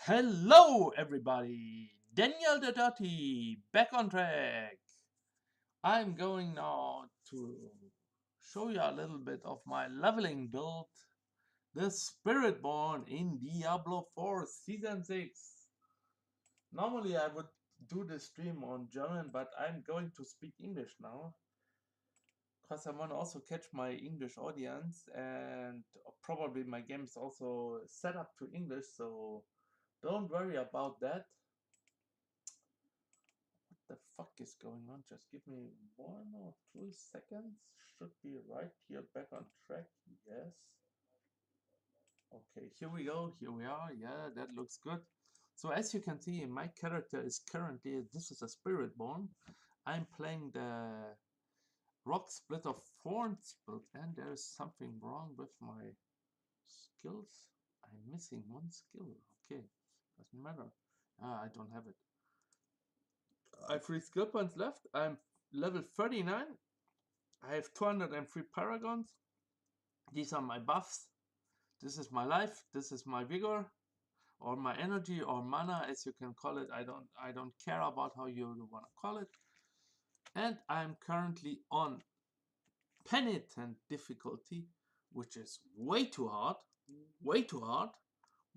Hello everybody, Daniel the Dirty, back on track. I'm going now to show you a little bit of my leveling build, the Spiritborn in Diablo4 Season 6. Normally I would do the stream on German, but I'm going to speak English now, because I want to also catch my English audience, and probably my game is also set up to English, so don't worry about that. The fuck is going on? Just give me 1 or 2 seconds. Should be right here, back on track. Yes. Okay, here we go. Here we are. Yeah, that looks good. So as you can see, my character is currently, this is a Spiritborn. I'm playing the Rockspliiter Thorns build, and there's something wrong with my skills. I'm missing one skill. Okay, doesn't matter. I don't have it. I have 3 skill points left. I'm level 39. I have 203 paragons. These are my buffs. This is my life. This is my vigor, or my energy, or mana, as you can call it. I don't care about how you want to call it. And I'm currently on penitent difficulty, which is way too hard. Way too hard.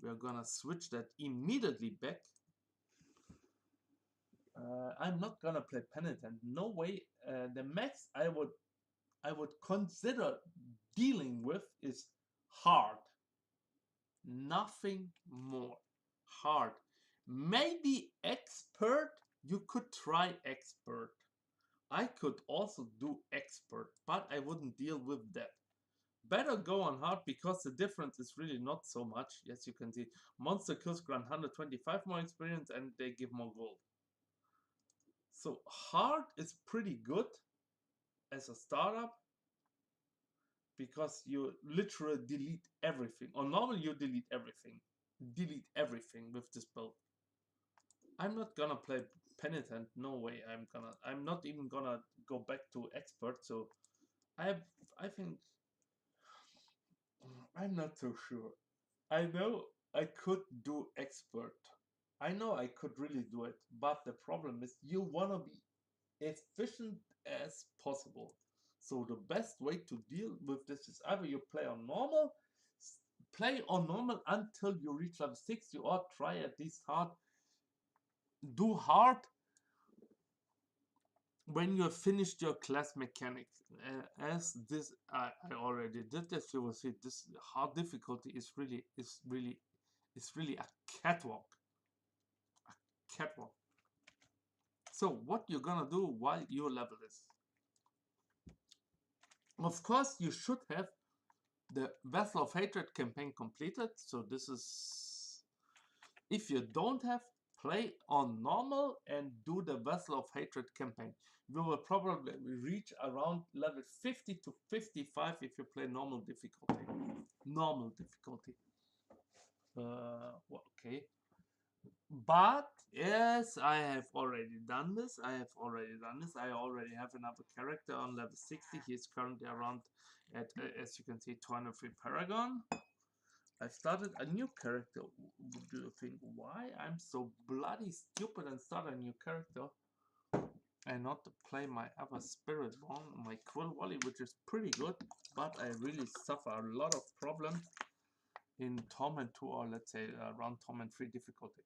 We are gonna switch that immediately back. I'm not gonna play penitent. No way. The max I would consider dealing with is hard. Nothing more. Hard. Maybe expert. You could try expert. I could also do expert, but I wouldn't deal with that. Better go on hard, because the difference is really not so much. As you can see, monster kills grant 125 more experience and they give more gold. So hard is pretty good as a startup, because you literally delete everything. Or normally you delete everything. Delete everything with this build. I'm not gonna play penitent. No way. I'm not even gonna go back to expert. So I think I'm not so sure. I know I could do expert. I know I could really do it, but the problem is you wanna be efficient as possible. So the best way to deal with this is either you play on normal until you reach level 60, or try at least hard. Do hard when you have finished your class mechanics. As this I already did this, you will see this hard difficulty is really a catwalk. A catwalk. So what you're gonna do while you level this? Of course, you should have the Vessel of Hatred campaign completed. So this is, if you don't have, play on normal and do the Vessel of Hatred campaign. You will probably reach around level 50 to 55 if you play normal difficulty. Normal difficulty. Well, okay. But yes, I have already done this. I already have another character on level 60. He is currently around at, as you can see, 203 Paragon. I started a new character. Do you think why I'm so bloody stupid and start a new character and not to play my other Spiritborn, my Quill Volley, which is pretty good, but I really suffer a lot of problems in Torment 2, or let's say around Torment 3 difficulty.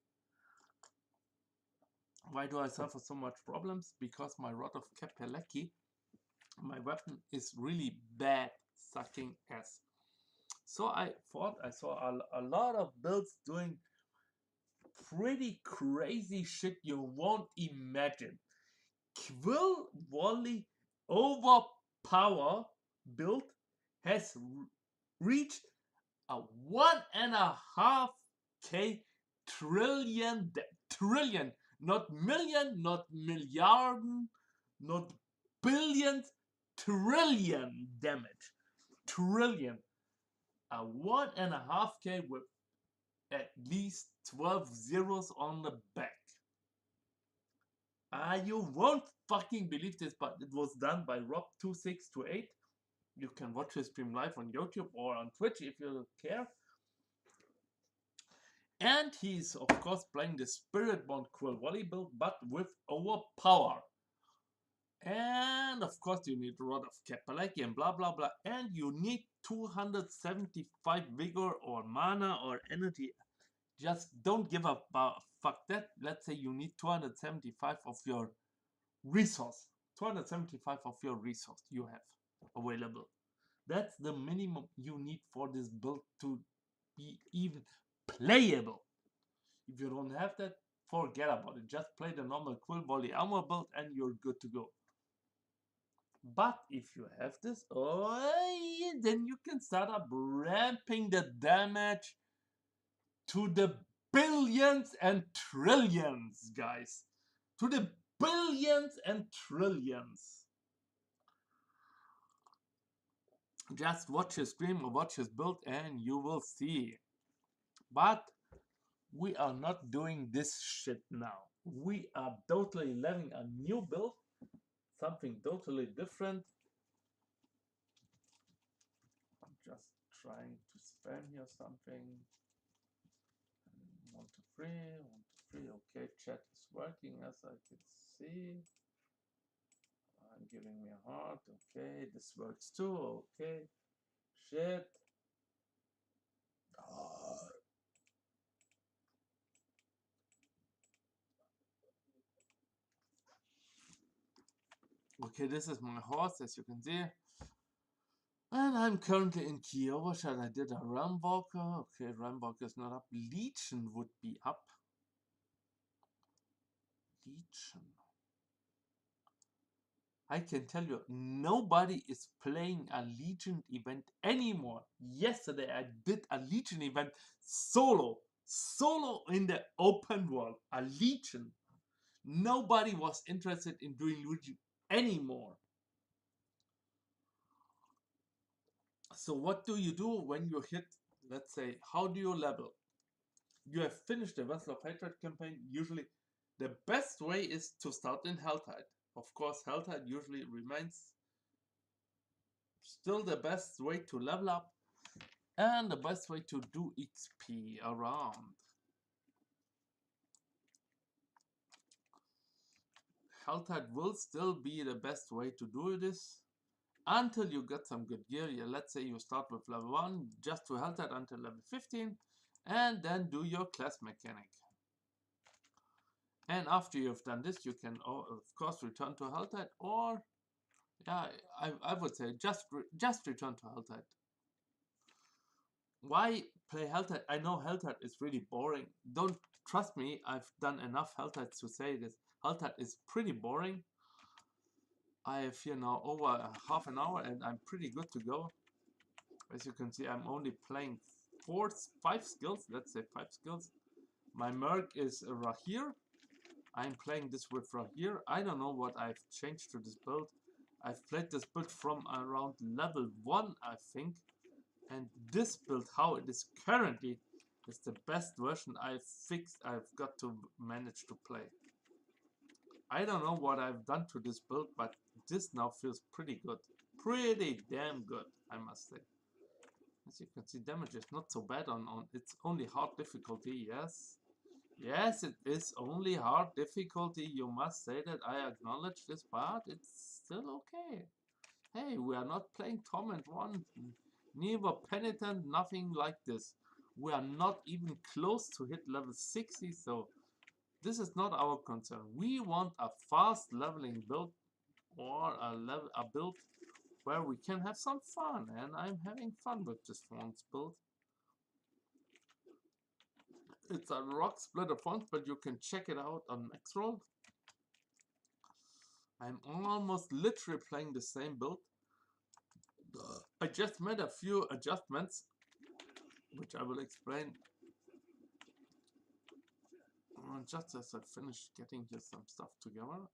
Why do I suffer so much problems? Because my Rod of Kapeleki, my weapon, is really bad sucking ass. So I thought I saw a lot of builds doing pretty crazy shit you won't imagine. Quill Volley overpower build has reached a 1.5k trillion, not million, not milliard, not billions, trillion damage. Trillion. A 1.5k with at least 12 zeros on the back. You won't fucking believe this, but it was done by Rob2628. You can watch his stream live on YouTube or on Twitch if you care. And he's of course playing the Spiritborn Quill Volley build, but with overpower. And of course you need a lot of Capalaki and blah blah blah. And you need 275 vigor or mana or energy. Just don't give up fuck that. Let's say you need 275 of your resource. 275 of your resource you have available. That's the minimum you need for this build to be even playable. If you don't have that, forget about it. Just play the normal Quill Volley armor build and you're good to go. But if you have this, oh, then you can start up ramping the damage to the billions and trillions, guys. To the billions and trillions. Just watch his stream or watch his build and you will see. But we are not doing this shit now. We are totally leveling a new build. Something totally different. I'm just trying to spam here something. 1, 2, 3, 1, 2, 3. Okay, chat is working as I can see. I'm giving me a heart. Okay, this works too. Okay, shit. Okay, this is my horse, as you can see. And I'm currently in Kiowa. I did a Realm Walker. Okay, Realm Walker is not up. Legion would be up. Legion. I can tell you, nobody is playing a Legion event anymore. Yesterday I did a Legion event solo. Solo in the open world. A Legion. Nobody was interested in doing Legion anymore. So what do you do when you hit, let's say, how do you level? You have finished the Vessel of Hatred campaign. Usually the best way is to start in Helltide. Of course, Helltide usually remains still the best way to level up and the best way to do XP around. Helltide will still be the best way to do this until you get some good gear. Yeah, let's say you start with level 1 just to Helltide until level 15 and then do your class mechanic. And after you've done this, you can of course return to Helltide, or yeah, I would say just return to Helltide. Why play Helltide? I know Helltide is really boring. Don't trust me, I've done enough Helltides to say this. Helltide is pretty boring. I have here now over half an hour and I'm pretty good to go. As you can see, I'm only playing 5 skills, let's say 5 skills. My Merc is Rahir. I'm playing this with Rahir. I don't know what I've changed to this build. I've played this build from around level 1, I think. And this build, how it is currently, is the best version I've got to manage to play. I don't know what I've done to this build, but this now feels pretty good. Pretty damn good, I must say. As you can see, damage is not so bad on it's only hard difficulty, yes. Yes, it is only hard difficulty, you must say that, I acknowledge this, but it's still okay. Hey, we are not playing Torment 1, neither Penitent, nothing like this. We are not even close to hit level 60, so this is not our concern. We want a fast leveling build, or a build where we can have some fun, and I'm having fun with this Thorns build. It's a Rockspliiter Thorns, but you can check it out on Maxroll. I'm almost literally playing the same build. I just made a few adjustments, which I will explain just as I finish getting here some stuff together.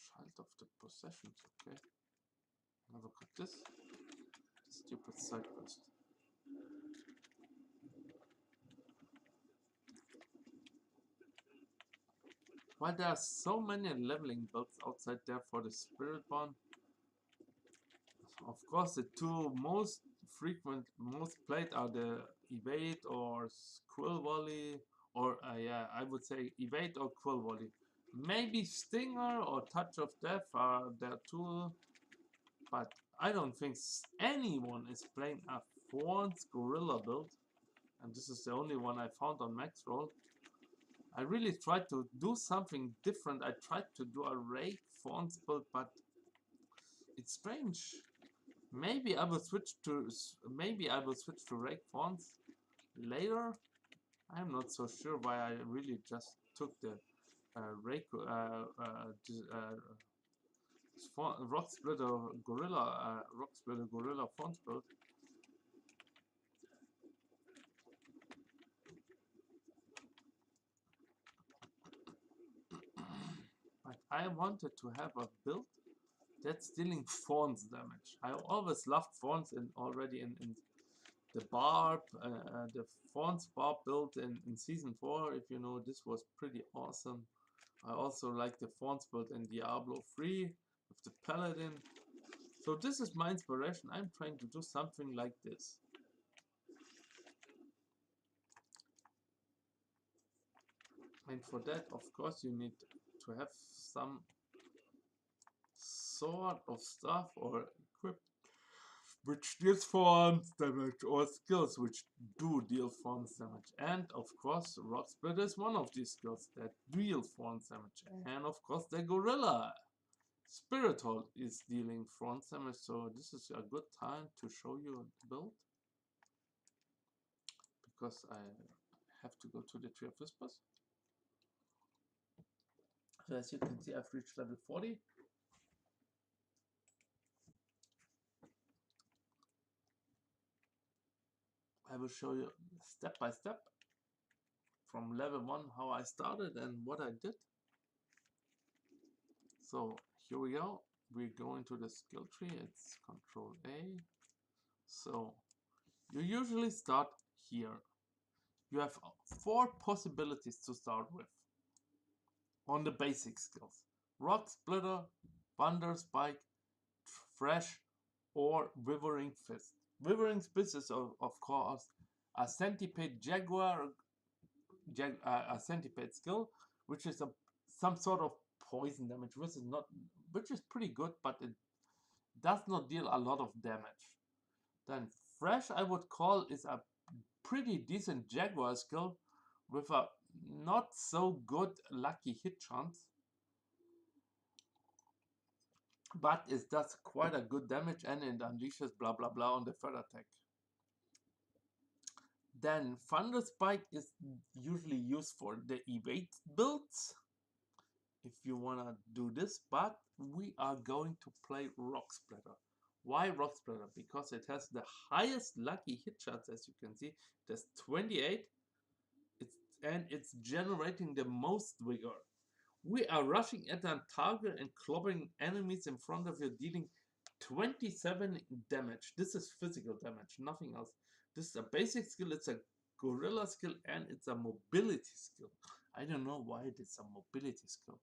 Child of the Possessions, okay. Have a look at this. Stupid side quest. While there are so many leveling builds outside there for the Spiritborn, of course the two most most played are the evade or Quill Volley, or yeah, I would say evade or Quill Volley. Maybe Stinger or Touch of Death are there too, but I don't think anyone is playing a Thorns Gorilla build, and this is the only one I found on Max Roll. I really tried to do something different. I tried to do a Rake Thorns build, but it's strange. Maybe I will switch to Rake Thorns later. I'm not so sure why I really just took the Rockspliiter Gorilla Thorns build. But I wanted to have a build that's dealing Thorns damage. I always loved Thorns already in the Barb, the Thorns Barb build in Season 4. If you know, this was pretty awesome. I also like the Thorns build in Diablo4 with the Paladin. So this is my inspiration. I'm trying to do something like this. And for that, of course, you need to have some sort of stuff or equip which deals Thorns damage, or skills which do deal Thorns damage. And of course, Rockspliiter is one of these skills that deal Thorns damage. And of course, the Gorilla Spiritborn is dealing Thorns damage. So this is a good time to show you the build, because I have to go to the Tree of Whispers. So as you can see, I've reached level 40. I will show you step by step from level 1 how I started and what I did. So here we go. We go into the skill tree. It's Control A. So you usually start here. You have 4 possibilities to start with on the basic skills: Rockspliiter, Thunder Spike, Thresh, or Withering Fist. Withering Fist is of course a centipede a centipede skill, which is some sort of poison damage, which is pretty good, but it does not deal a lot of damage. Then Thresh, I would call, is a pretty decent Jaguar skill with a not so good lucky hit chance, but it does quite a good damage and it unleashes blah blah blah on the third attack. Then Thunder Spike is usually used for the evade builds, if you wanna do this, but we are going to play Rockspliiter. Why Rockspliiter? Because it has the highest lucky hit chance, as you can see. It has 28, and it's generating the most vigor. We are rushing at a target and clobbering enemies in front of you, dealing 27 damage. This is physical damage, nothing else. This is a basic skill, it's a gorilla skill, and it's a mobility skill. I don't know why it is a mobility skill.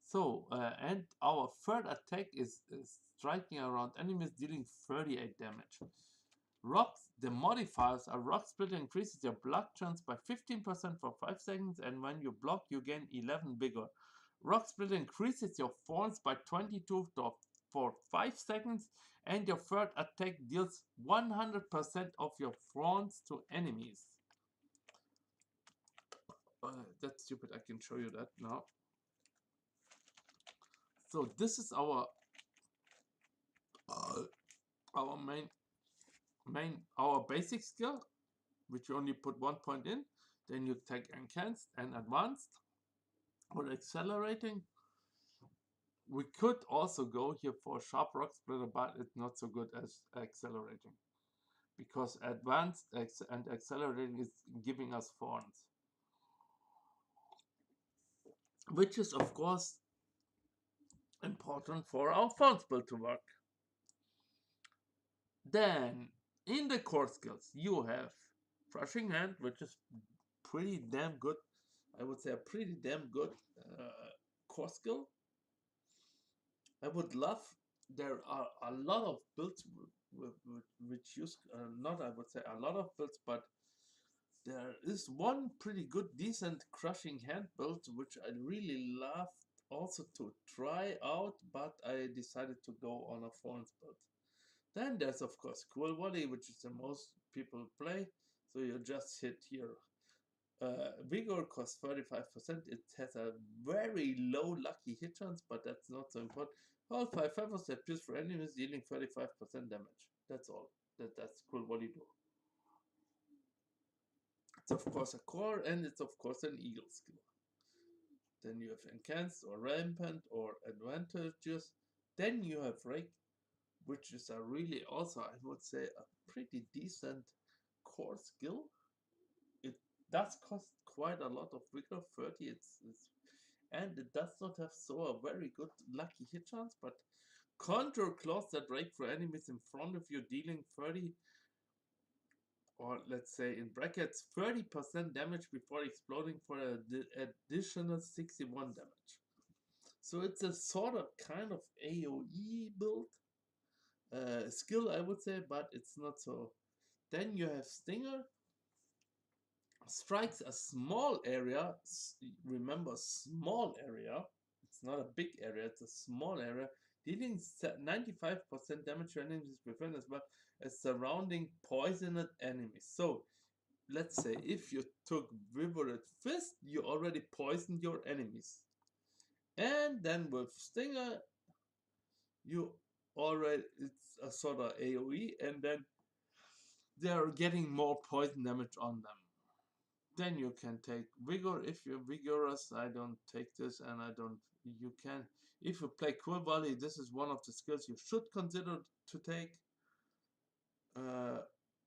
So, and our third attack is striking around enemies, dealing 38 damage. The modifiers are Rockspliiter increases your block chance by 15% for 5 seconds, and when you block, you gain 11 vigor. Rockspliiter increases your thorns by 22 for 5 seconds, and your third attack deals 100% of your thorns to enemies. That's stupid, I can show you that now. So this is our our basic skill, which you only put 1 point in. Then you take enhanced and advanced or accelerating. We could also go here for sharp Rockspliiter, but it's not so good as accelerating, because advanced and accelerating is giving us thorns, which is of course important for our thorns build to work. Then in the core skills you have Thrashing Hand, which is pretty damn good. I would say a pretty damn good core skill. I would love there are a lot of builds which use, not I would say a lot of builds, but there is one pretty good, decent crushing hand build which I really love also to try out, but I decided to go on a Thorns build. Then there's of course Quill Volley, which is the most people play. So you just hit here. Vigor costs 35%. It has a very low lucky hit chance, but that's not so important. All 5 feathers that pierce for enemies, dealing 35% damage. That's all. That's Quill Volley do. It's of course a core, and it's of course an eagle skill. Then you have Enhanced or Rampant or Advantages. Then you have Rake, which is a really also, I would say, a pretty decent core skill. It does cost quite a lot of vigor, 30. And it does not have so a very good lucky hit chance, but conjure claws that rake for enemies in front of you, dealing 30, or let's say in brackets 30% damage before exploding for an additional 61 damage. So it's a sort of kind of AoE build skill, I would say, but it's not so. Then you have Stinger, strikes a small area. Remember, small area. It's not a big area, it's a small area, dealing 95% damage to enemies within as well as surrounding poisoned enemies. So let's say if you took Vivid Fist, you already poisoned your enemies. And then with Stinger, you already, it's a sort of AoE, and then they're getting more poison damage on them. Then you can take Vigor if you're vigorous. I don't take this, and I don't. You can, if you play Quill Volley, this is one of the skills you should consider to take.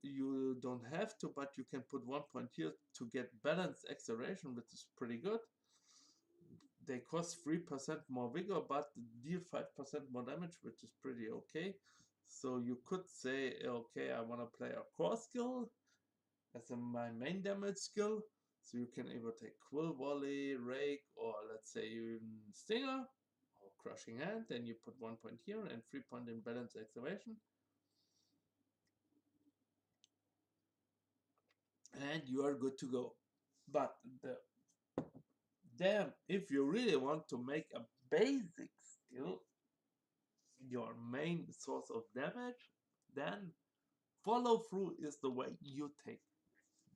You don't have to, but you can put 1 point here to get balanced acceleration, which is pretty good. They cost 3% more vigor, but deal 5% more damage, which is pretty okay. So you could say, okay, I want to play a core skill as my main damage skill. So you can either take Quill Volley, Rake, or let's say even Stinger or Crushing Hand. Then you put 1 point here and 3 point in balance acceleration. And you are good to go. But if you really want to make a basic skill your main source of damage, then follow through is the way you take.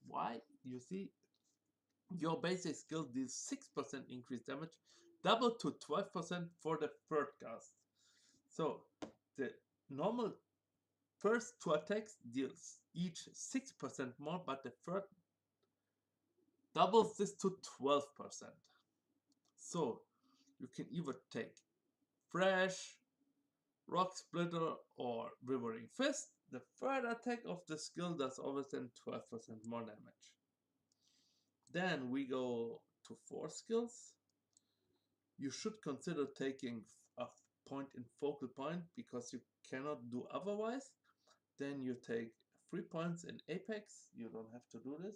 Why? You see, your basic skill deals 6% increased damage, double to 12% for the third cast. So the normal first two attacks deals each 6% more, but the third doubles this to 12%. So you can either take Fresh, Rockspliiter, or Withering Fist. The third attack of the skill does always then 12% more damage. Then we go to 4 skills. You should consider taking a point in focal point because you cannot do otherwise. Then you take 3 points in apex. You don't have to do this.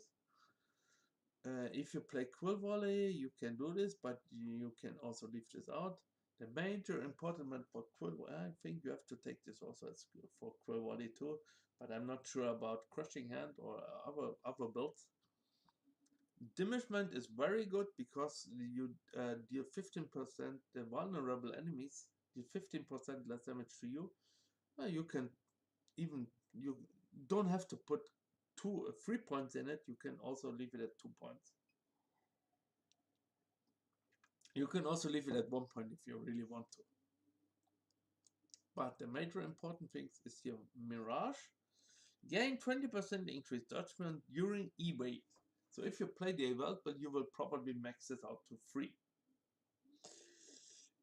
If you play Quill Volley, you can do this, but you can also leave this out. The major important for Quill Volley, I think you have to take this also as for Quill Volley too, but I'm not sure about Crushing Hand or other builds. Diminishment is very good because you deal 15%, the vulnerable enemies deal 15% less damage to you. You can even, you don't have to put 3 points in it, you can also leave it at 2 points. You can also leave it at 1 point if you really want to. But the major important thing is your Mirage. Gain 20% increased judgment during E-Wave. So if you play the Evolve, but you will probably max this out to 3.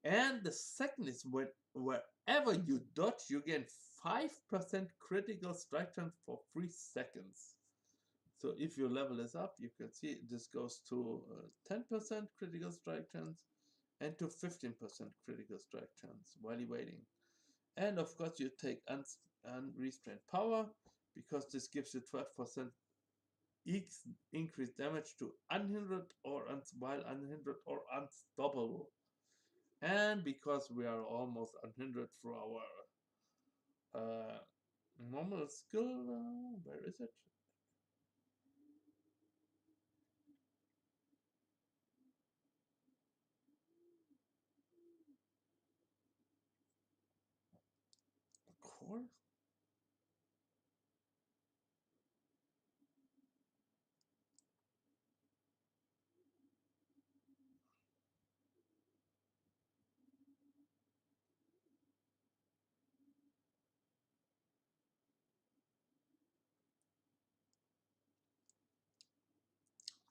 And the second is wherever you dodge, you gain 5% critical strike chance for 3 seconds. So if your level is up, you can see this goes to 10% critical strike chance and to 15% critical strike chance while you're waiting. And of course you take unrestrained power because this gives you 12% increased damage to unhindered or while unhindered or unstoppable. And because we are almost unhindered through our normal skill. Where is it? Core?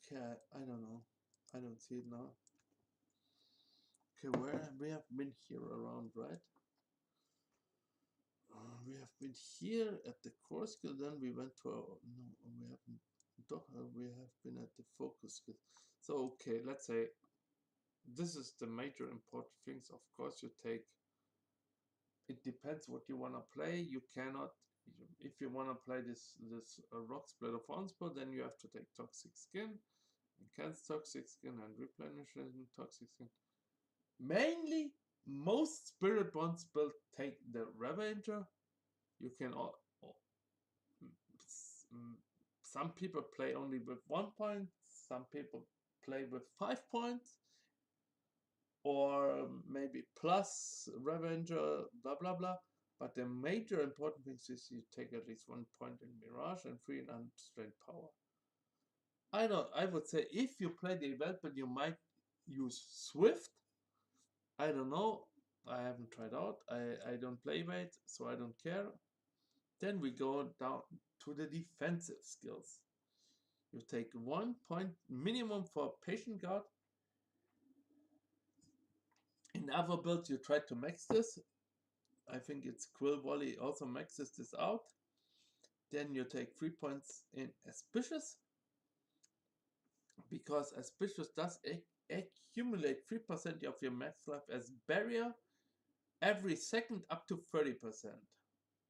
Okay, I don't know. I don't see it now. Okay, where we have been here around, right? We have been here at the core skill, then we went to our, no, we haven't. We have been at the focus skill. So okay, let's say this is the major important things. Of course, you take. It depends what you want to play. You cannot, if you want to play this Rockspliiter Thorns, then you have to take Toxic Skin, Enhanced Toxic Skin, and Replenishing Toxic Skin. Mainly, most Spiritborn build take the Revenger. You can all, some people play only with 1 point, some people play with 5 points, or maybe plus Revenger, blah blah blah. But the major important thing is you take at least 1 point in Mirage and 3 in Unrestrained Power. I would say if you play the event, but you might use Swift. I don't know. I haven't tried out. I don't play evade, so I don't care. Then we go down to the defensive skills. You take 1 point minimum for Patient Guard. In other builds, you try to max this. I think it's Quill Volley also maxes this out. Then you take 3 points in Auspicious, because Auspicious does accumulate 3% of your max life as barrier every second up to 30%.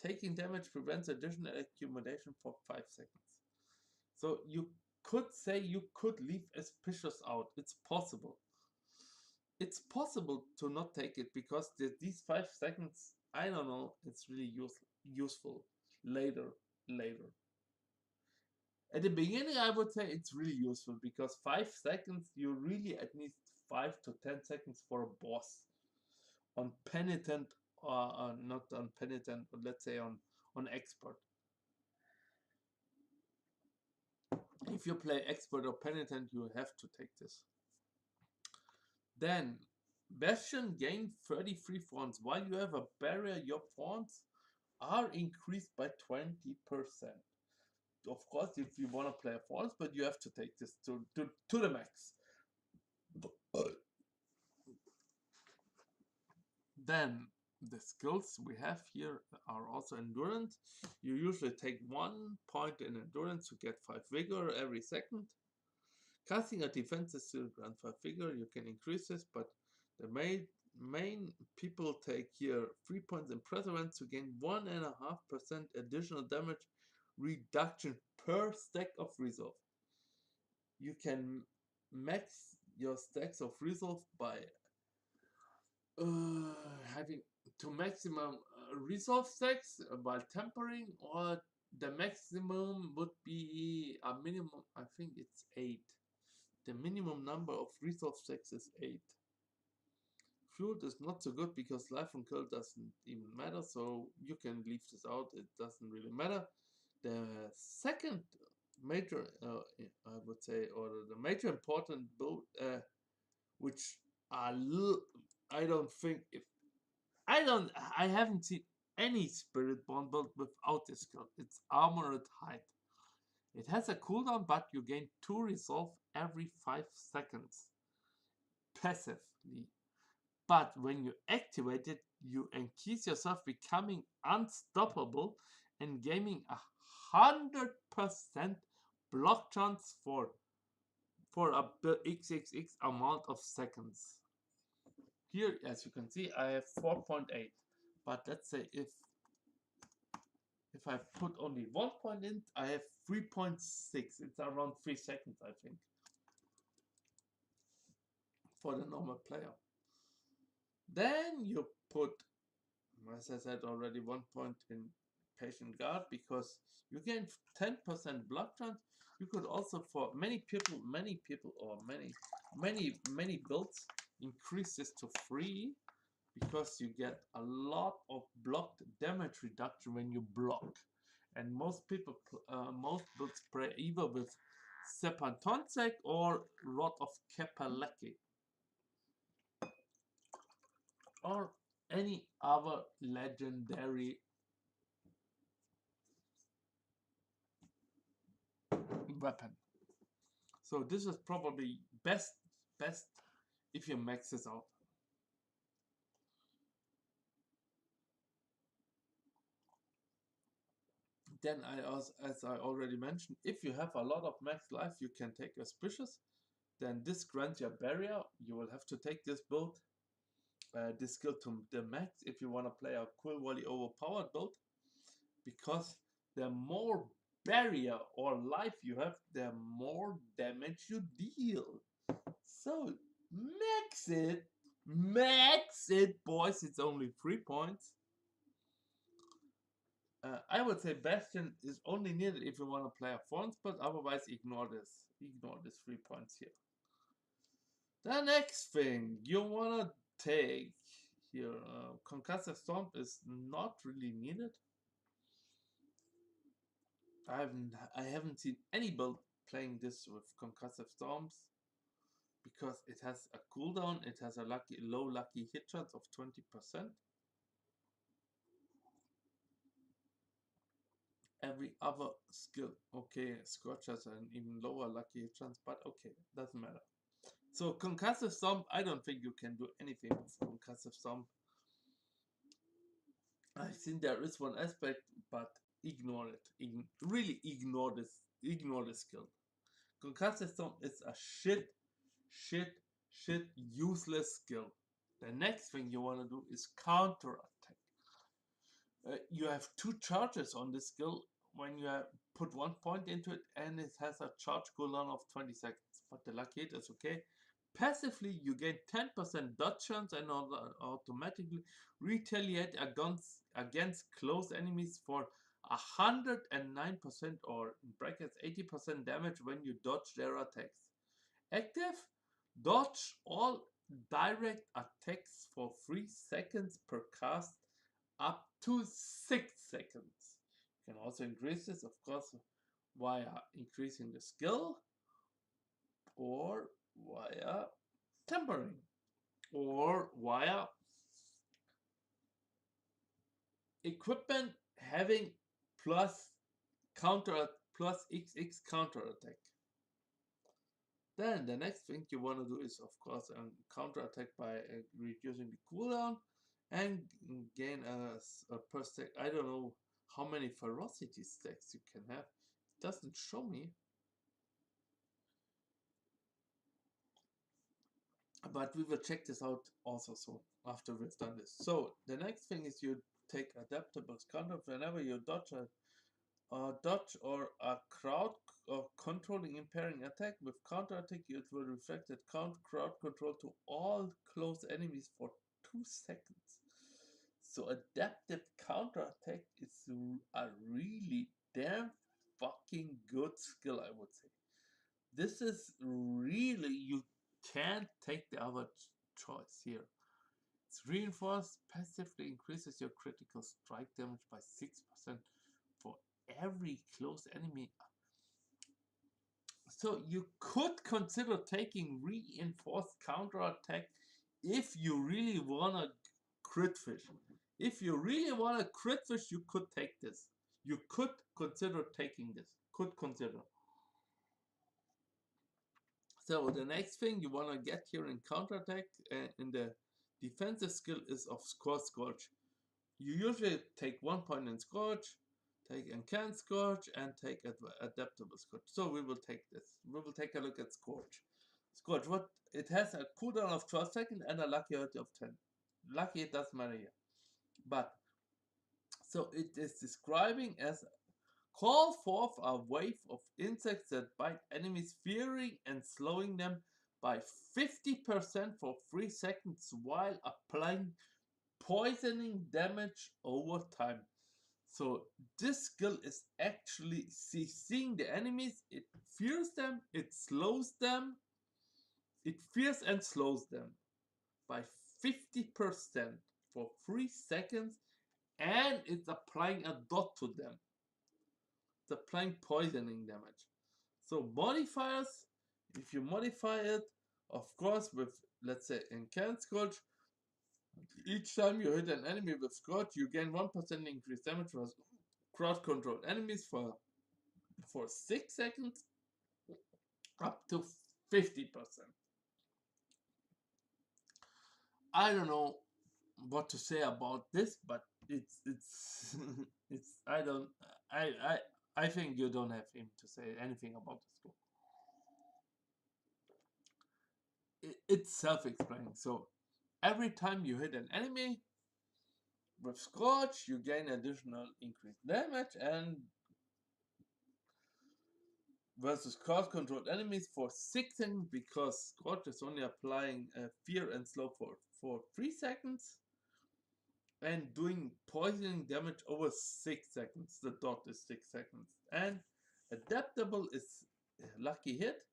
Taking damage prevents additional accumulation for 5 seconds. So you could say you could leave Auspicious out. It's possible. It's possible to not take it because these 5 seconds, I don't know, it's really useful later. At the beginning, I would say it's really useful because 5 seconds, you really at least 5 to 10 seconds for a boss. On Penitent, or not on Penitent, but let's say on Expert. If you play Expert or Penitent, you have to take this. Then, Bastion gain 33 thorns. While you have a barrier, your thorns are increased by 20%. Of course, if you want to play thorns, but you have to take this to the max. Then, the skills we have here are also endurance. You usually take 1 point in endurance to get 5 vigor every second. Casting a defensive skill grants 5 vigor. You can increase this, but the main people take here 3 points in perseverance to gain 1.5% additional damage reduction per stack of resolve. You can max your stacks of resolve by having to maximum resolve stacks by tempering, or the maximum would be a minimum, I think it's 8. The minimum number of resolve stacks is 8. Fueled is not so good because life and kill doesn't even matter, so you can leave this out, it doesn't really matter. The second major, I would say, or the major important build, which I don't think, I haven't seen any Spiritborn build without this skill. It's Armored Hide. It has a cooldown, but you gain 2 resolve every 5 seconds passively. But when you activate it, you increase yourself becoming unstoppable and gaining 100% block chance for a XXX amount of seconds. Here, as you can see, I have 4.8. But let's say if I put only 1 point in, I have 3.6. It's around 3 seconds, I think, for the normal player. Then you put, as I said already, 1 point in Patient Guard, because you gain 10% blood chance. You could also, for many people or many builds, increase this to 3, because you get a lot of blocked damage reduction when you block. And most people, most builds play either with Sepantonsek or Rod of Kepaleki, or any other legendary weapon. So this is probably best if you max this out. Then as I already mentioned, if you have a lot of max life, you can take Auspicious. Then this grants you a barrier. You will have to take this build, this skill to the max if you want to play a Quill Volley overpowered build, because the more barrier or life you have, the more damage you deal. So max it, boys. It's only 3 points. I would say Bastion is only needed if you want to play a Thorns, but otherwise ignore this. Ignore these 3 points here. The next thing you want to take here, Concussive Storm is not really needed. I haven't seen any build playing this with Concussive Storms, because it has a cooldown, it has a low lucky hit chance of 20%. Every other skill, okay, Scorch has an even lower lucky hit chance, but okay, doesn't matter. So Concussive Storm, I don't think you can do anything with Concussive Storm. I think there is one aspect, but ignore it. Really ignore this. Ignore the skill. Concussive Storm is a shit, useless skill. The next thing you want to do is counter attack. You have 2 charges on this skill when you put 1 point into it, and it has a charge cooldown of 20 seconds. But the lucky hit is okay. Passively, you gain 10% dodge chance and automatically retaliate against close enemies for 109%, or in brackets 80% damage when you dodge their attacks. Active, dodge all direct attacks for 3 seconds per cast, up to 6 seconds. You can also increase this, of course, via increasing the skill, or via tempering, or via equipment having plus XX counter attack. Then the next thing you want to do is, of course, counter attack by reducing the cooldown and gain a per stack. I don't know how many ferocity stacks you can have. It doesn't show me. But we will check this out also soon after we've done this. So the next thing is you take adaptable counter whenever you dodge or a crowd or controlling impairing attack. With counter attack, it will reflect that crowd control to all close enemies for 2 seconds. So adaptive counter attack is a really damn fucking good skill, I would say. This is really, you can't take the other choice here. It's reinforced, passively increases your critical strike damage by 6% for every close enemy. So you could consider taking reinforced counterattack if you really wanna crit fish. If you really wanna crit fish, you could take this. You could consider taking this. Could consider. So the next thing you want to get here in counterattack in the defensive skill is, of course, Scorch. You usually take 1 point in Scorch, take Encan Scorch, and take Adaptable Scorch. So we will take this. We will take a look at Scorch. Scorch, what it has a cooldown of 12 seconds and a lucky hit of 10. Lucky it doesn't matter here. But so it is describing as call forth a wave of insects that bite enemies, fearing and slowing them by 50% for 3 seconds while applying poisoning damage over time. So this skill is actually seeing the enemies, it fears them, it slows them, it fears and slows them by 50% for 3 seconds, and it's applying a dot to them. It's applying poisoning damage. So modifiers, if you modify it, of course, with, let's say, in Can Scorch, each time you hit an enemy with Scorch, you gain 1% increased damage for crowd controlled enemies for 6 seconds, up to 50%. I don't know what to say about this, but it's it's I think you don't have him to say anything about this skill. It's self-explaining. So every time you hit an enemy with Scorch, you gain additional increased damage, and versus crowd controlled enemies for 6 seconds, because Scorch is only applying fear and slow for 3 seconds and doing poisoning damage over 6 seconds. The dot is 6 seconds. And adaptable is lucky hit.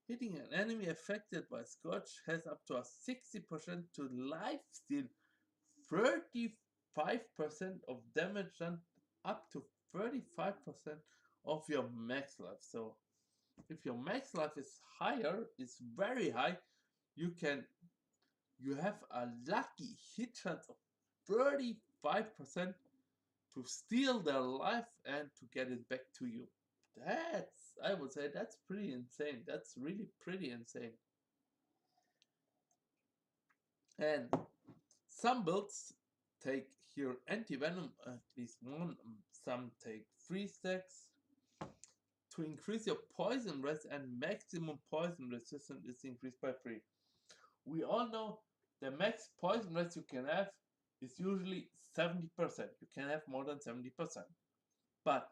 Hitting an enemy affected by Scorch has up to a 60% to life steal 35% of damage and up to 35% of your max life. So if your max life is higher, is very high, you have a lucky hit chance of 35% to steal their life and to get it back to you. I would say that's pretty insane. That's really pretty insane. And some builds take here anti-venom, at least one, some take 3 stacks. To increase your poison rest, and maximum poison resistance is increased by 3. We all know the max poison rest you can have is usually 70%. You can have more than 70%. But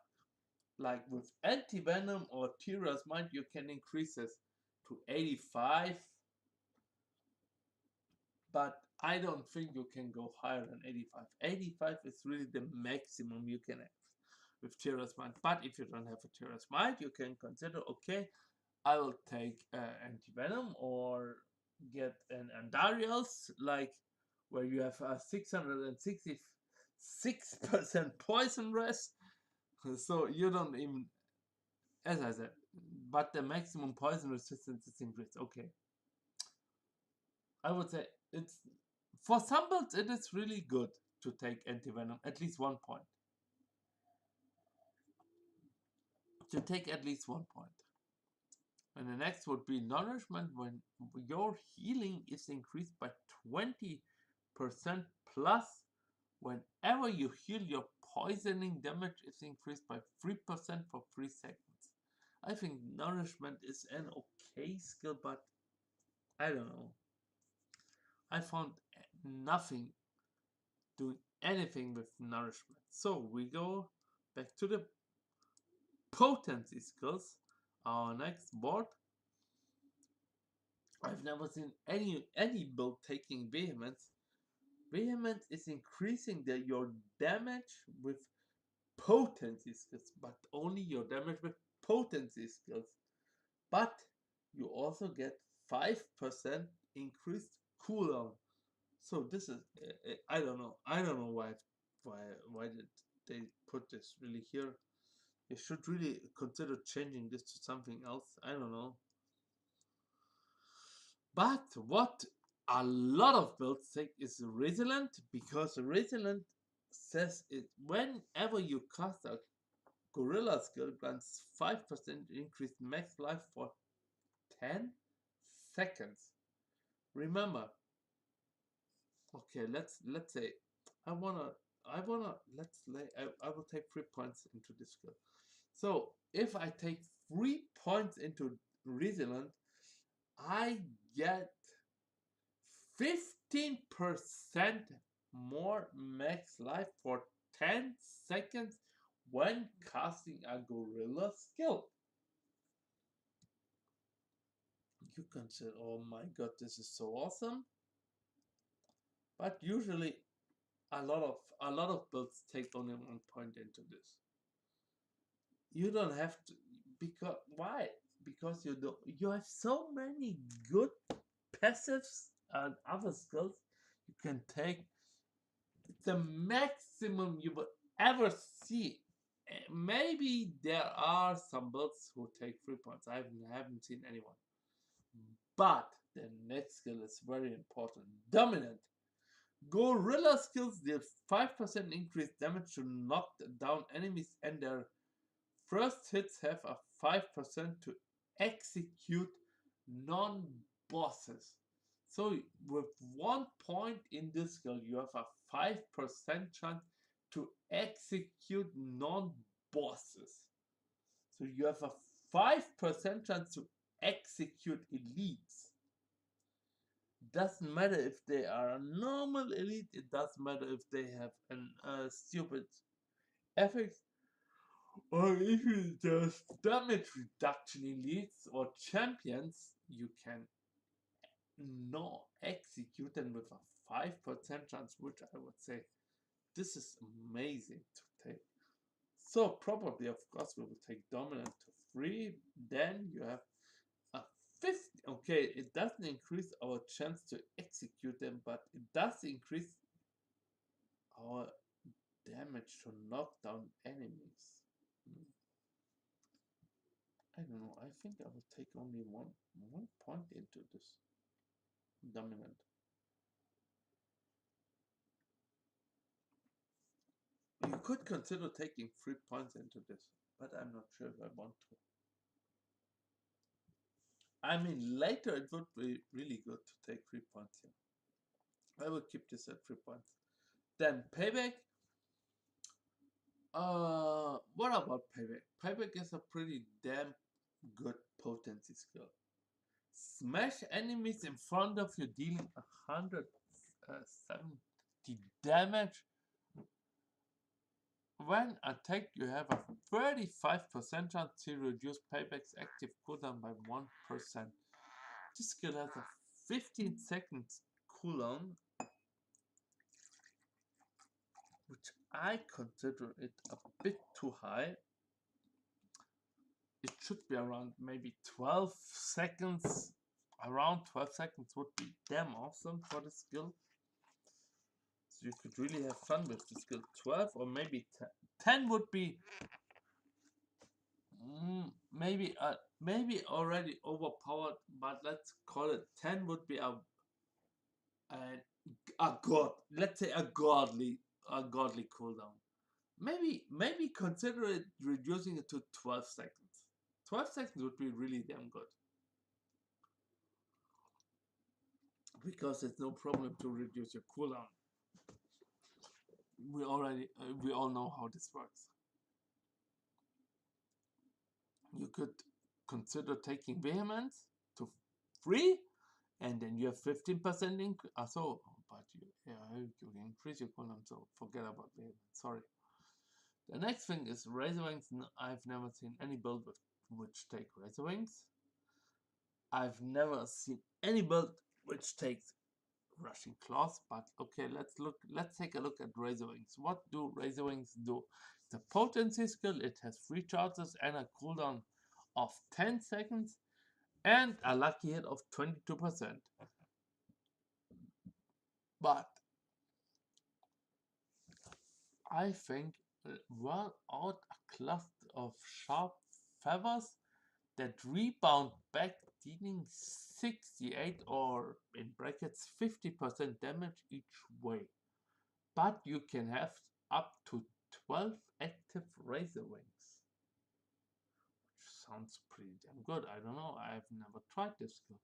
like with anti-venom or Tira's Mind, you can increase this to 85. But I don't think you can go higher than 85. 85 is really the maximum you can have with Tira's Mind. But if you don't have a Tira's Mind, you can consider, okay, I will take anti-venom or get an Andariel's, like where you have a 666% poison rest. So you don't even, as I said, but the maximum poison resistance is increased. Okay. I would say it's, for some builds, it is really good to take anti-venom, at least 1 point. To take at least 1 point. And the next would be nourishment, when your healing is increased by 20% plus. Whenever you heal, your poisoning damage is increased by 3% for 3 seconds. I think nourishment is an okay skill, but I don't know. I found nothing doing anything with nourishment. So we go back to the potency skills. Our next board. I've never seen any build taking vehemence. Vehemence is increasing your damage with potency skills, but only your damage with potency skills. But you also get 5% increased cooldown. So this is, I don't know why did they put this really here. They should really consider changing this to something else. I don't know. But what a lot of builds take is Resilient, because Resilient says it whenever you cast a Gorilla skill, grants 5% increased max life for 10 seconds. Remember, okay, let's say I will take 3 points into this skill. So if I take 3 points into Resilient, I get 15% more max life for 10 seconds when casting a Gorilla skill. You can say, oh my god, this is so awesome. But usually a lot of builds take only 1 point into this. You don't have to, because why? Because you have so many good passives and other skills you can take. The maximum you will ever see. Maybe there are some builds who take 3 points. I haven't seen anyone. But the next skill is very important. Dominant. Gorilla skills deal 5% increased damage to knock down enemies, and their first hits have a 5% to execute non-bosses. So with 1 point in this skill, you have a 5% chance to execute non-bosses. So you have a 5% chance to execute elites. Doesn't matter if they are a normal elite, it doesn't matter if they have a stupid effect, or if you just damage reduction elites or champions, you can not execute them with a 5% chance, which I would say this is amazing to take. So probably, of course, we will take dominant to 3. Then you have a 50. Okay, it doesn't increase our chance to execute them, but it does increase our damage to knock down enemies. I don't know. I think I will take only one point into this dominant. You could consider taking 3 points into this, but I'm not sure if I want to. I mean, later it would be really good to take 3 points here. I will keep this at 3 points. Then payback. What about payback? Payback is a pretty damn good potency skill. Smash enemies in front of you, dealing 170 damage. When attacked, you have a 35% chance to reduce payback's active cooldown by 1%. This skill has a 15 seconds cooldown, which I consider it a bit too high. It should be around maybe 12 seconds. Around 12 seconds would be damn awesome for the skill. So you could really have fun with the skill. 12 or maybe 10. 10 would be maybe already overpowered, but let's call it 10 would be a god. Let's say a godly cooldown. Maybe consider it reducing it to 12 seconds. 12 seconds would be really damn good. Because it's no problem to reduce your cooldown. We all know how this works. You could consider taking vehemence to 3, and then you have 15% increase. But you increase your cooldown, so forget about vehemence. Sorry. The next thing is Razor Wings. I've never seen any build which take Razor Wings. I've never seen any build which takes Rushing Claws, but okay, let's take a look at Razor Wings. What do Razor Wings do? The potency skill, it has 3 charges and a cooldown of 10 seconds and a lucky hit of 22%. But I think well out a cluster of sharp feathers that rebound back, dealing 68 or in brackets 50% damage each way. But you can have up to 12 active Razor Wings. Which sounds pretty damn good. I don't know. I've never tried this skill.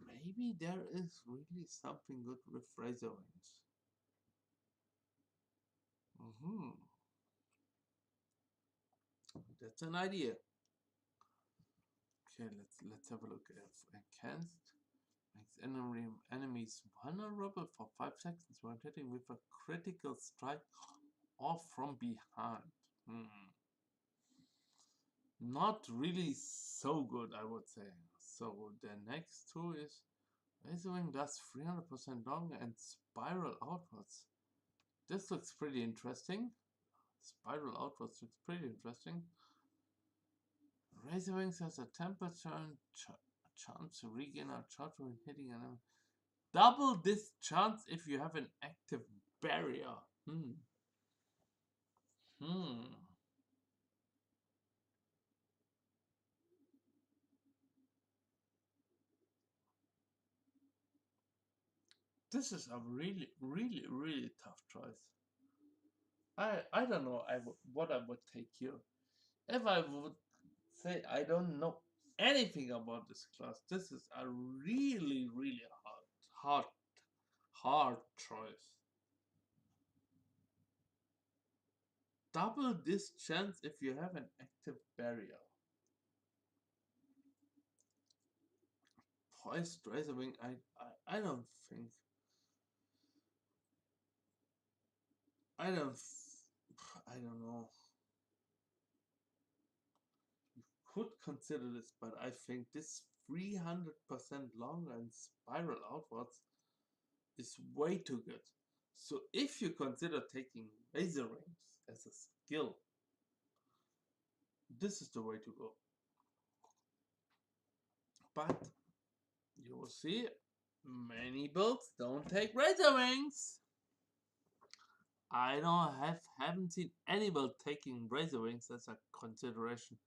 Maybe there is really something good with Razor Wings. That's an idea. Okay, let's have a look at enhanced. Makes enemies vulnerable for 5 seconds when hitting with a critical strike or from behind. Not really so good, I would say. So the next two is Razorwing does 300% longer and spiral outwards. This looks pretty interesting. Spiral outwards looks pretty interesting. Razorwings has a 10% chance to regain our charge when hitting an enemy. Double this chance if you have an active barrier. This is a really, really, really tough choice. I don't know what I would take here. If I would say I don't know anything about this class, this is a really, really hard choice. Double this chance if you have an active barrier. Poised Razorwing, I don't think. I don't know. You could consider this, but I think this 300% longer and spiral outwards is way too good. So if you consider taking Razorwings as a skill, this is the way to go. But you will see many builds don't take Razorwings. I haven't seen any build taking Razorwings as a consideration.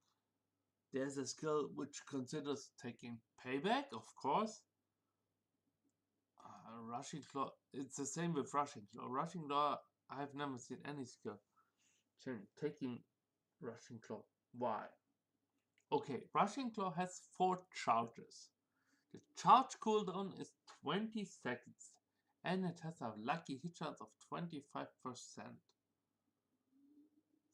There's a skill which considers taking Payback, of course. Rushing Claw, it's the same with Rushing Claw. Rushing Claw, I've never seen any skill taking Rushing Claw. Why? Okay, Rushing Claw has 4 charges. The charge cooldown is 20 seconds and it has a lucky hit chance of 25%.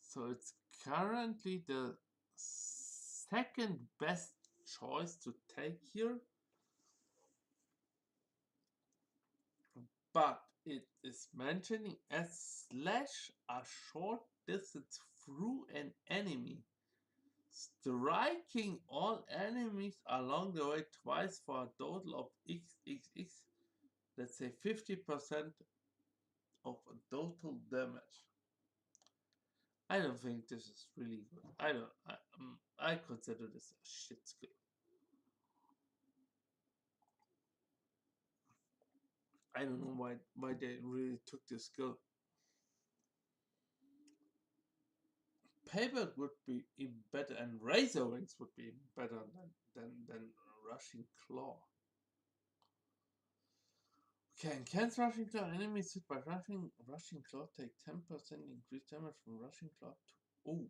So it's currently the second best choice to take here. But it is mentioning a slash a short distance through an enemy, striking all enemies along the way twice for a total of XXX, let's say 50% of total damage. I don't think this is really good. I consider this a shit skill. I don't know why they really took this skill. Payback would be even better, and Razorwings would be better than Rushing Claw. Okay, can Rushing Claw enemies hit by Rushing Claw take 10% increased damage from Rushing Claw to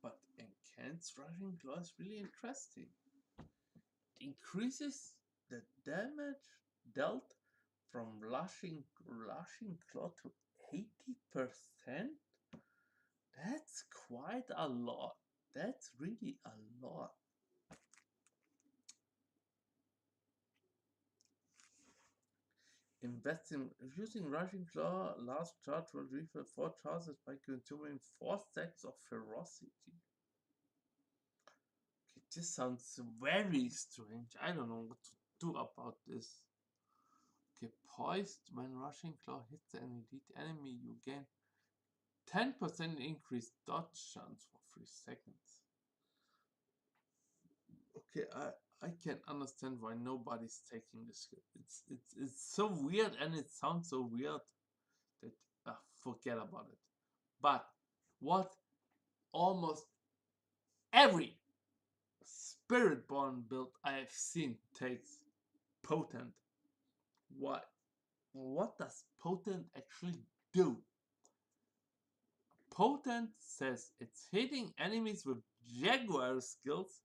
but enhanced Rushing Claw is really interesting. It increases the damage dealt from Rushing Claw to 80%. That's quite a lot. That's really a lot. Using Rushing Claw, last charge will refill 4 charges by consuming 4 stacks of ferocity. Okay, this sounds very strange. I don't know what to do about this. Okay, poised when Rushing Claw hits an elite enemy, you gain 10% increased dodge chance for 3 seconds. Okay, I can understand why nobody's taking this skill. It's so weird and it sounds so weird that forget about it. But what almost every Spiritborn build I have seen takes Potent. What does Potent actually do? Potent says it's hitting enemies with Jaguar skills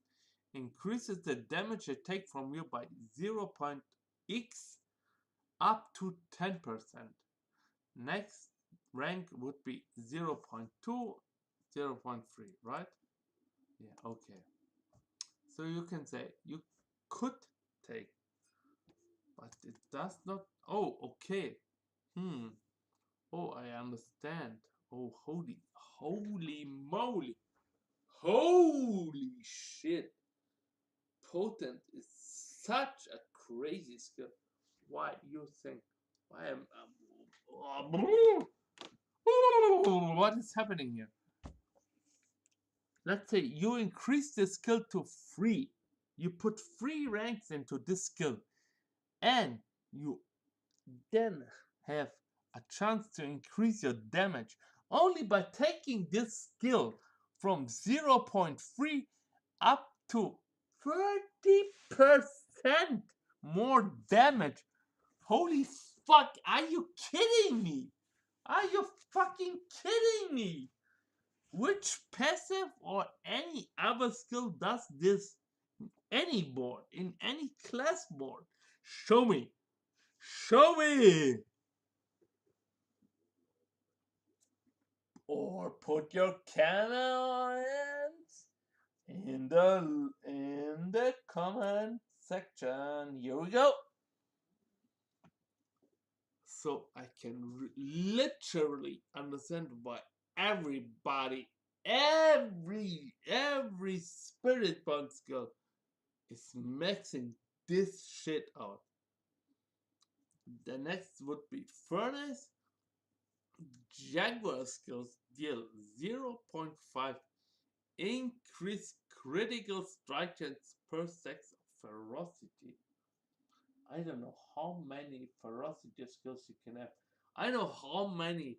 increases the damage they take from you by 0.x up to 10%. Next rank would be 0.2, 0.3, right? Yeah, okay. So you can say you could take, but it does not. Oh, okay. Oh, I understand. Oh, holy moly. Holy shit. Potent is such a crazy skill. Why you think? Why am what is happening here? Let's say you increase the skill to 3. You put 3 ranks into this skill, and you then have a chance to increase your damage only by taking this skill from 0.3 up to 30% more damage. Holy fuck, are you kidding me? Are you fucking kidding me? Which passive or any other skill does this? Any board, in any class board? Show me. Show me! Or put your comments in the comment section. Here we go. So I can literally understand why everybody, every Spiritborn skill is maxing this shit out. The next would be Furnace. Jaguar skills deal 0.5 increase critical strike chance per sex of ferocity. I don't know how many ferocity skills you can have. I know how many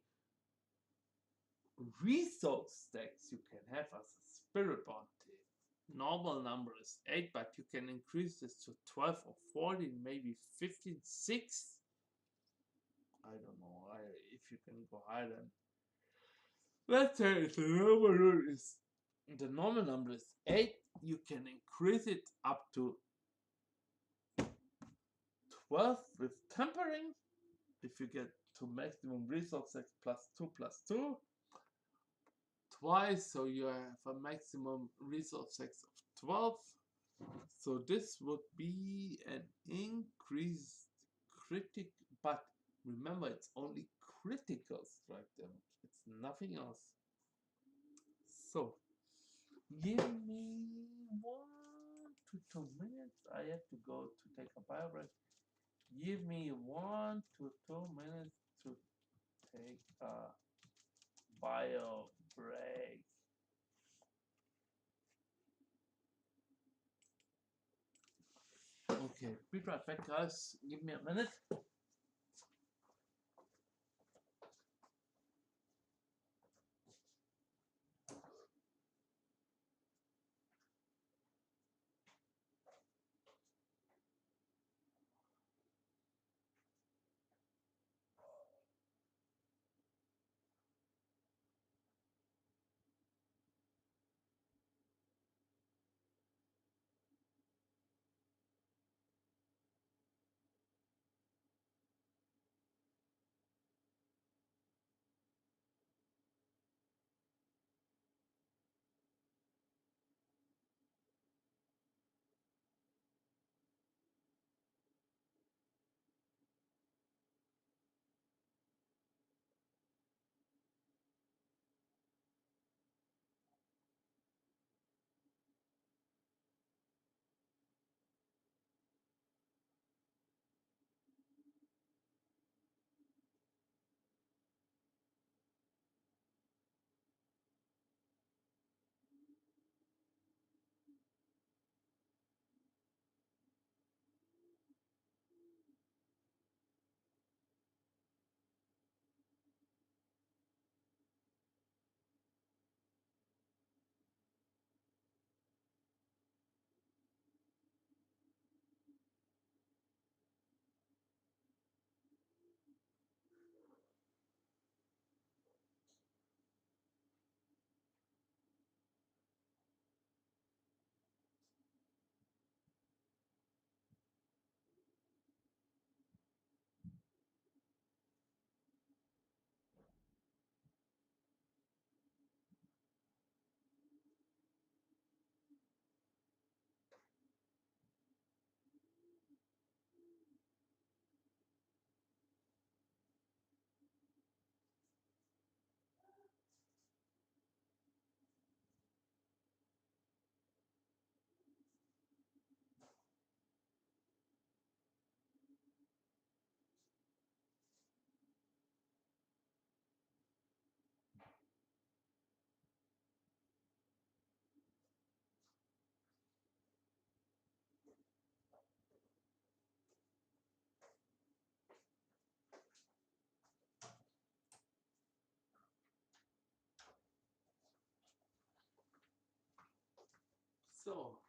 resource stacks you can have as a Spiritborn team. Normal number is 8, but you can increase this to 12 or 14, maybe 15, 6. I don't know if you can go higher than. Let's say if the normal number is 8, you can increase it up to 12 with tempering. If you get to maximum resource X plus 2 twice, so you have a maximum resource X of 12. So this would be an increased critic, but remember it's only critical strike damage. It's nothing else. So give me 1 to 2 minutes. I have to go to take a bio break. Give me 1 to 2 minutes to take a bio break. Okay, be right back, guys. Give me a minute. So,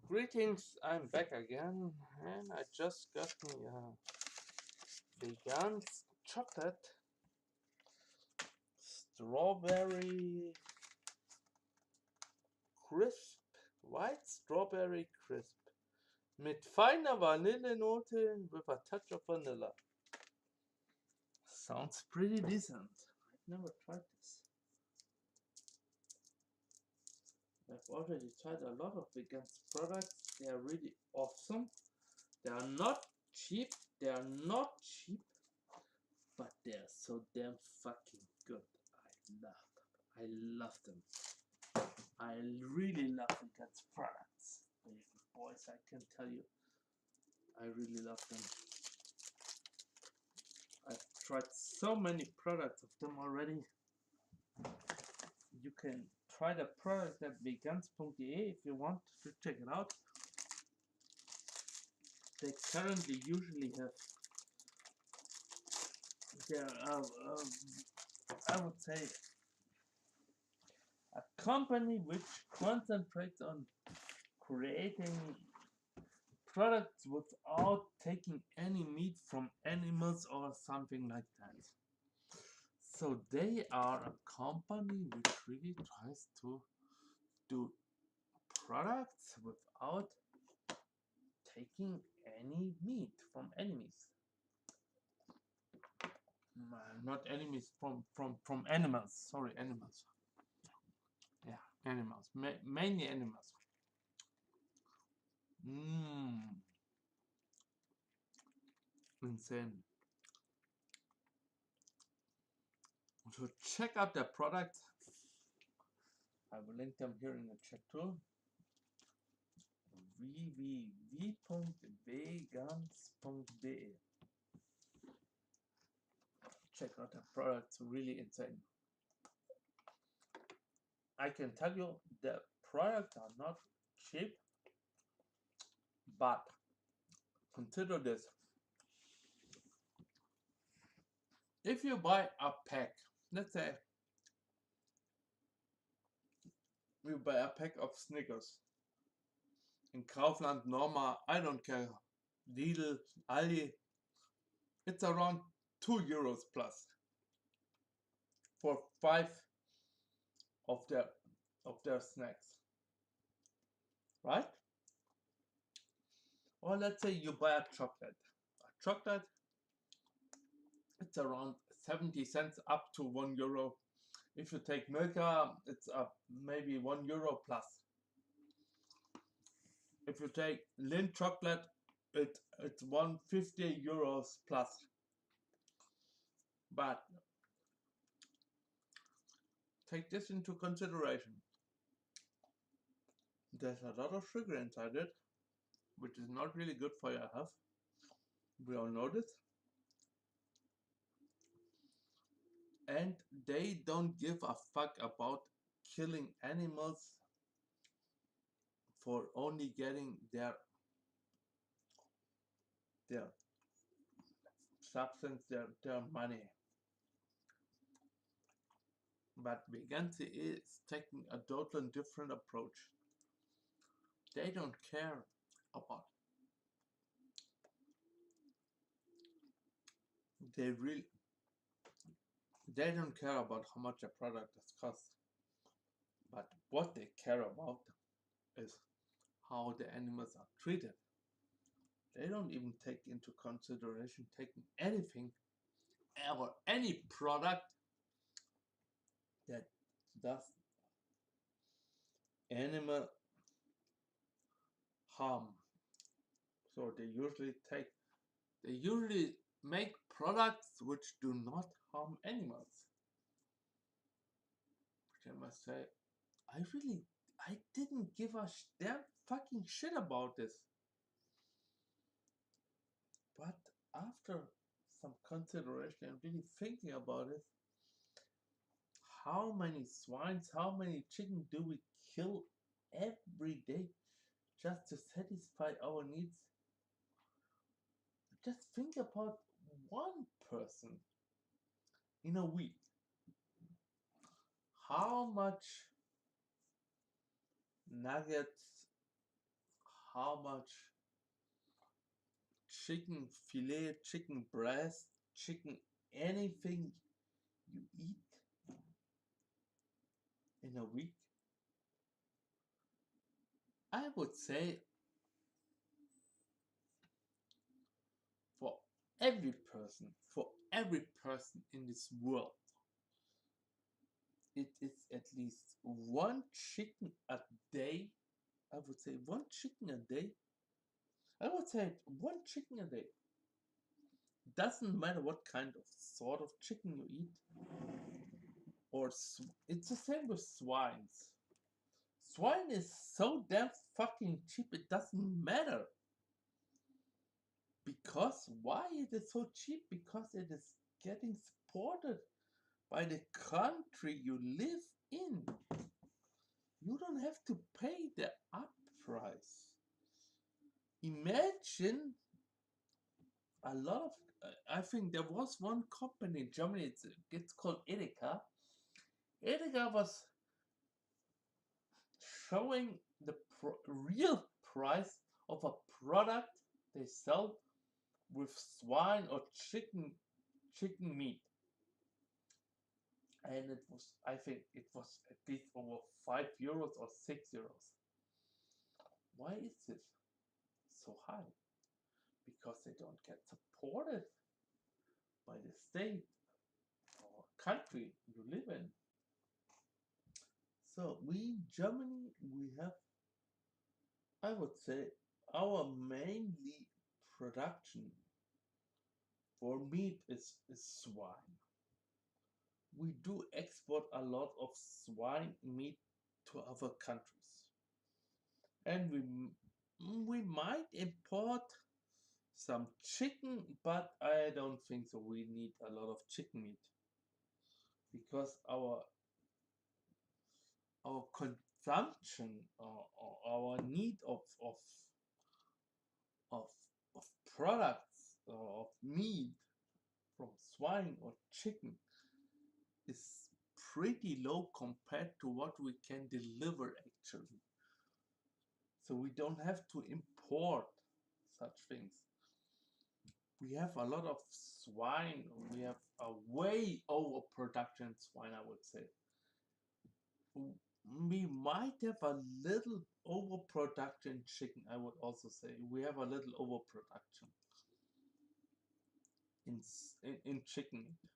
greetings, I'm back again, and I just got me a vegan chocolate strawberry crisp, white strawberry crisp, mit feiner Vanillenote with a touch of vanilla. Sounds pretty decent. I've never tried this. I've already tried a lot of vegan products. They are really awesome. They are not cheap. They are not cheap, but they're so damn fucking good. I love them. I really love vegan products. Boys, I can tell you, I really love them. I've tried so many products of them already. You can try the product at vegans.de if you want to check it out. They currently usually have their, I would say, a company which concentrates on creating products without taking any meat from animals or something like that. So they are a company which really tries to do products without taking any meat from enemies. Not enemies, from animals. Sorry, animals. Yeah, animals. Mainly animals. Insane. So check out their product. I will link them here in the chat too. www.vegans.de. Check out their products, really insane. I can tell you the products are not cheap, but consider this. If you buy a pack, let's say you buy a pack of Snickers in Kaufland, Norma, I don't care, Lidl, Aldi, it's around €2 plus for 5 of their snacks, right? Or let's say you buy a chocolate. A chocolate, it's around 70 cents up to €1. If you take Milka, it's maybe €1 plus. If you take Lindt chocolate, it's €150 plus. But take this into consideration. There's a lot of sugar inside it, which is not really good for your health. We all know this. And they don't give a fuck about killing animals for only getting their substance, their money. But Vegancy is taking a totally different approach. They don't care about. They don't care about how much a product is cost. But what they care about is how the animals are treated. They don't even take into consideration taking anything or any product that does animal harm. So they usually make products which do not harm animals. Which I must say, I didn't give a damn fucking shit about this. But after some consideration and really thinking about it, how many swines, how many chicken do we kill every day just to satisfy our needs? Just think about one person in a week. How much nuggets, how much chicken fillet, chicken breast, chicken anything you eat in a week, I would say for every person in this world, it is at least one chicken a day. I would say one chicken a day. I would say one chicken a day. Doesn't matter what kind of sort of chicken you eat. Or it's the same with swines. Swine is so damn fucking cheap, it doesn't matter. Because why it is so cheap? Because it is getting supported by the country you live in. You don't have to pay the up price. Imagine a lot of. I think there was one company in Germany. It's called Edeka. Edeka was showing the real price of a product they sell with swine or chicken meat, and it was, I think it was at least over €5 or €6. Why is this so high? Because they don't get supported by the state or country you live in. So we in Germany, we have, I would say, our mainly production for meat is swine. We do export a lot of swine meat to other countries, and we might import some chicken, but I don't think so. We need a lot of chicken meat because our consumption or our need of of products of meat from swine or chicken is pretty low compared to what we can deliver actually. So we don't have to import such things. We have a lot of swine. We have a way overproduction swine, I would say. We might have a little overproduction chicken, I would also say. We have a little overproduction in chicken meat.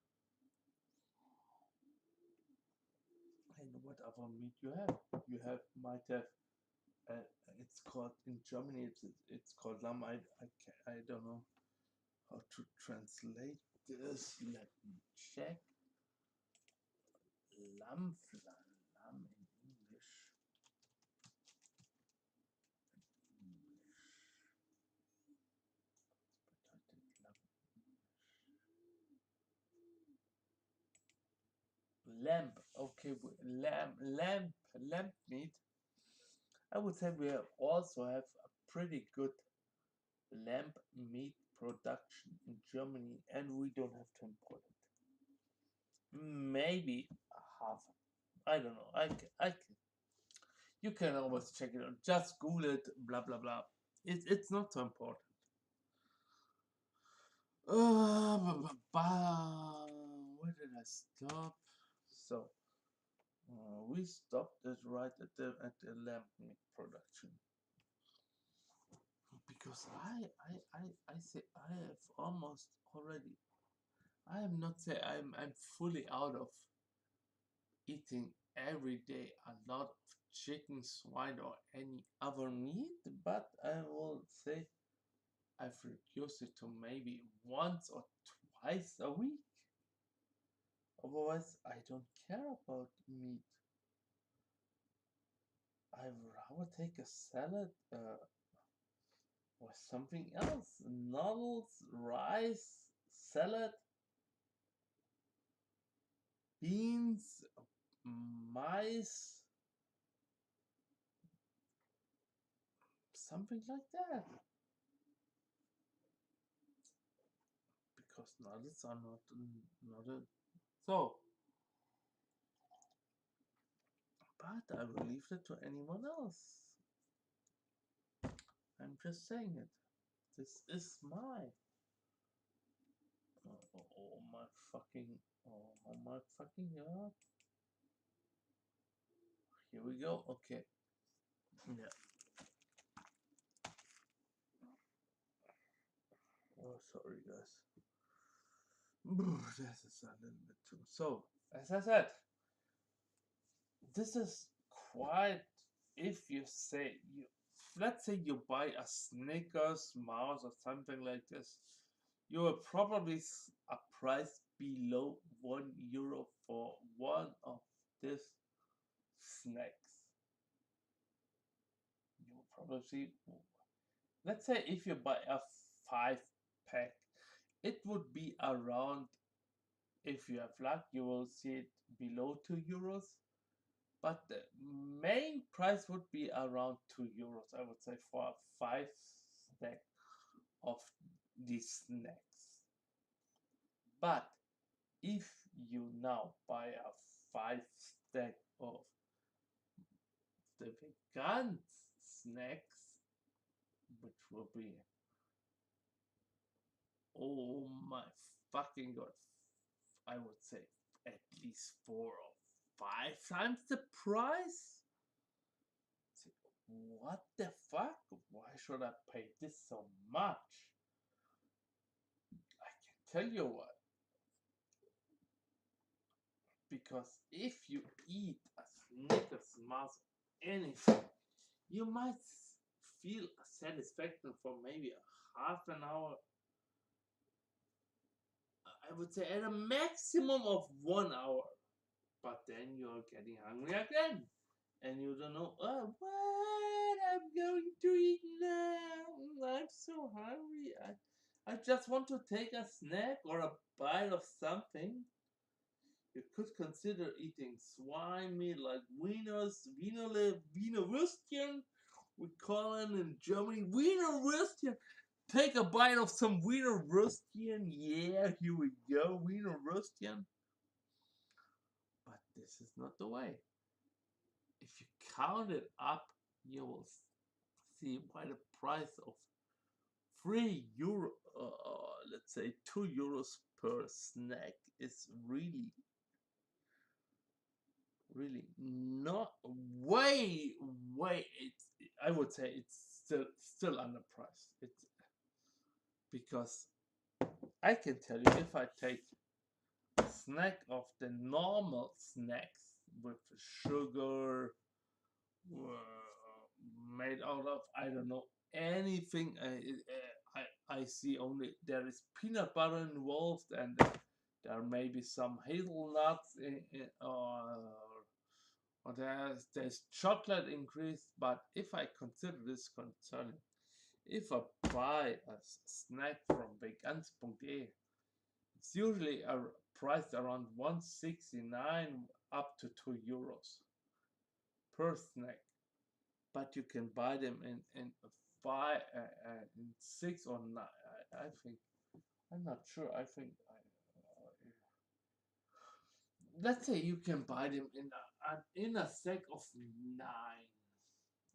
And what other meat you have? You might have. It's called in Germany. It's called lamb. I don't know how to translate this. Let me check. Lamb in English. Lamb. Okay, lamb meat. I would say we also have a pretty good lamb meat production in Germany, and we don't have to import it. Maybe half. I don't know. You can always check it out. Just Google it. Blah blah blah. It's not so important. Where did I stop? So we stopped it right at the lamb meat production. Because I say I have almost already. I am not say I'm fully out of eating every day a lot of chicken, swine, or any other meat, but I will say I've reduced it to maybe once or twice a week. Otherwise, I don't care about meat. I rather take a salad or something else. Noodles, rice, salad, beans, mice, something like that. Because nuggets are not a, so. But I will leave it to anyone else. I'm just saying it. This is my. Oh my fucking. Oh my fucking god. Here we go. Okay. Yeah. Oh, sorry, guys. This is a little bit too. So, as I said, this is quite. If you say you, let's say you buy a Snickers mouse or something like this, you will probably a price below €1 for one of these snacks. You will probably see. Let's say if you buy a 5 pack, it would be around. If you have luck, you will see it below €2. But the main price would be around €2, I would say, for a 5 stack of these snacks. But if you now buy a 5 stack of the vegan snacks, which will be, oh my fucking god, I would say at least 4 or 5 times the price. What the fuck? Why should I pay this so much? I can tell you what. Because if you eat a Snickers Mars anything, you might feel satisfaction for maybe a half an hour. I would say at a maximum of 1 hour. But then you're getting hungry again. And you don't know, oh, what I'm going to eat now. I'm so hungry. I just want to take a snack or a bite of something. You could consider eating swine meat like wieners, Wiener Würstchen. We call them in Germany Wiener Würstchen. Take a bite of some Wiener Würstchen. Yeah, here we go, Wiener Würstchen. But this is not the way. If you count it up, you will see why the price of €3, let's say €2 per snack is really not way. It's, I would say it's still underpriced. It's because I can tell you, if I take a snack of the normal snacks with sugar, made out of, I don't know, anything. I see only there is peanut butter involved, and there may be some hazelnuts or there's chocolate increased. But if I consider this concerning, if I buy a snack from vegan.de, it's usually priced around 1.69 up to €2 per snack. But you can buy them in 6 or 9. I think, I'm not sure. I think let's say you can buy them in a sack of 9.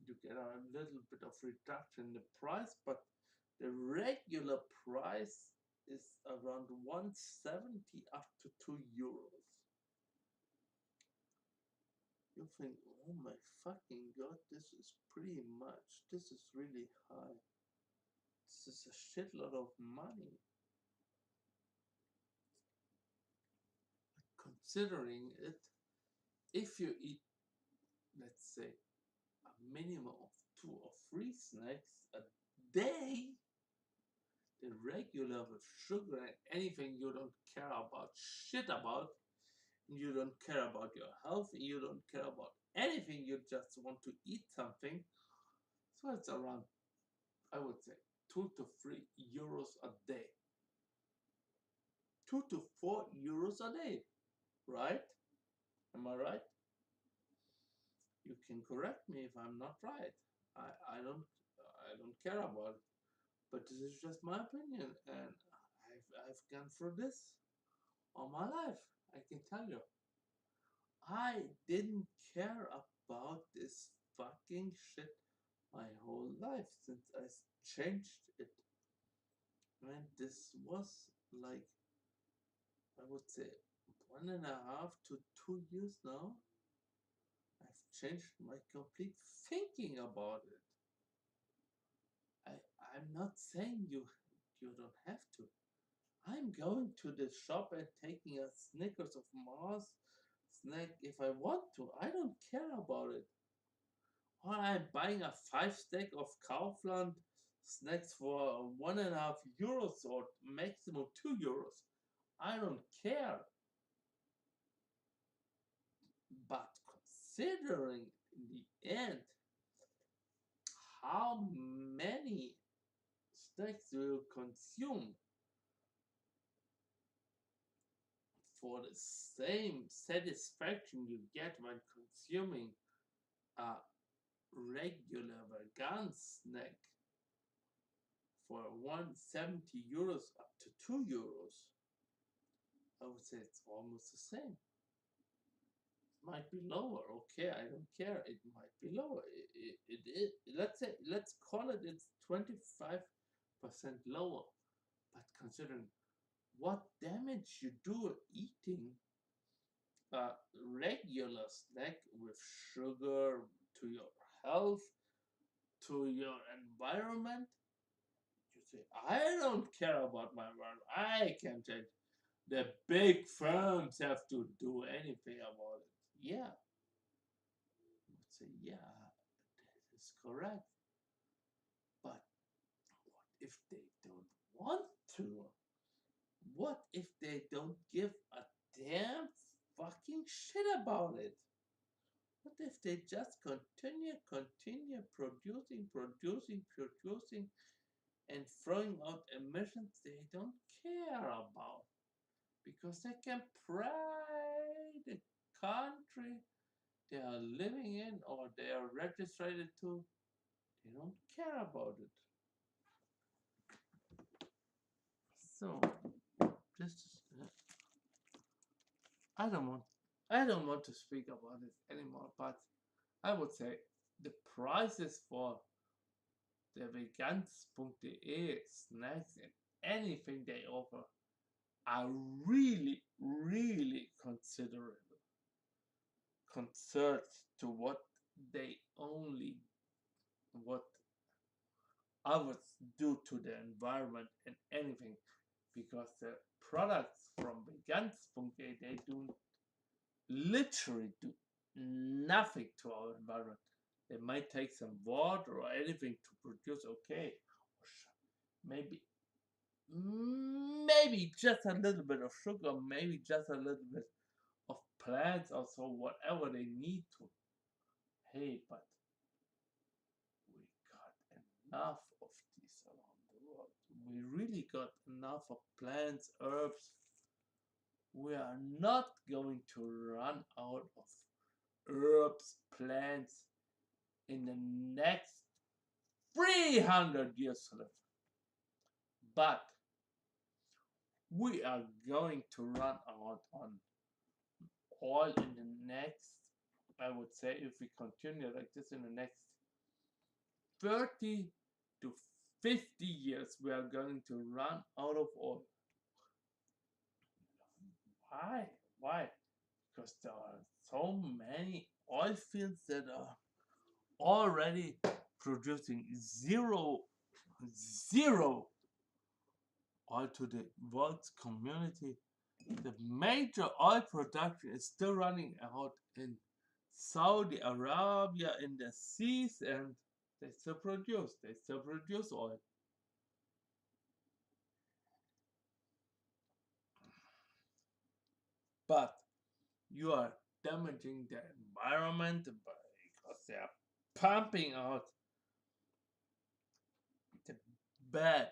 You get a little bit of reduction in the price, but the regular price is around 1.70 up to €2. You think, oh my fucking god, this is pretty much, this is really high. This is a shitload of money. Considering it, if you eat, let's say, a minimum of 2 or 3 snacks a day, the regular with sugar and anything you don't care about, shit about, you don't care about your health, you don't care about anything, you just want to eat something. So it's around, I would say, €2 to €3 a day. €2 to €4 a day, right? Am I right? You can correct me if I'm not right. I don't care about it. But this is just my opinion, and I've gone through this all my life. I can tell you. I didn't care about this fucking shit my whole life since I changed it. And this was like, I would say, 1.5 to 2 years now. I've changed my complete thinking about it. I'm not saying you don't have to. I'm going to the shop and taking a Snickers of Mars snack if I want to. I don't care about it. Or I'm buying a 5-stack of Kaufland snacks for 1.5 euros or maximum 2 euros. I don't care. But considering in the end how many snacks you consume for the same satisfaction you get when consuming a regular vegan snack for 170 euros up to 2 euros, I would say it's almost the same. It might be lower, okay, I don't care. It might be lower. Let's call it it's 25% lower. But considering what damage you do eating a regular snack with sugar to your health, to your environment, you say, I don't care about my environment. I can change. The big firms have to do anything about it. Yeah. You would say, yeah, that is correct. But what if they don't want to? What if they don't give a damn fucking shit about it? What if they just continue producing, and throwing out emissions they don't care about? Because they can pray the country they are living in or they are registered to, they don't care about it. So, this I don't want to speak about it anymore, but I would say the prices for the vegans.de snacks and anything they offer are really, really considerable compared to what others do to the environment and anything, because the products from vegans.de they do literally do nothing to our environment. They might take some water or anything to produce, okay, maybe just a little bit of sugar, maybe just a little bit of plants or so, whatever they need to. Hey, but we got enough of these around the world. We really got enough of plants, herbs. We are not going to run out of herbs, plants in the next 300 years to live. But we are going to run out on oil in the next, I would say, if we continue like this in the next 30 to 50 years, we are going to run out of oil. Why? Why? Because there are so many oil fields that are already producing zero oil to the world's community. The major oil production is still running out in Saudi Arabia in the seas, and they still produce oil. But you are damaging the environment because they are pumping out the bad,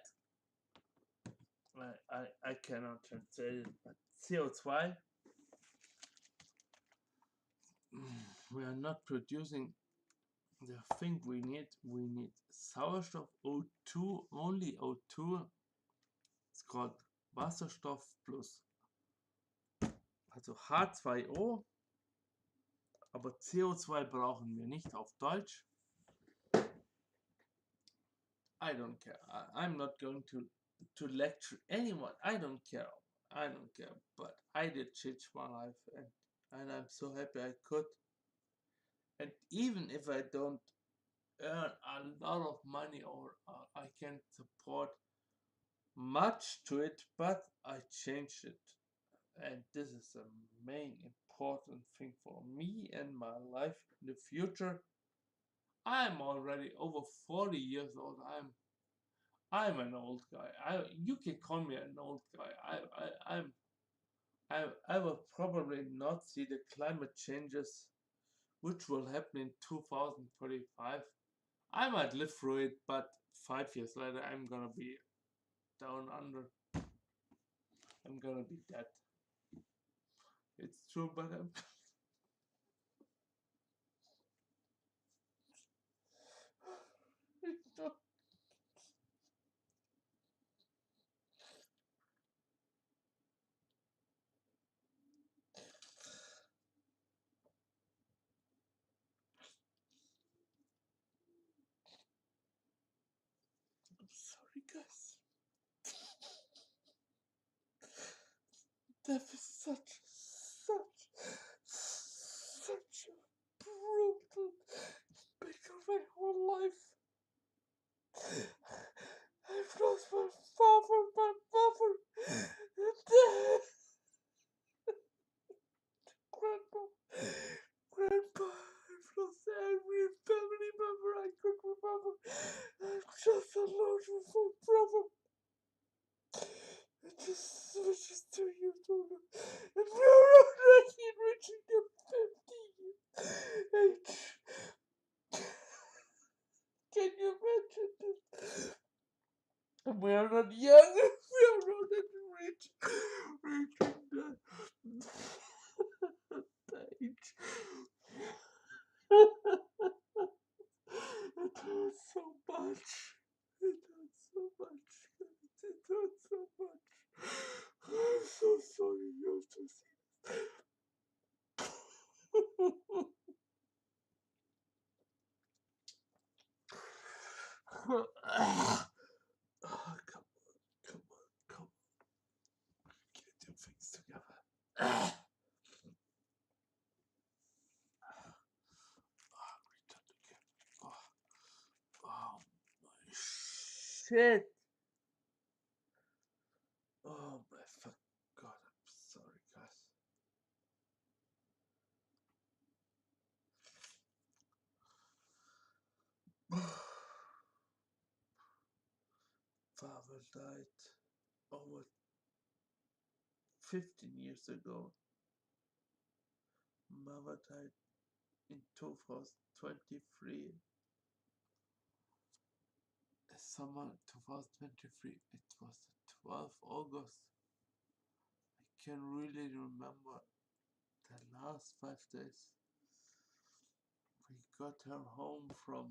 I cannot translate it, but CO2. We are not producing the thing we need. We need Sauerstoff, O2, only O2. It's called Wasserstoff plus, also H2O. Aber CO2 brauchen wir nicht auf Deutsch. I don't care. I'm not going to lecture anyone. I don't care. But I did change my life, and I'm so happy I could. And even if I don't earn a lot of money or I can't support much to it, but I changed it. And this is the main important thing for me and my life in the future. I'm already over 40 years old. I'm an old guy. You can call me an old guy. I will probably not see the climate changes which will happen in 2045. I might live through it, but 5 years later I'm gonna be down under. I'm gonna be dead. It's true, but I'm sorry, guys. Death is such a brutal bit of my whole life. I've lost my father, my mother, and grandpa. I've lost every family member I could remember. I'm just alone with my brother. I just switches 2 years older, and we're already reaching the 50 age. Can you imagine this? And we are not young. We are not reaching the age. It hurts so much. It hurts so much. It hurts so much. I'm so sorry you have to see this. Oh, come on. Get your things together. Return again. Oh my shit. Oh my fuck. God, I'm sorry, guys. Father died over 15 years ago. Mother died in 2023. Summer 2023. It was the 12th August. I can really remember the last 5 days. We got her home from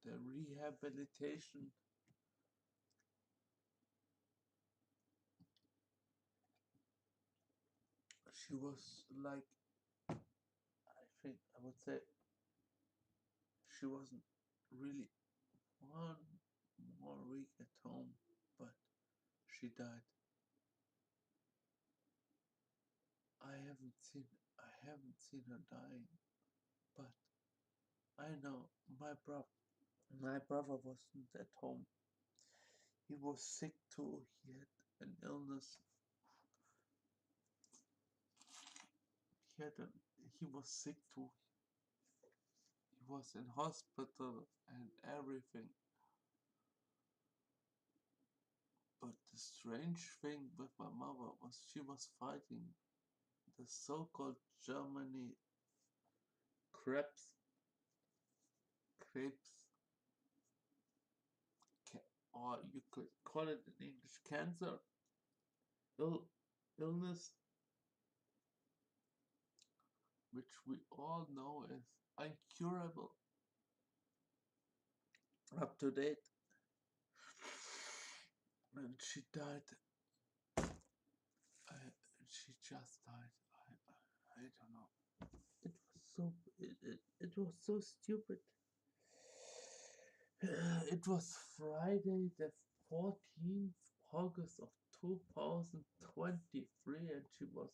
the rehabilitation. She was like, I think I would say she wasn't really 1 more week at home, but she died. I haven't seen her dying, but I know my brother wasn't at home. He was sick too. He had an illness. He was sick too. He was in hospital and everything. But the strange thing with my mother was she was fighting the so-called Germany Krebs, or you could call it in English cancer, illness, which we all know is incurable up to date. And she died. She just died. I don't know. It was so it was so stupid. It was Friday the 14th August of 2023, and she was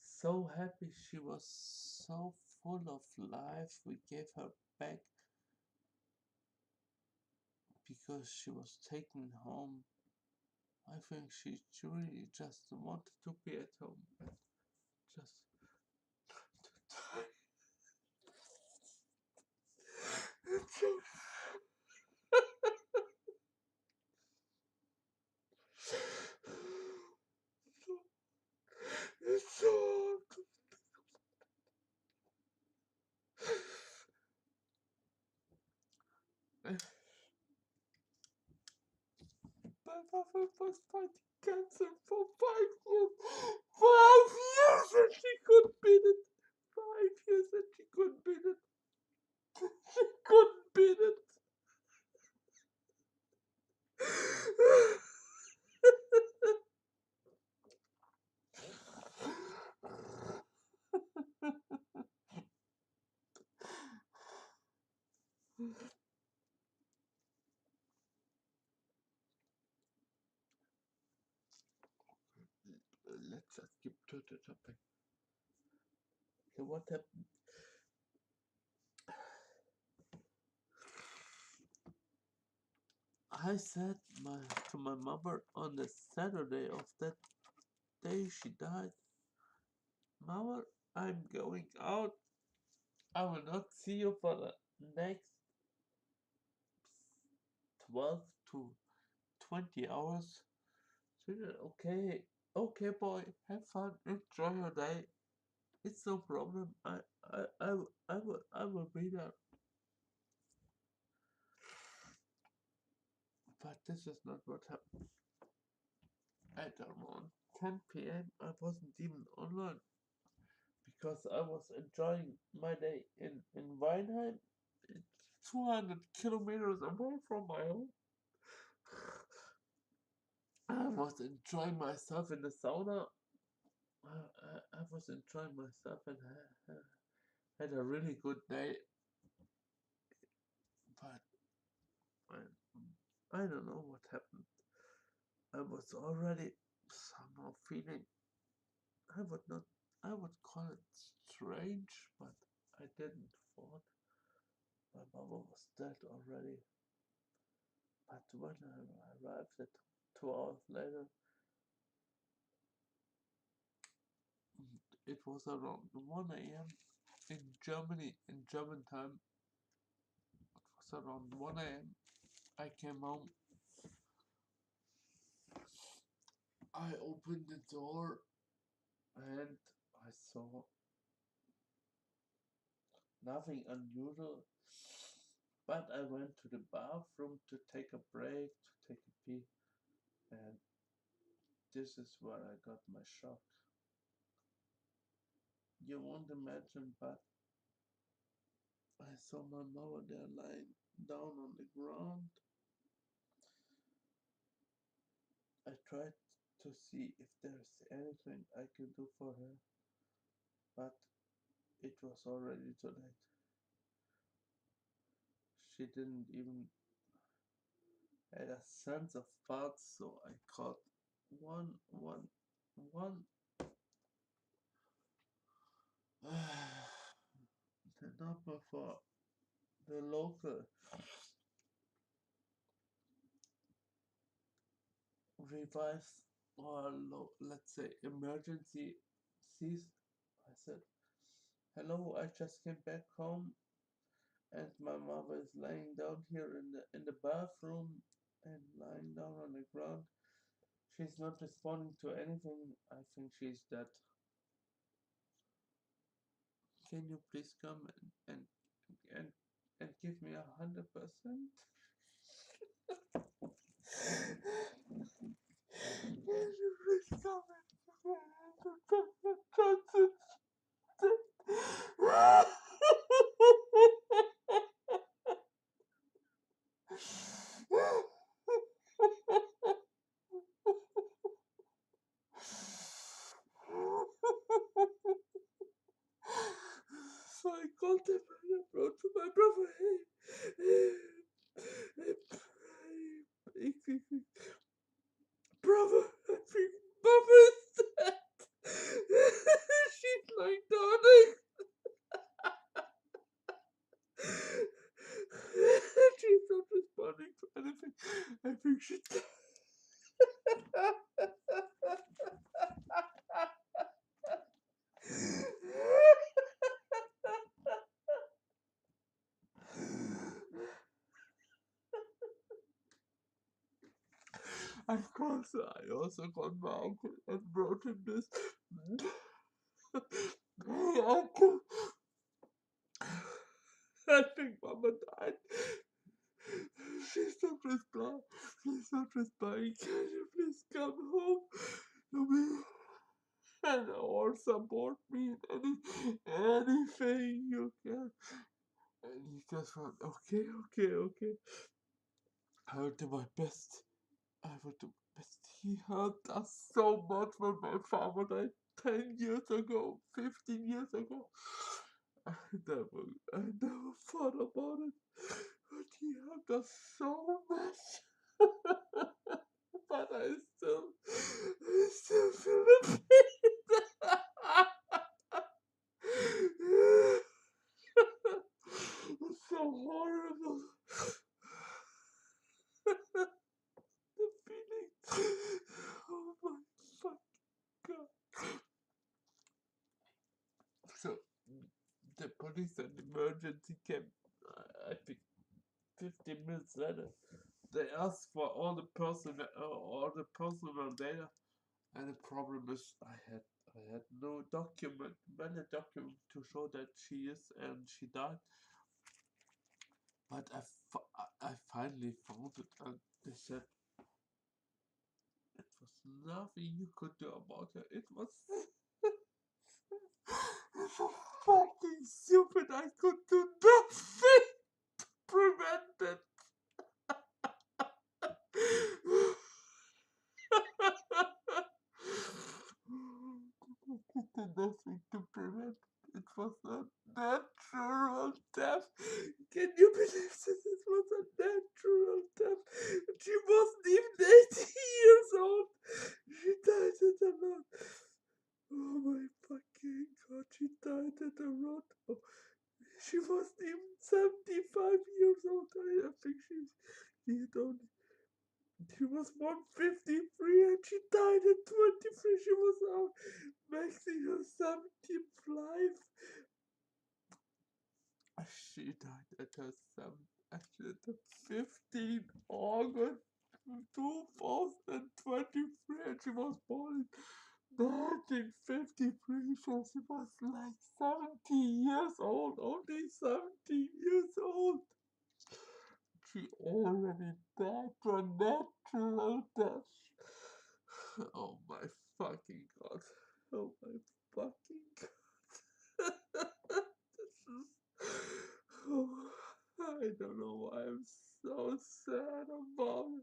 so happy. She was so full of life. We gave her back because she was taken home. I think she really just wanted to be at home. Just to die. It's so, it's so hard. My mother was fighting cancer for 5 years. 5 years and she couldn't beat it. 5 years and she couldn't beat it. She couldn't beat it. Let's just skip to the topic. Okay, what happened? I said to my mother on the Saturday of that day she died, Mother, I'm going out. I will not see you for the next 12 to 20 hours. So she said, okay, okay, boy, have fun, enjoy your day. It's no problem. I will be there. But this is not what happened. At around 10 p.m. I wasn't even online because I was enjoying my day in Weinheim. It's 200 kilometers away from my home. I was enjoying myself in the sauna. I was enjoying myself and had a really good day. But I don't know what happened. I was already somehow feeling, I would not, I would call it strange, but I didn't thought my mama was dead already. But when I arrived at 2 hours later, it was around 1 a.m. in Germany, in German time. It was around 1 a.m. I came home. I opened the door and I saw nothing unusual. But I went to the bathroom to take a break, to take a pee, and this is where I got my shock. You won't imagine, but I saw my mother there lying down on the ground. I tried to see if there's anything I could do for her, but it was already too late. She didn't even have a sense of thoughts, so I called 111. The number for the local revives or let's say emergency sees. I said, hello, I just came back home and my mother is lying down here in the bathroom and lying down on the ground. She's not responding to anything. I think she's dead. Can you please come and and give me 100%? Can you please come and give me 100%? called him and I wrote to my brother, brother, I think Mama is dead. She's like dying. She's not responding to anything. I think she's dead. Of course, I also called my uncle and brought him this. Hey, uncle, I think Mama died. She's not responding. She's not responding. Can you please come home to me and or support me in anything you can? And he just went, okay. I will do my best. I will do my best. He helped us so much when my father died 10 years ago, 15 years ago. I never thought about it, but he helped us so much. But I still feel the pain. It's so horrible. The feeling. Oh my fucking god. So the police and emergency came, I think 15 minutes later. They asked for all the personal data, and the problem is I had no valid document to show that she is and she died. But I finally found it, and they said it was nothing you could do about her. It was so fucking stupid. I could do nothing to prevent it. Nothing to prevent. It was a natural death. Can you believe this? It was a natural death. She wasn't even 80 years old. She died at a run. Oh my fucking god, she died at a run. Oh, she wasn't even 75 years old. I think she was 153 and she died at 23. She was out maxing her 17th life. She died at her 15th August 2023 and she was born in 1953. So she was like 70 years old, only 70 years old. She already died to a natural death. Oh my fucking god. Oh my fucking god. This is... Oh, I don't know why I'm so sad about it.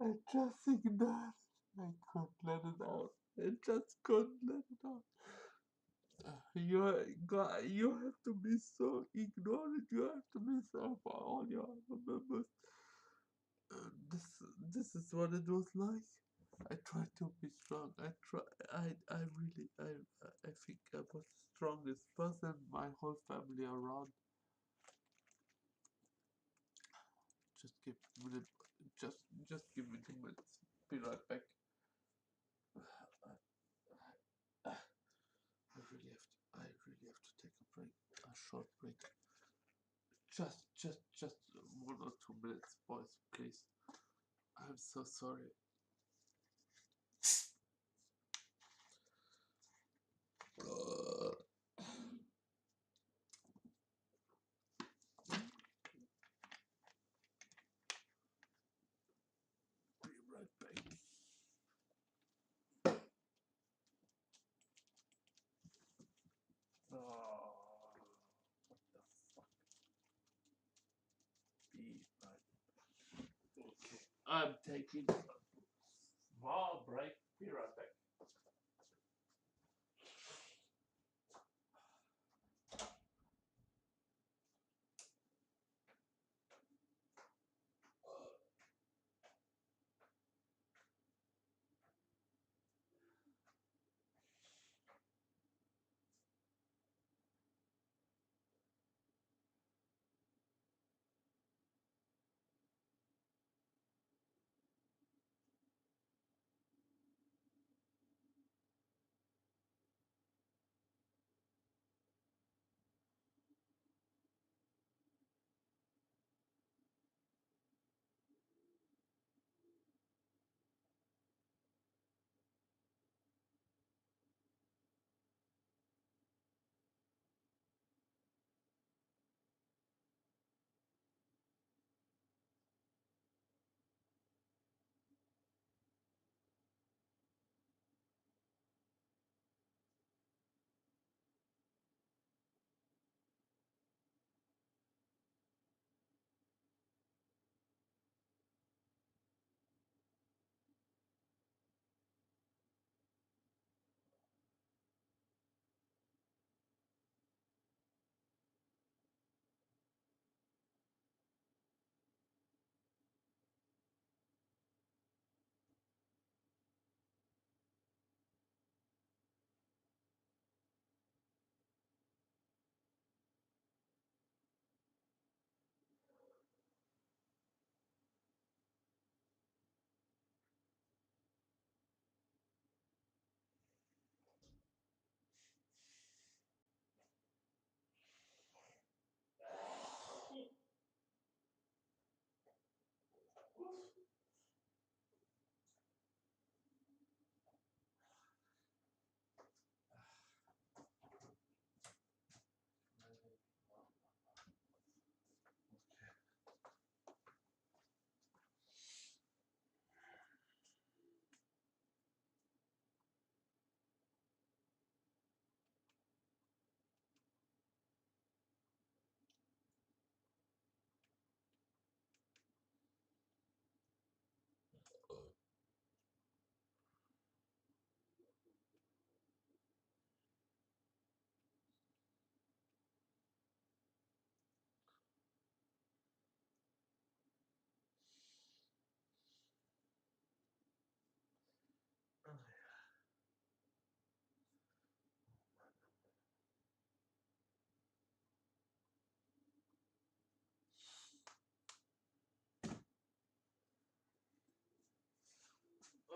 I just ignored it. I couldn't let it out. I just couldn't let it out. You have to be so ignorant. You have to be so for all your other members. This is what it was like. I tried to be strong. I think I was the strongest person my whole family around. Just give me a minute. Just give me 2 minutes. Be right back. I really have to take a break. A short break. Just 1 or 2 minutes, boys, please. I'm so sorry. Be right back. Oh, what the fuck? Be right back. Okay, I'm taking a small break. Be right back.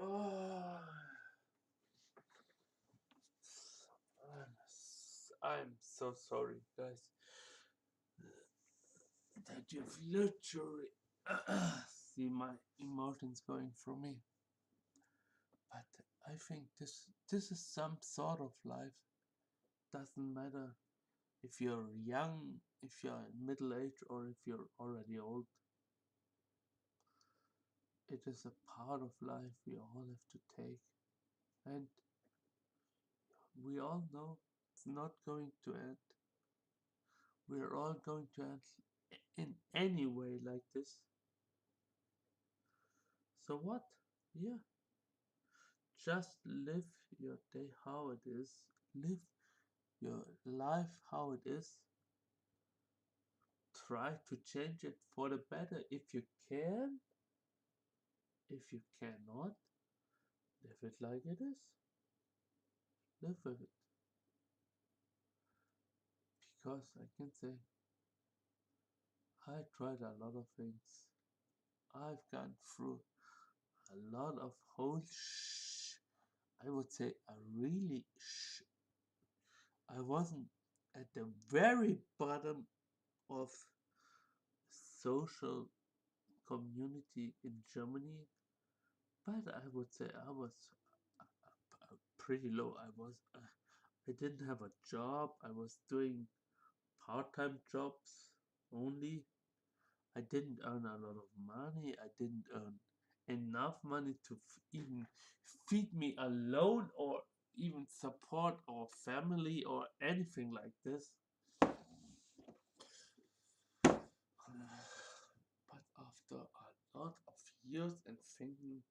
Oh, I'm so sorry, guys, that you've literally see my emotions going through me. But I think this is some sort of life. Doesn't matter if you're young, if you're in middle age, or if you're already old. It is a part of life we all have to take. And we all know it's not going to end. We're all going to end in any way like this. So what? Yeah. Just live your day how it is. Live your life how it is. Try to change it for the better if you can. If you cannot, live it like it is. Live with it. Because I can say, I tried a lot of things. I've gone through a lot of I would say a really I wasn't at the very bottom of social community in Germany, but I would say I was pretty low. I didn't have a job. I was doing part-time jobs only. I didn't earn a lot of money. I didn't earn enough money to even feed me alone or even support our family or anything like this. But after a lot of years and thinking,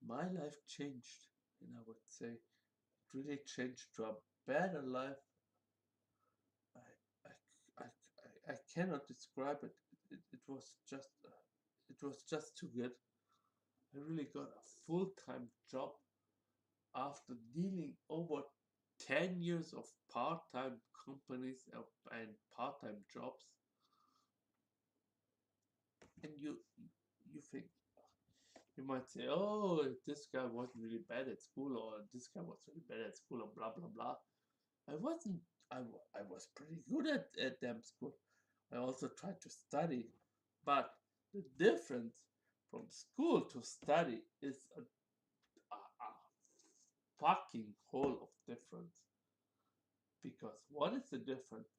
my life changed, and I would say it really changed to a better life. I, I, I cannot describe it. It was just too good. I really got a full-time job after dealing over 10 years of part-time companies and part-time jobs. And you think, you might say, oh, this guy wasn't really bad at school, or this guy was really bad at school, or blah blah blah. I wasn't. I was pretty good at damn school. I also tried to study, but the difference from school to study is a fucking whole of difference. Because what is the difference?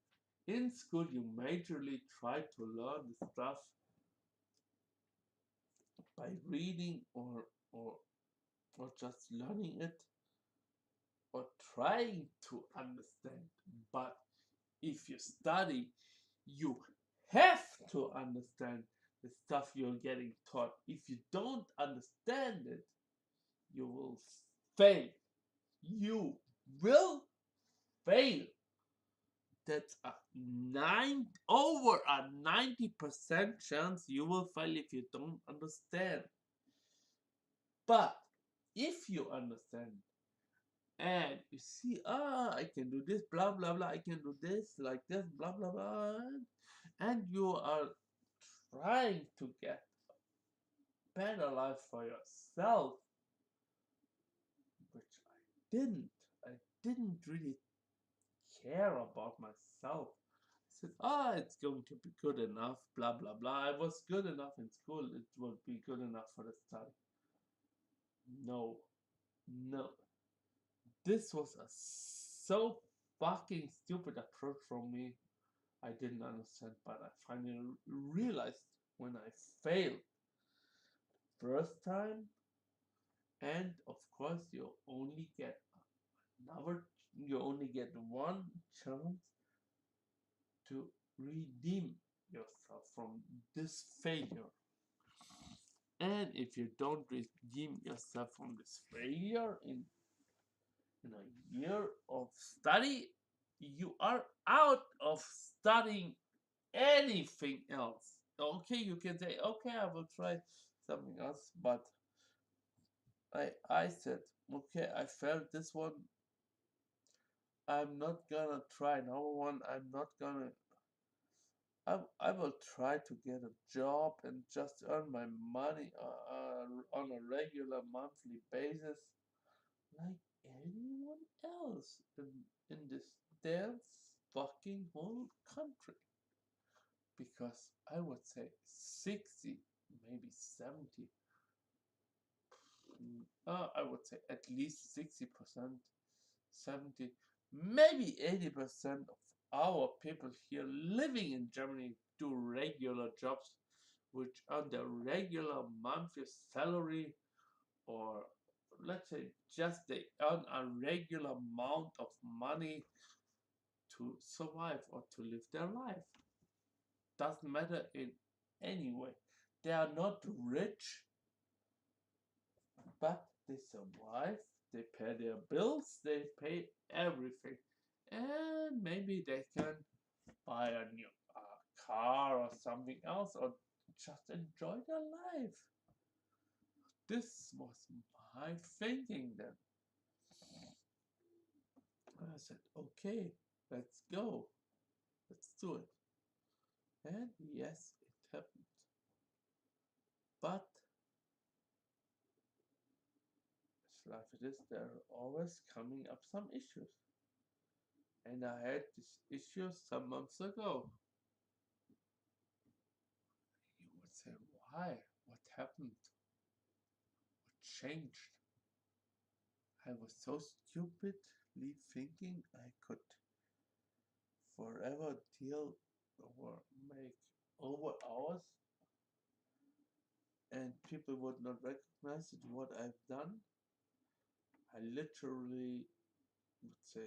In school, you majorly try to learn the stuff by reading or just learning it or trying to understand. But if you study, you have to understand the stuff you're getting taught. If you don't understand it, you will fail. You will fail. That's over a 90% chance you will fail if you don't understand. But if you understand and you see, I can do this, blah blah blah, I can do this like this, blah blah blah, and you are trying to get a better life for yourself, which I didn't really care about myself. I said, it's going to be good enough, blah blah blah. I was good enough in school, it would be good enough for the study. No, no. This was a so fucking stupid approach from me. I didn't understand, but I finally realized when I failed first time, and of course you only get one chance to redeem yourself from this failure. And if you don't redeem yourself from this failure in a year of study, you are out of studying anything else. Okay, you can say, okay, I will try something else, but I said, okay, I failed this one. I'm not gonna try another one. I'm not gonna I will try to get a job and just earn my money on a regular monthly basis, like anyone else in this damn fucking whole country. Because I would say 60, maybe 70, I would say at least 60%, 70, maybe 80% of our people here living in Germany do regular jobs which earn their regular monthly salary, or let's say just they earn a regular amount of money to survive or to live their life. Doesn't matter in any way. They are not rich, but they survive, they pay their bills, they pay everything. And maybe they can buy a new car or something else, or just enjoy their life. This was my thinking then. I said, okay, let's go. Let's do it. And yes, it happened. But as life it is, there are always coming up some issues. And I had this issue some months ago. You would say, why? What happened? What changed? I was so stupidly thinking I could forever deal or make over hours and people would not recognize it, what I've done. I literally would say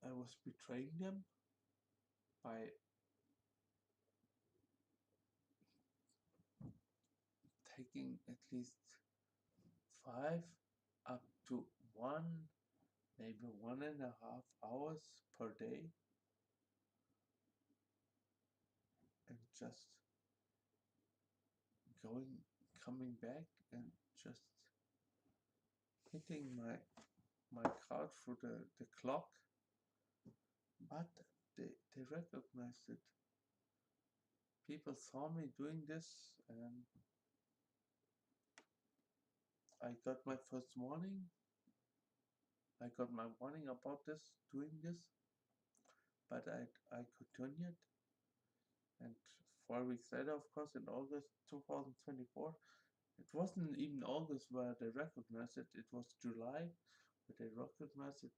I was betraying them by taking at least 5 up to 1, maybe 1.5 hours per day, and just coming back and just hitting my card through the clock. But they recognized it. People saw me doing this, and I got my first warning. I got my warning about this, doing this, but I continued. And 4 weeks later, of course, in August 2024, it wasn't even August where they recognized it, it was July, but they recognized it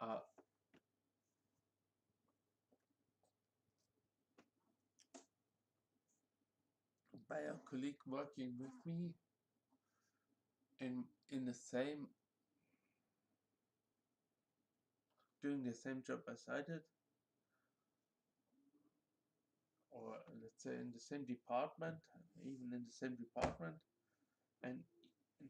uh, by a colleague working with me in the same, doing the same job as I did, or let's say in the same department, even in the same department. And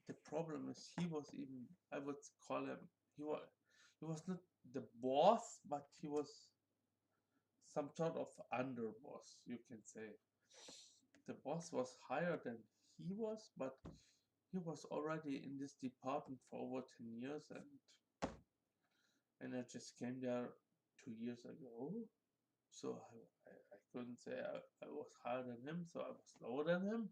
the problem is he was even, I would call him, he was not the boss, but he was some sort of underboss, you can say. The boss was higher than he was, but he was already in this department for over 10 years, and I just came there 2 years ago. So I couldn't say I was higher than him, so I was lower than him.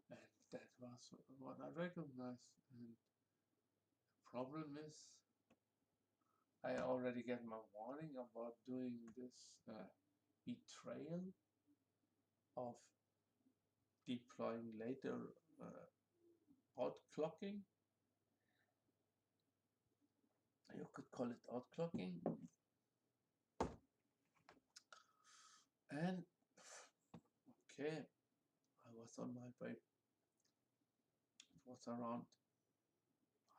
And that was what I recognized. And the problem is, I already get my warning about doing this betrayal of deploying later outclocking. You could call it outclocking. And okay, I was on my way. It was around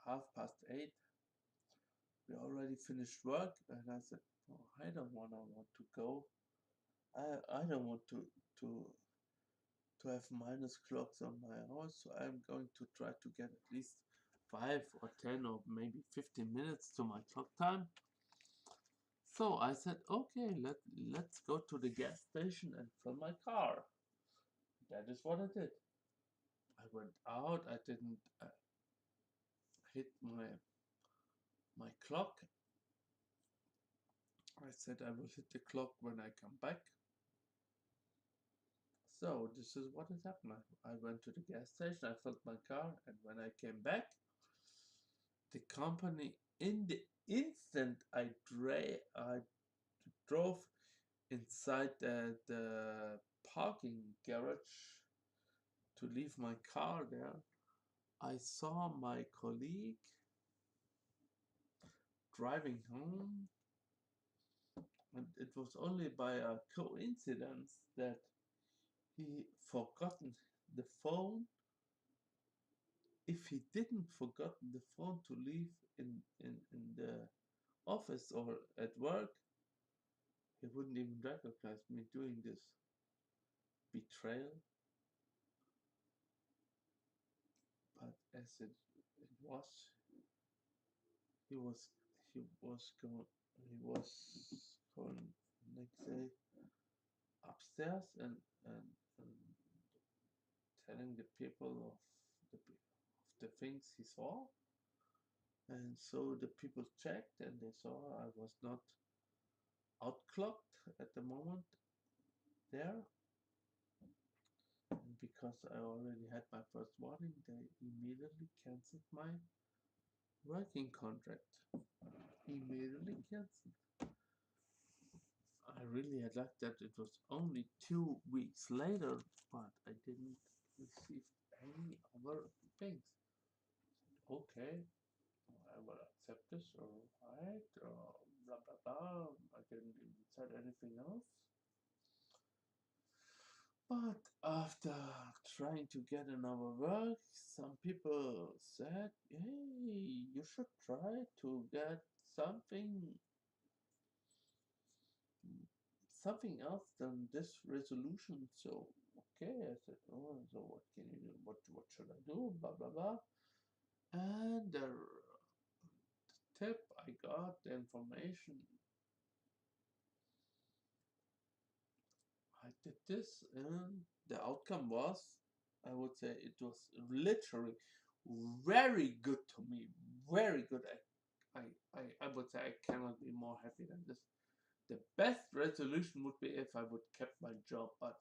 8:30. We already finished work, and I said, oh, I don't want to go. I don't want to have minus clocks on my house, so I'm going to try to get at least 5 or 10 or maybe 15 minutes to my clock time. So I said, okay, let's go to the gas station and fill my car. That is what I did. I went out. I didn't hit my clock. I said I will hit the clock when I come back. So this is what has happened. I went to the gas station, I filled my car, and when I came back, the company, in the instant I drove inside the parking garage to leave my car there, I saw my colleague driving home, and it was only by a coincidence that he forgotten the phone. If he didn't forgotten the phone to leave in the office or at work, he wouldn't even recognize me doing this betrayal. But as it was, he was going next day upstairs and telling the people of the things he saw. And so the people checked and they saw I was not outclocked at the moment there. And because I already had my first warning, they immediately cancelled my working contract. Immediately cancelled. I really had luck that it was only 2 weeks later, but I didn't receive any other things. Okay, I will accept this, alright, blah blah blah. I didn't even say anything else. But after trying to get another work, some people said, hey, you should try to get something else than this resolution. So okay, I said, oh, so what can you do? What should I do? Blah blah blah. And the tip I got, the information, I did this, and the outcome was, I would say, it was literally very good to me. Very good. I would say I cannot be more happy than this. The best resolution would be if I would kept my job, but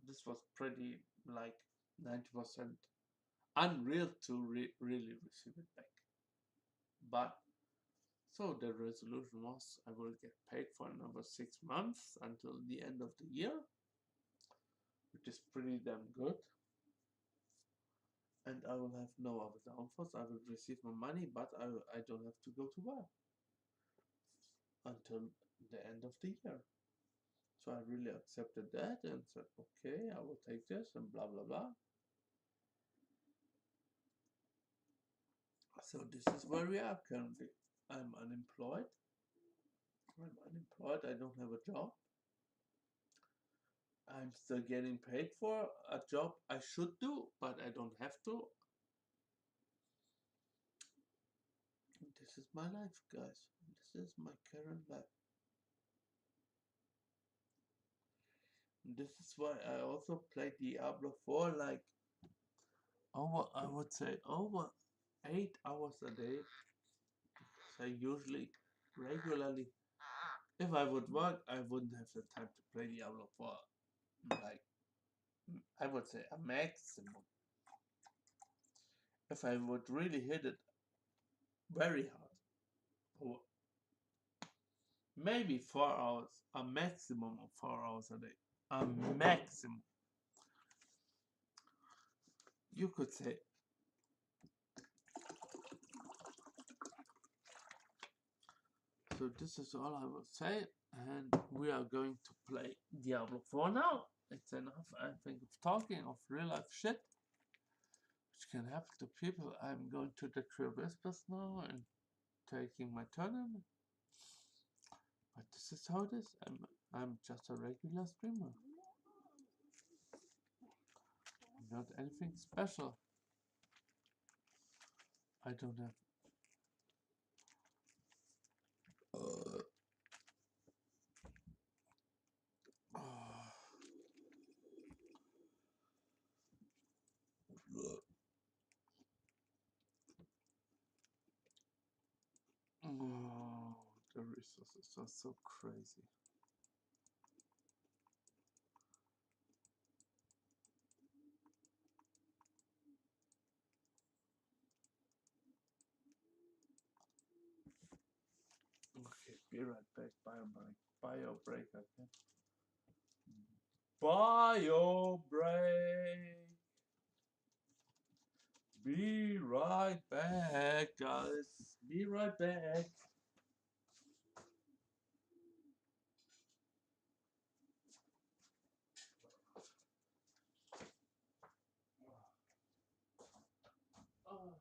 this was pretty like 90% unreal to really receive it back. But so the resolution was I will get paid for another 6 months until the end of the year, which is pretty damn good. And I will have no other downfalls. I will receive my money, but I don't have to go to work until the end of the year. So I really accepted that and said, okay, I will take this and blah blah blah. So this is where we are currently. I'm unemployed. I don't have a job. I'm still getting paid for a job I should do, but I don't have to. This is my life, guys. This is my current life. This is why I also play Diablo4 like I would say over 8 hours a day. So usually, regularly, if I would work, I wouldn't have the time to play Diablo4. Like, I would say a maximum. If I would really hit it very hard, or maybe 4 hours, a maximum of 4 hours a day. A maximum. You could say. So this is all I will say, and we are going to play Diablo4 now. It's enough, I think, of talking of real life shit, which can happen to people. I'm going to the True Whispers now and taking my turn in it. But this is how it is. I'm just a regular streamer. Not anything special. I don't have. resources are so crazy. Okay, be right back. Bio break again. Bio break. Be right back, guys. Be right back. Oh.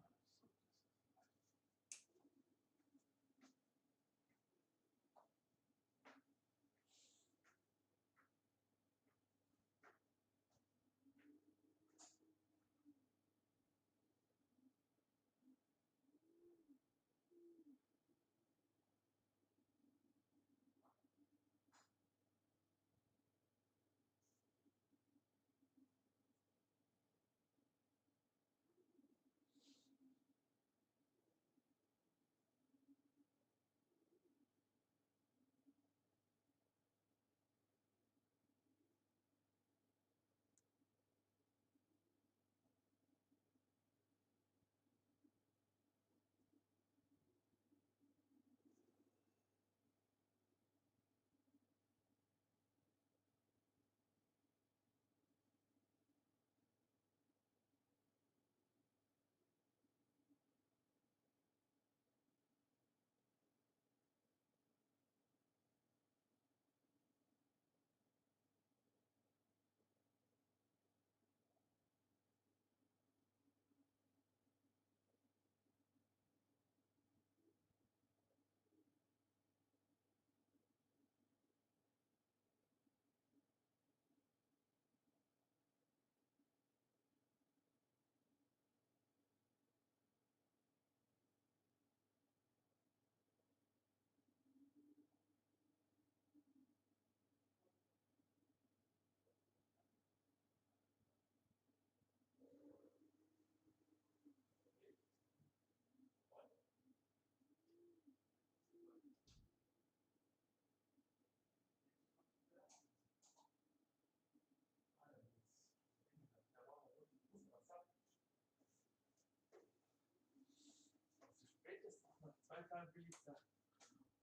Spätestens nach 2 Tagen will ich sagen,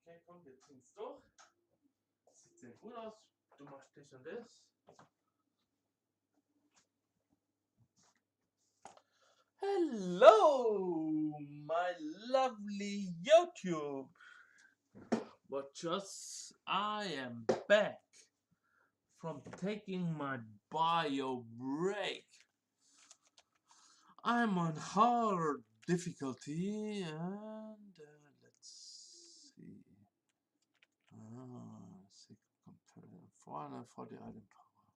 okay, komm, wir ziehen es durch. Sieht sehr gut aus. Du machst das und das. Hello, my lovely YouTube watchers. I am back from taking my bio break. I'm on hard difficulty and let's see. Sick comparison. 440 item power.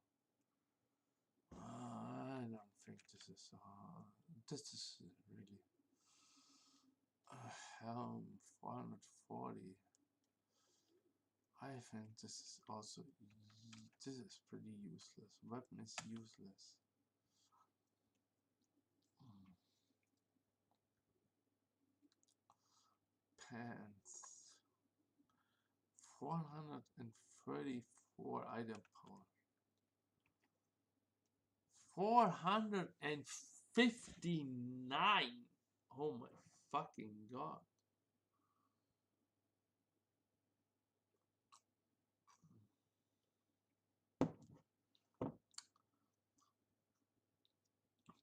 I don't think this is really helm 440. I think this is also this is pretty useless. Weapon is useless. Pants 434 item power. 459. Oh my fucking god.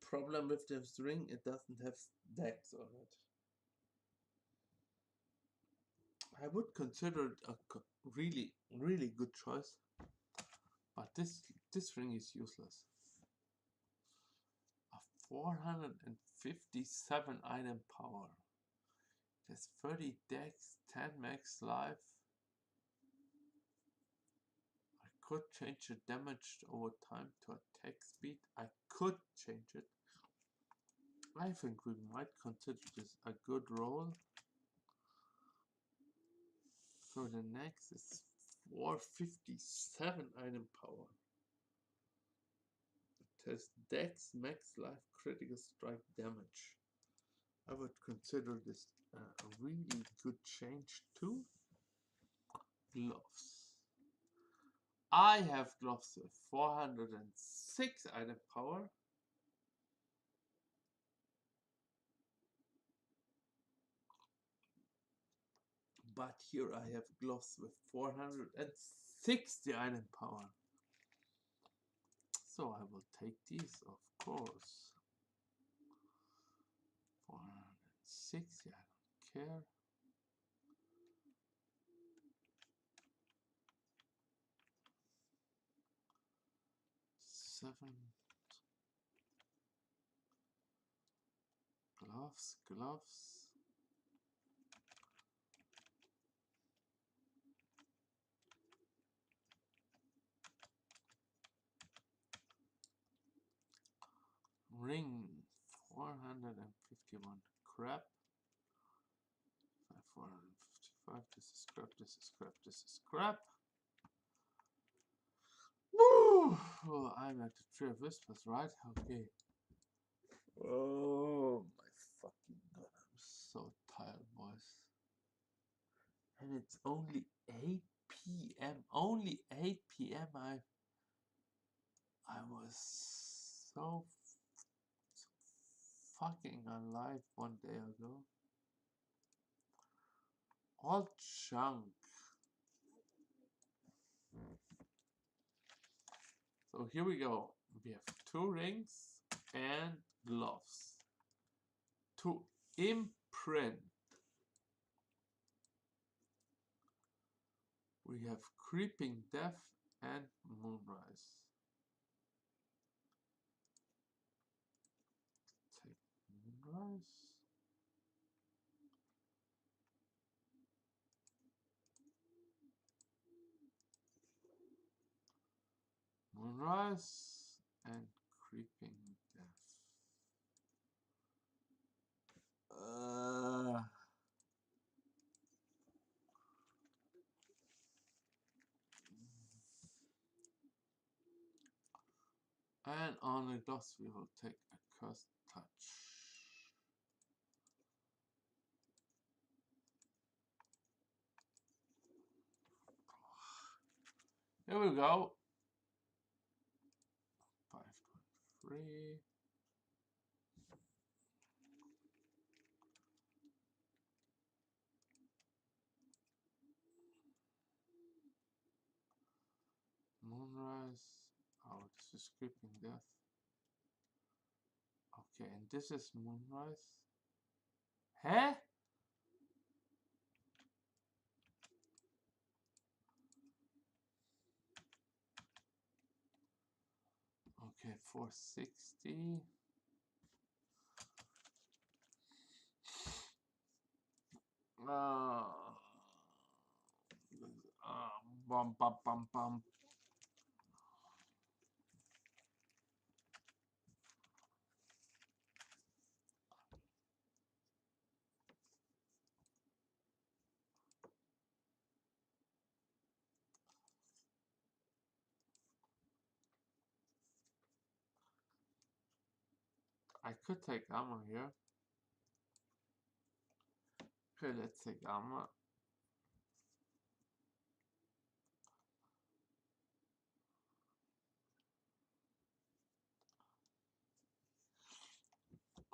Problem with this ring, it doesn't have stacks on it. I would consider it a really good choice, but this ring is useless. A 457 item power. There's 30 dex, 10 max life. I could change the damage over time to attack speed. I could change it. I think we might consider this a good roll. So the next is 457 item power. It has dex, max life, critical strike damage. I would consider this a really good change too. gloves. I have gloves with 406 item power. But here I have gloves with 460 item power. So I will take these, of course. 460, I don't care. Seven gloves. Ring 451 crap. 455. This is crap. This is crap. This is crap. Woo! Oh, I'm at the Tree of Whispers, right? Okay. Oh my fucking god! I'm so tired, boys. And it's only 8 p.m. Only 8 p.m. I was so fucking alive one day ago. All junk. So here we go. We have 2 rings and gloves to imprint. We have Creeping Death and Moonrise. Take Moonrise. Moonrise and Creeping Death. And on the gloves we will take a Cursed Touch. Here we go. 523. Moonrise. Oh, this is Creeping Death. Okay, and this is Moonrise. Huh? Okay, 460. Bum bum bum bum. I could take armor here. Okay, let's take armor.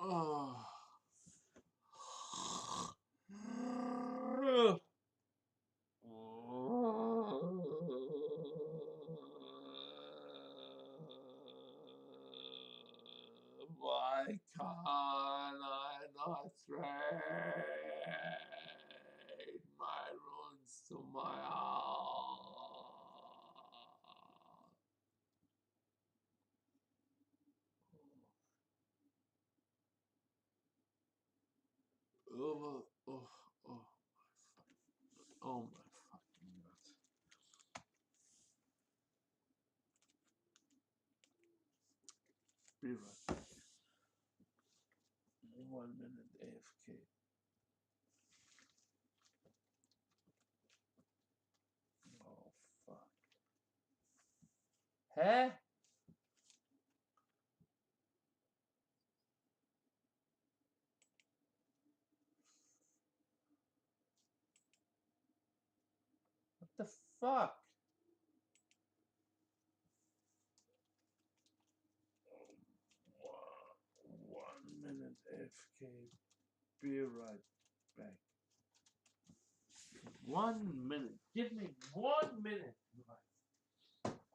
Oh. Why can't I not trade my runes to my heart? Oh, oh, oh, oh my fucking god. Be right back. 1 minute AFK. Oh fuck. Huh? What the fuck? One minute AFK. Be right back. 1 minute. Give me 1 minute.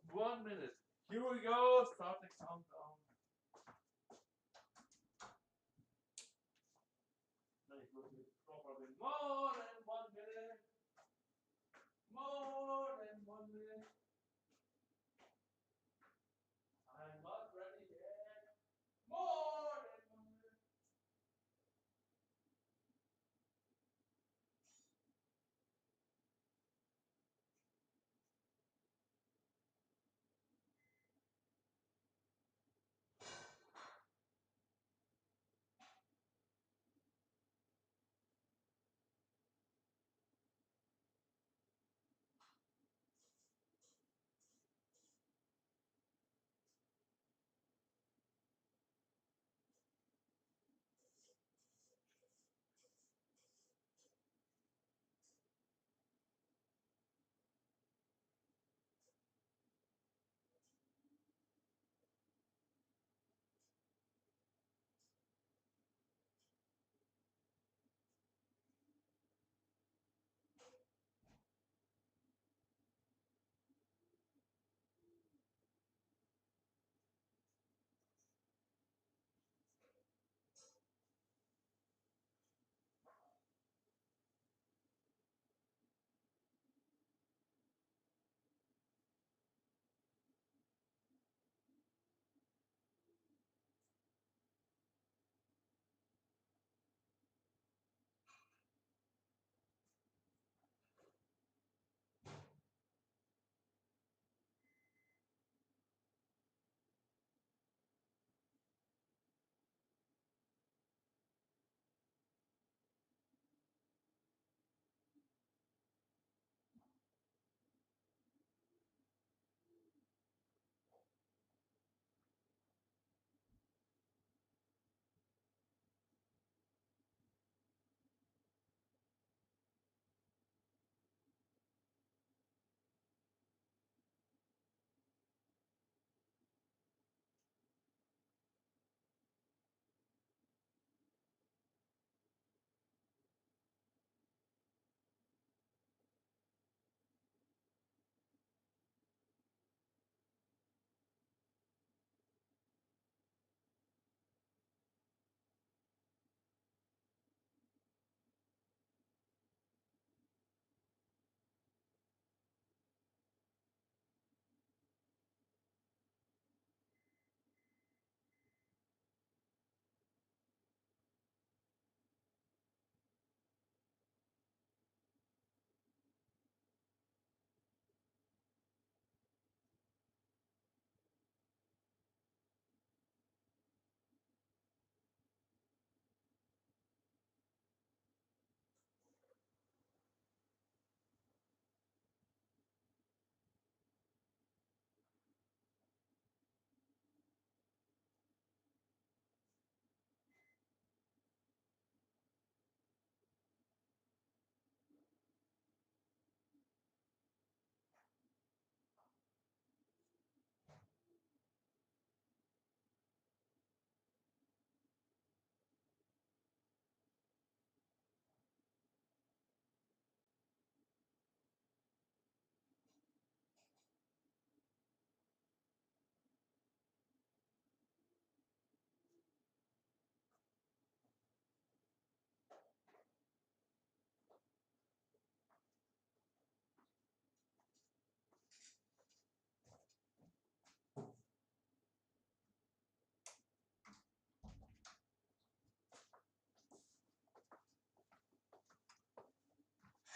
1 minute. Here we go. Start the countdown. It will be probably more than 1 minute. More than 1 minute. I'm not ready yet. More than 1 minute.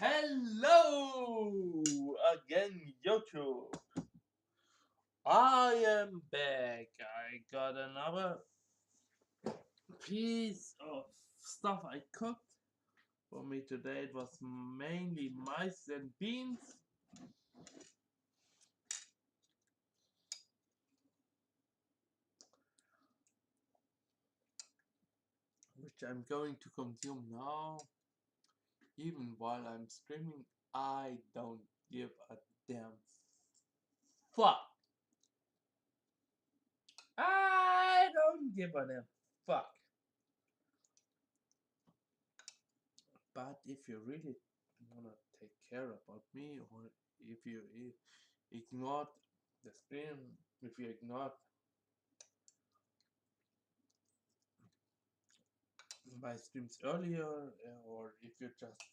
Hello again, YouTube. I am back. I got another piece of stuff I cooked. For me today it was mainly mice and beans. Which I'm going to consume now. Even while I'm streaming, I don't give a damn fuck. I don't give a damn fuck. But if you really wanna take care about me, or if you ignore the stream, if you ignore my streams earlier, or if you just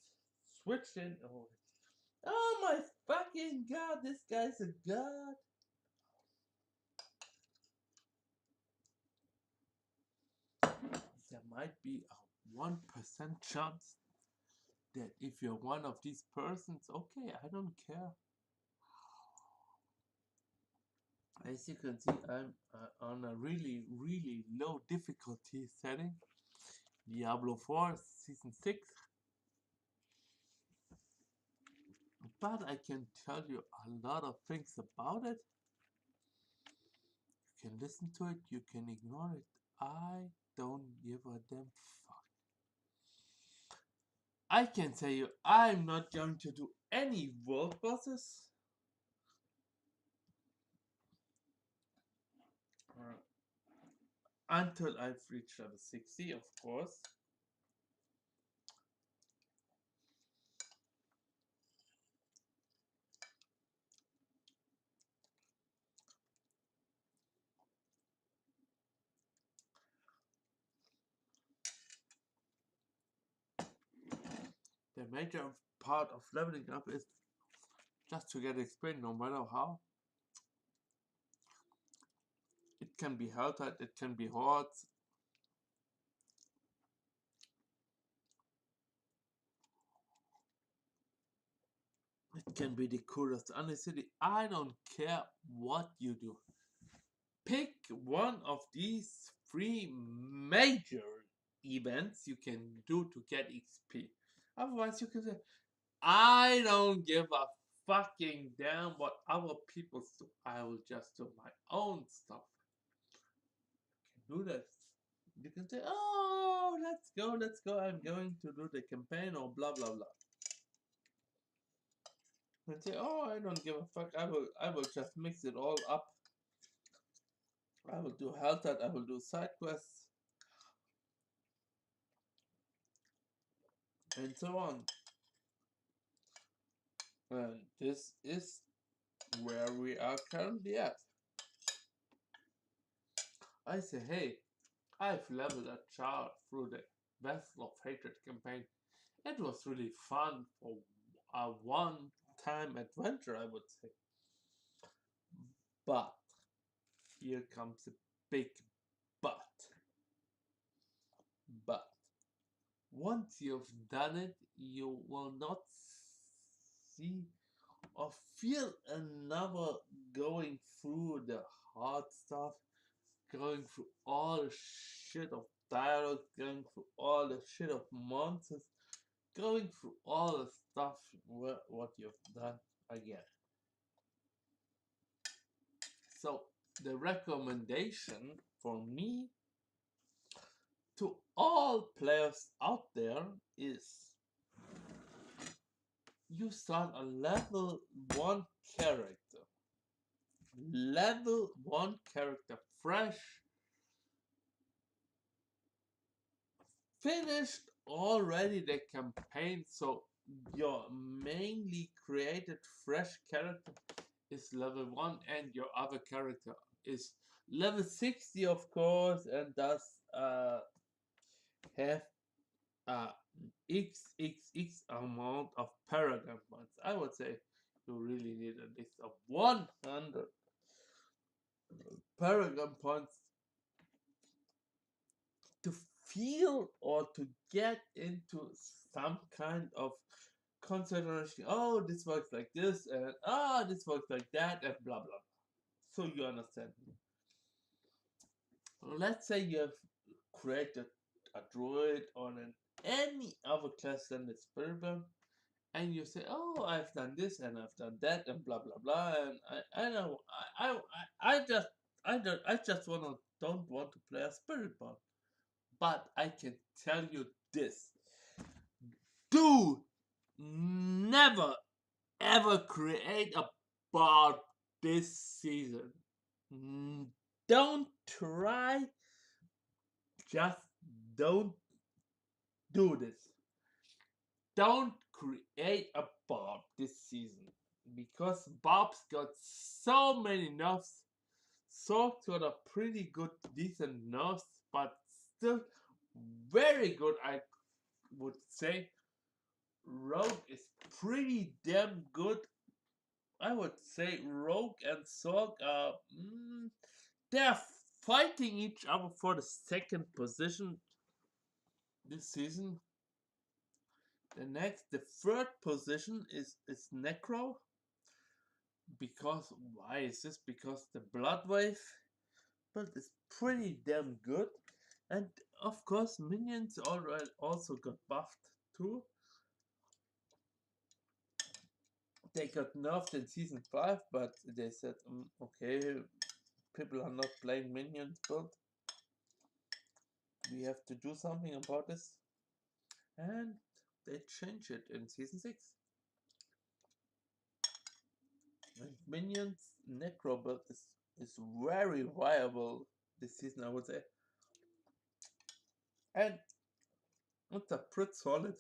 switched in, or oh my fucking god, this guy's a god. There might be a 1% chance that if you're one of these persons, okay, I don't care. As you can see, I'm on a really, really low difficulty setting. Diablo4 Season 6. But I can tell you a lot of things about it. You can listen to it, you can ignore it. I don't give a damn fuck. I can tell you I'm not going to do any world bosses. Until I've reached level 60, of course. The major part of leveling up is just to get experience, no matter how. It can be Helltide, it can be Hordes. It can be the coolest City. I don't care what you do. Pick one of these 3 major events you can do to get XP. Otherwise, you can say, I don't give a fucking damn what other people do. I will just do my own stuff. You can do that. You can say, oh, let's go. I'm going to do the campaign or blah blah blah. And say, oh, I don't give a fuck. I will just mix it all up. I will do Helltide. I will do side quests, and so on. And this is where we are currently at. I say, hey, I've leveled a char through the Vessel of Hatred campaign. It was really fun for a one-time adventure, I would say. But here comes a big but. But once you've done it, you will not see or feel another going through the hard stuff, going through all the shit of dialogue, going through all the shit of monsters, going through all the stuff what you've done again. So the recommendation for me to all players out there is you start a level 1 character. Level 1 character, fresh, finished already the campaign, so your mainly created fresh character is level 1 and your other character is level 60, of course, and does have XXX amount of paragon points. I would say you really need at least of 100 paragon points to feel or to get into some kind of consideration. Oh, this works like this, and this works like that, and blah blah. So you understand. Let's say you have created a druid on any other class than the Spiritborn, and you say, "Oh, I've done this and I've done that and blah blah blah," and I know I just don't want to play a Spiritborn, but I can tell you this: do never ever create a barb this season, don't try, just don't do this. Don't create a barb this season, because Bob's got so many nerfs. Sork's got a pretty good, decent nerfs, but still very good, I would say. Rogue is pretty damn good. I would say Rogue and Sork are they're fighting each other for the second position this season. The third position is Necro. Because why is this? Because the Blood Wave build is pretty damn good, and of course minions already also got buffed too. They got nerfed in season 5, but they said, okay, people are not playing minions build. We have to do something about this, and they changed it in season 6. And minions necro build is very viable this season, I would say, and it's a pretty solid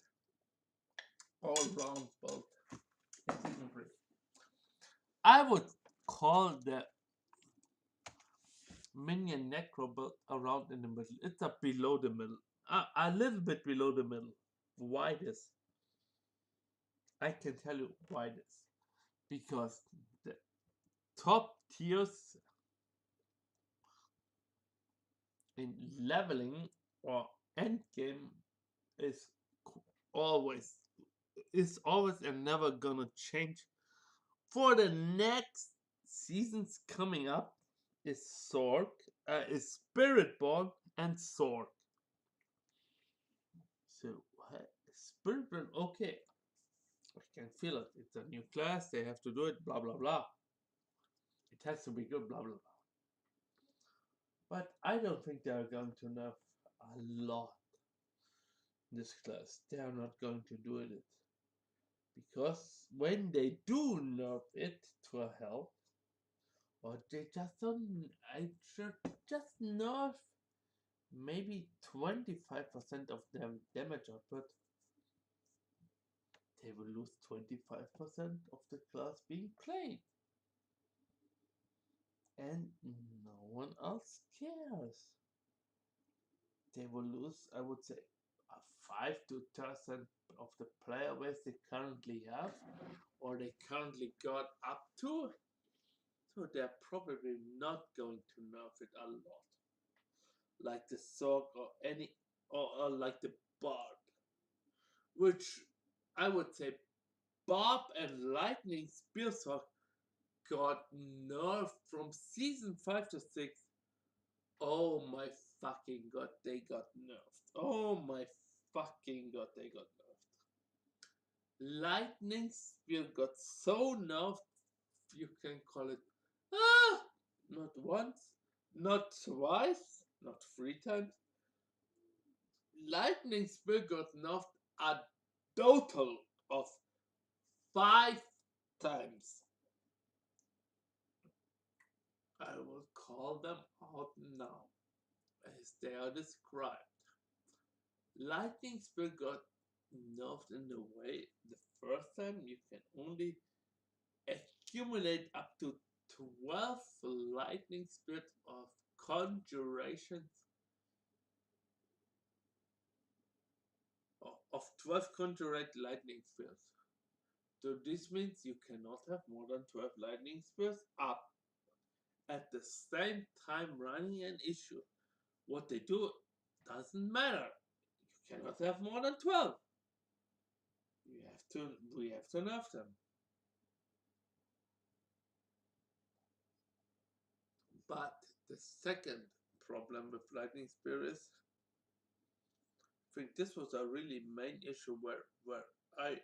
all-round build in season 3. I would call the minion necro build around in the middle. It's a below the middle. A little bit below the middle. Why this? I can tell you why this. Because the top tiers in leveling or end game is always always and never gonna change. For the next seasons coming up is is Spiritborn and Sork. So Spiritborn, okay, I can feel it. It's a new class. They have to do it. Blah blah blah. It has to be good. Blah blah blah. But I don't think they are going to nerf a lot this class. They are not going to do it because when they do nerf it to a hell, or they just don't, I should just nerf maybe 25% of them damage output. They will lose 25% of the class being played. And no one else cares. They will lose, I would say, 5 to 10% of the player base they currently have, or they currently got up to. So they're probably not going to nerf it a lot, like the Sork or any, or like the Barb, which I would say Barb and Lightning Spear Sork got nerfed from season 5 to 6. Oh my fucking god, they got nerfed. Oh my fucking god, they got nerfed. Lightning Spear got so nerfed, you can call it not once, not twice, not 3 times. Lightning Spear got nerfed a total of 5 times. I will call them out now as they are described. Lightning Spear got nerfed in the way the first time you can only accumulate up to 12 lightning spears of conjurations, of 12 conjurate lightning spears. So this means you cannot have more than 12 lightning spears up at the same time running an issue. What they do doesn't matter. You cannot have more than 12. We have to nerf them. But the second problem with lightning spear is, I think this was a really main issue where I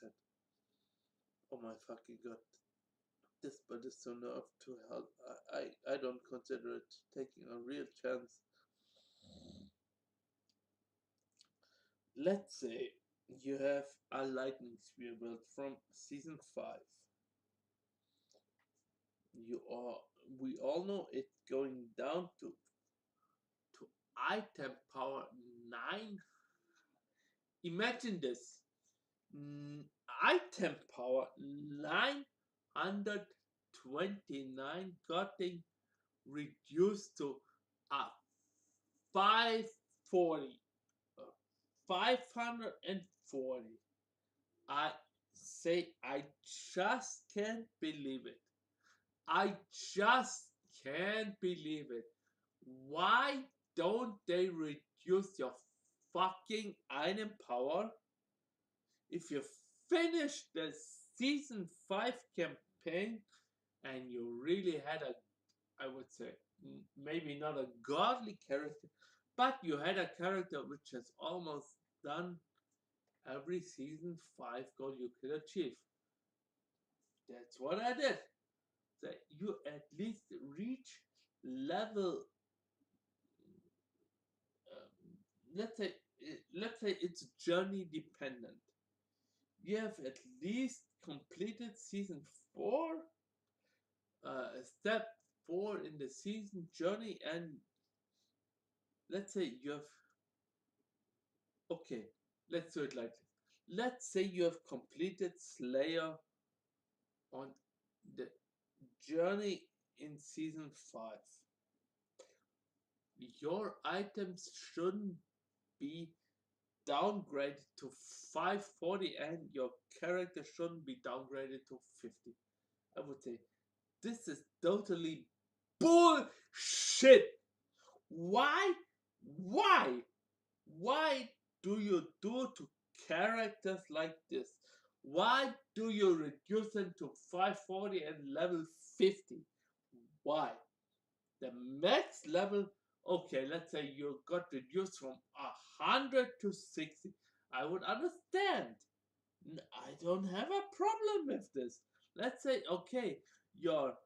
said, oh my fucking god, this build is so nerfed to hell. I don't consider it taking a real chance. Let's say You have a lightning spear build from season 5. We all know it's going down to item power 9. Imagine this. Item power 929 getting reduced to 540. 540. I say I just can't believe it. I just can't believe it. Why don't they reduce your fucking item power? If you finish the season 5 campaign and you really had a, I would say, maybe not a godly character, but you had a character which has almost done every season 5 goal you could achieve. That's what I did. That you at least reach level, um, let's say it's journey dependent. You have at least completed season 4, step 4 in the season journey, and let's say you have, okay, let's do it like this. Let's say you have completed Slayer on the journey in season 5. Your items shouldn't be downgraded to 540 and your character shouldn't be downgraded to 50. I would say this is totally bullshit. Why? Why? Why do you do to characters like this? Why do you reduce them to 540 and level 50? Why? The max level, okay, let's say you got reduced from 100 to 60. I would understand. I don't have a problem with this. Let's say, okay, your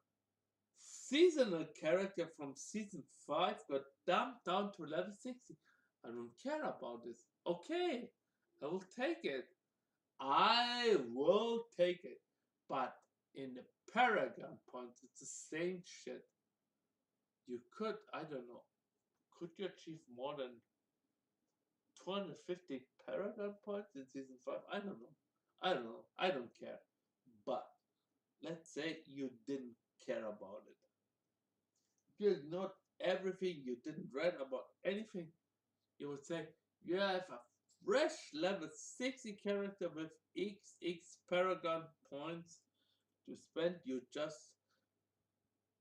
seasonal character from season 5 got dumped down to level 60. I don't care about this. Okay, I will take it. I will take it. But in the Paragon points, it's the same shit. You could, I don't know, could you achieve more than 250 Paragon points in season 5? I don't know. I don't know. I don't care. But let's say you didn't care about it. You ignored everything, you didn't read about anything. You would say you have a fresh level 60 character with XX Paragon points to spend. You just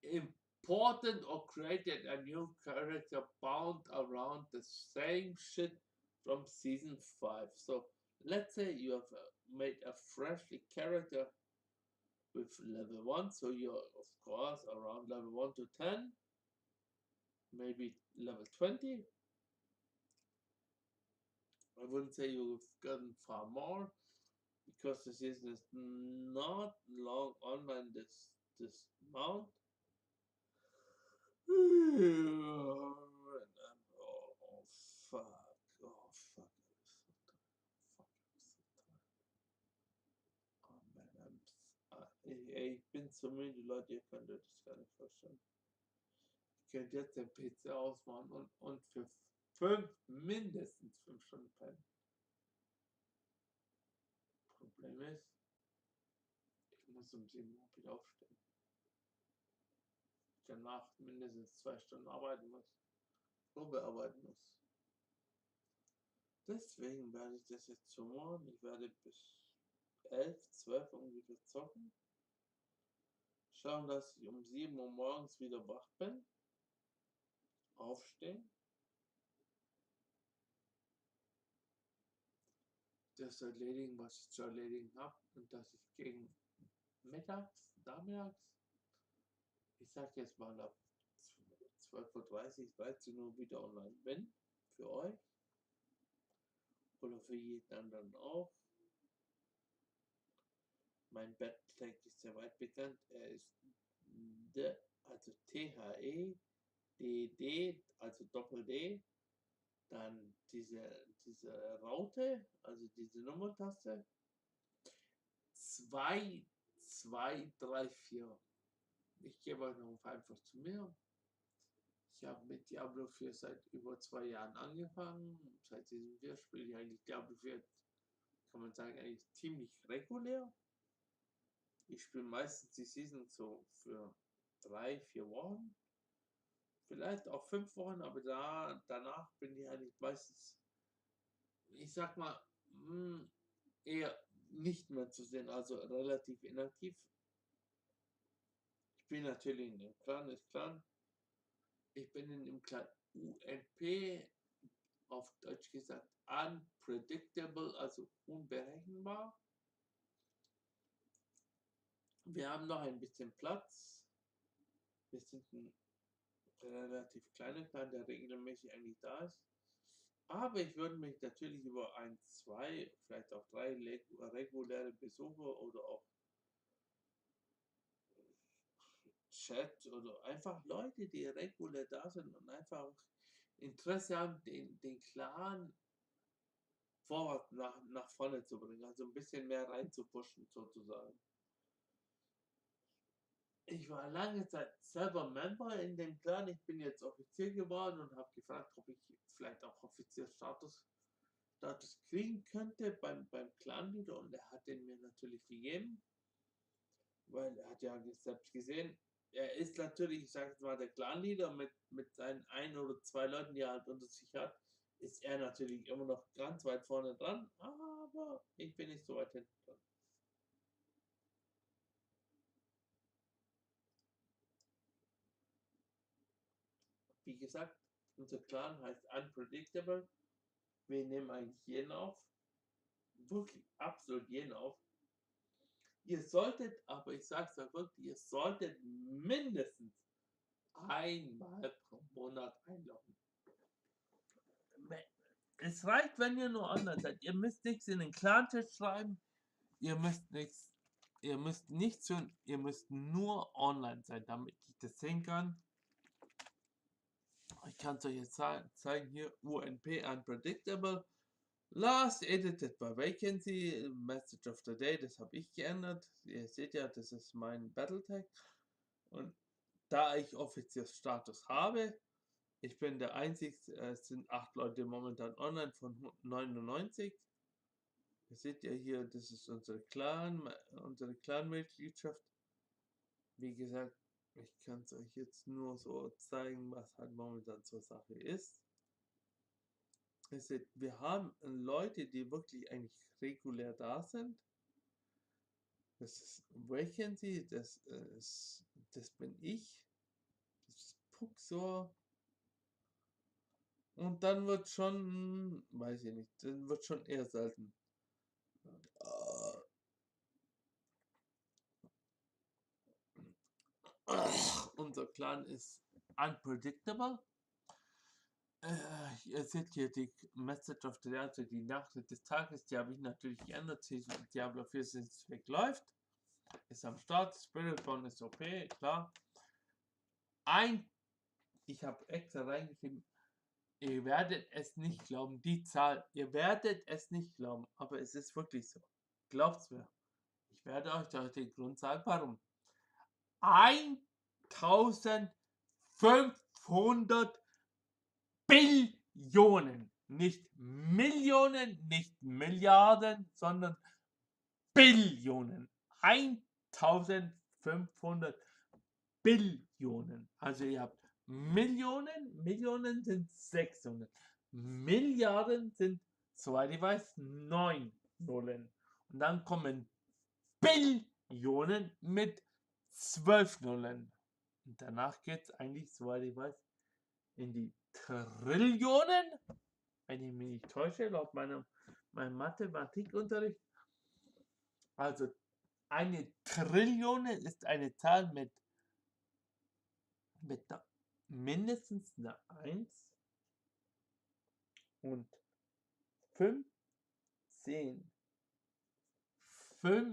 imported or created a new character bound around the same shit from season 5. So let's say you have made a freshly character with level 1, so you're of course around level 1 to 10, maybe level 20. I wouldn't say you've gotten far more because the season is not long online this month. Oh fuck. Oh fuck. I'm so tired. Oh man, ich bin so müde, Leute, ihr könnt euch das gar nicht vorstellen. Ich könnte jetzt den PC ausmachen und für mindestens 5 Stunden pennen. Problem ist, ich muss um 7 Uhr wieder aufstehen. Ich danach mindestens 2 Stunden arbeiten muss. Probe arbeiten muss. Deswegen werde ich das jetzt so machen. Ich werde bis 11, 12 ungefähr zocken. Schauen, dass ich um 7 Uhr morgens wieder wach bin. Aufstehen. Das erledigen, was ich zu erledigen habe. Und dass ich gegen mittags, nachmittags, ich sag jetzt mal ab 12:30 Uhr, 13 Uhr wieder online bin. Für euch. Oder für jeden anderen auch. Mein Bettfleck ist sehr weit bekannt. Er ist also THE, DD, also Doppel D, Dann diese Raute, also diese Nummertaste. 2, 2, 3, 4. Ich gebe euch noch einfach zu mir. Ich habe mit Diablo 4 seit über 2 Jahren angefangen. Seit Season 4 spiele ich eigentlich Diablo 4, kann man sagen, eigentlich ziemlich regulär. Ich spiele meistens die Season so für 3, 4 Wochen. Vielleicht auch 5 Wochen, aber danach bin ich eigentlich meistens, ich sag mal, eher nicht mehr zu sehen, also relativ inaktiv. Ich bin natürlich in dem Clan, ist klar. Ich bin in dem Clan UNP, auf Deutsch gesagt unpredictable, also unberechenbar. Wir haben noch ein bisschen Platz. Wir sind ein relativ kleiner Clan, der regelmäßig eigentlich da ist. Aber ich würde mich natürlich über 1, 2, vielleicht auch 3 reguläre Besucher oder auch Chat oder einfach Leute, die regulär da sind und einfach Interesse haben, den Clan vorwärts nach vorne zu bringen, also ein bisschen mehr reinzupushen sozusagen. Ich war lange Zeit selber Member in dem Clan, ich bin jetzt Offizier geworden und habe gefragt, ob ich vielleicht auch Offizierstatus kriegen könnte beim Clan-Leader, und er hat den mir natürlich gegeben, weil er hat ja selbst gesehen, er ist natürlich, ich sage jetzt mal, der Clan-Leader mit seinen 1 oder 2 Leuten, die er halt unter sich hat, ist er natürlich immer noch ganz weit vorne dran, aber ich bin nicht so weit hinten dran. Wie gesagt, unser Clan heißt Unpredictable. Wir nehmen eigentlich jeden auf. Wirklich absolut jeden auf. Ihr solltet, aber ich sage es euch wirklich, ihr solltet mindestens einmal pro Monat einloggen. Es reicht, wenn ihr nur online seid. Ihr müsst nichts in den Clan-Chat schreiben. Ihr müsst nichts tun. Ihr müsst nur online sein, damit ich das sehen kann. Ich kann es euch jetzt zeigen hier. UNP Unpredictable. Last edited by Vacancy. Message of the Day. Das habe ich geändert. Ihr seht ja, das ist mein Battletag. Und da ich Offiziersstatus habe, ich bin der Einzige, es sind 8 Leute momentan online von 99. Ihr seht ja hier, das ist unsere Clan-Mitgliedschaft. Wie gesagt, ich kann es euch jetzt nur so zeigen, was halt momentan zur Sache ist. Ihr seht, wir haben Leute, die wirklich eigentlich regulär da sind. Das ist Vacancy, das bin ich. Das ist Puxor. Und dann wird schon, weiß ich nicht, dann wird schon eher selten. Unser Clan ist unpredictable. Ihr seht hier die Message of the Day, also die Nachricht des Tages, die habe ich natürlich geändert. Diablo4 Season6 läuft. Ist am Start. Spiritborn ist OP, klar. Ich habe extra reingeschrieben, ihr werdet es nicht glauben, die Zahl, ihr werdet es nicht glauben, aber es ist wirklich so. Glaubt's mir. Ich werde euch den Grund sagen, warum. 1500 Billionen, nicht Millionen, nicht Milliarden, sondern Billionen. 1500 Billionen. Also ihr habt Millionen sind 600. Milliarden sind, soweit ich weiß, 9 Nullen. Und dann kommen Billionen mit 12 Nullen. Und danach geht es eigentlich, soweit ich weiß, in die Trillionen. Wenn ich mich nicht täusche, laut meinem Mathematikunterricht. Also eine Trillion ist eine Zahl mit mindestens einer 1 und 15.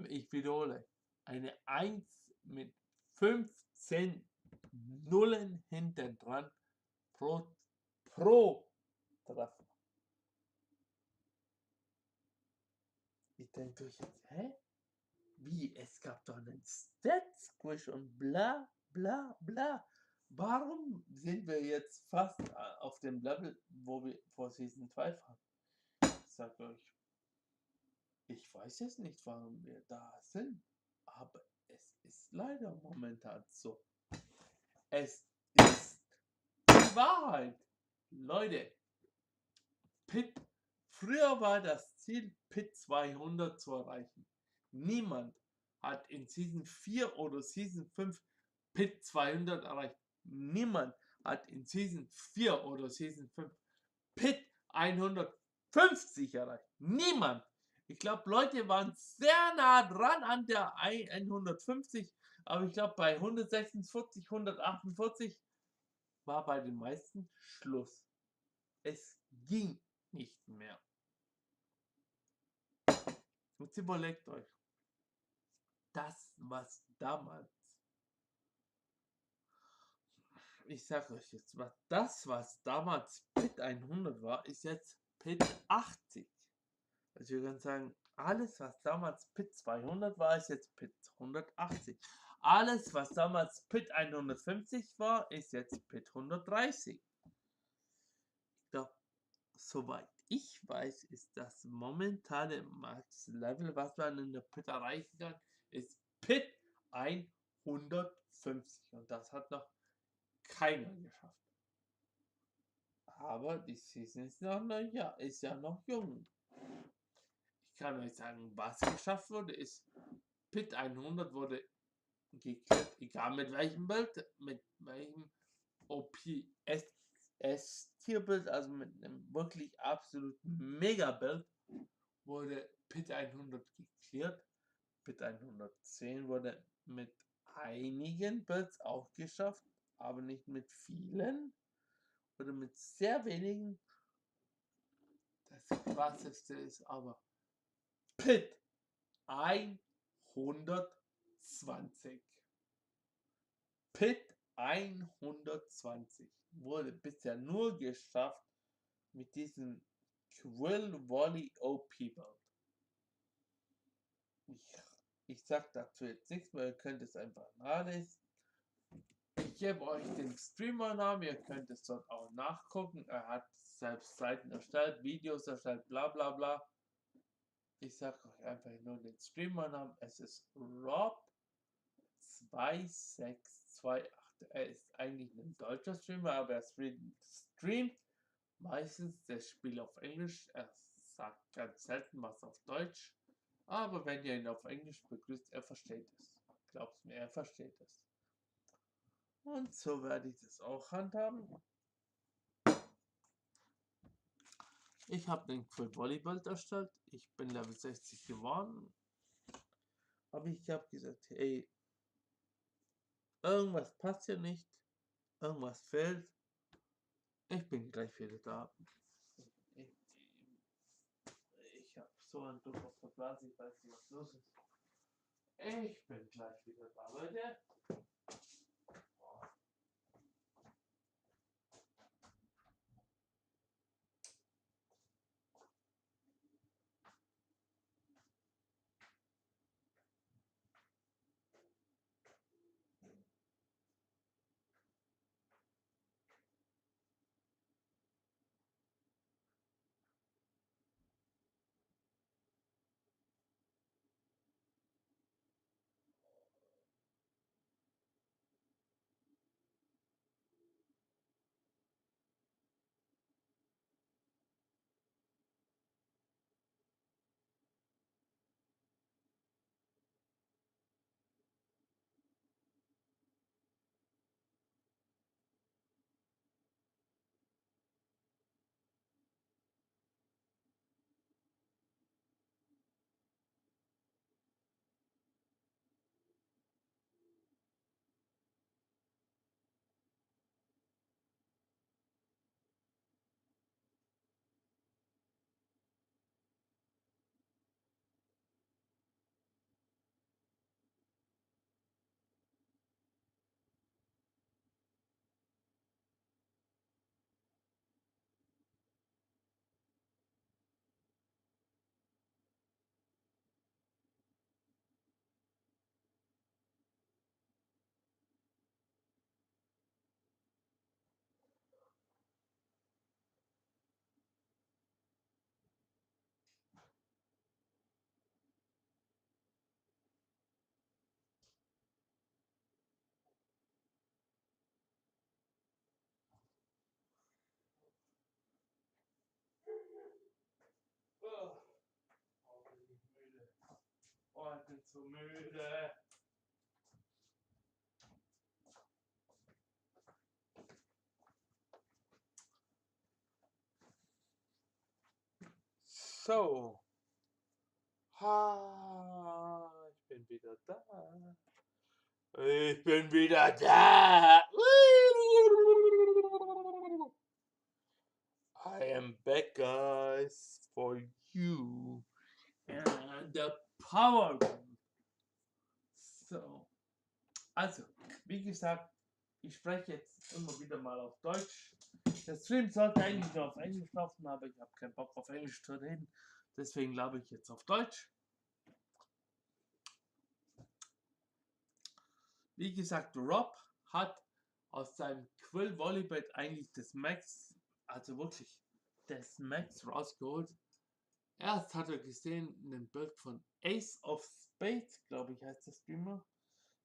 Ich wiederhole, eine 1 mit 15 Nullen hinten dran pro Treffer. denkt euch jetzt, hä? Wie? Es gab doch einen Stat-Squish und bla bla bla. Warum sind wir jetzt fast auf dem Level, wo wir vor Season 2 waren? Ich sag euch, ich weiß jetzt nicht, warum wir da sind, aber es ist leider momentan so. Es ist die Wahrheit. Leute, Pit, früher war das Ziel, Pit 200 zu erreichen. Niemand hat in Season 4 oder Season 5 Pit 200 erreicht. Niemand hat in Season 4 oder Season 5 Pit 150 erreicht. Niemand. Ich glaube, Leute waren sehr nah dran an der 150, aber ich glaube, bei 146, 148 war bei den meisten Schluss. Es ging nicht mehr. Jetzt überlegt euch, das, was damals, ich sage euch jetzt, was damals Pit 100 war, ist jetzt Pit 80. Also wir können sagen, alles, was damals Pit 200 war, ist jetzt Pit 180. Alles, was damals Pit 150 war, ist jetzt Pit 130. Ich glaube, soweit ich weiß, ist das momentane Max-Level, was man in der Pit erreichen kann, ist Pit 150. Und das hat noch keiner geschafft. Aber die Season ist ja noch jung. Ich kann euch sagen, was geschafft wurde, ist Pit 100 wurde geklärt, egal mit welchem Bild, mit welchem OP-S-Tierbild, also mit einem wirklich absoluten Mega-Bild, wurde Pit 100 geklärt. Pit 110 wurde mit einigen Builds auch geschafft, aber nicht mit vielen. Oder mit sehr wenigen. Das krasseste ist aber Pit 120. Pit 120 wurde bisher nur geschafft mit diesem Quill Volley OP Build. Ich sag dazu jetzt nichts mehr, ihr könnt es einfach nachlesen. Ich gebe euch den Streamer-Namen, ihr könnt es dort auch nachgucken. Er hat selbst Seiten erstellt, Videos erstellt, bla bla bla. Ich sage euch einfach nur den Streamer-Namen. Es ist Rob2628. Er ist eigentlich ein deutscher Streamer, aber er streamt meistens das Spiel auf Englisch. Er sagt ganz selten was auf Deutsch. Aber wenn ihr ihn auf Englisch begrüßt, er versteht es. Glaubt's mir, er versteht es. Und so werde ich das auch handhaben. Ich habe den Quill Volleyball erstellt. Ich bin Level 60 geworden. Aber ich habe gesagt, hey, irgendwas passt hier nicht. Irgendwas fehlt. Ich bin gleich wieder da. Ich habe so einen Druck auf der Blase, ich weiß nicht, was los ist. Ich bin gleich wieder da, Leute. Oh, bin ich müde. Oh, ich bin so müde. So. Ich bin wieder da. Ich bin wieder da. I am back, guys, for you. And the power. So. Also, wie gesagt, ich spreche jetzt immer wieder mal auf Deutsch. Der Stream sollte eigentlich nur auf Englisch laufen, aber ich habe keinen Bock auf Englisch zu reden. Deswegen labe ich jetzt auf Deutsch. Wie gesagt, Rob hat aus seinem Quill Volley eigentlich das Max, also wirklich das Max rausgeholt. Erst hat er gesehen, ein Bild von Ace of Spades, glaube ich, heißt der Streamer,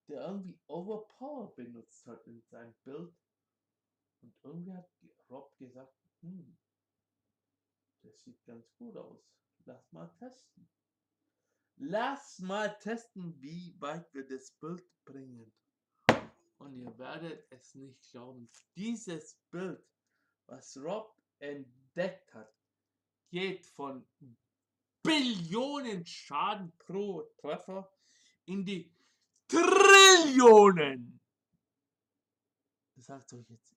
der irgendwie Overpower benutzt hat in seinem Bild. Und irgendwie hat Rob gesagt, das sieht ganz gut aus. Lass mal testen. Lass mal testen, wie weit wir das Bild bringen. Und ihr werdet es nicht glauben. Dieses Bild, was Rob entdeckt hat, geht von Billionen Schaden pro Treffer in die Trillionen. Das sagt euch jetzt,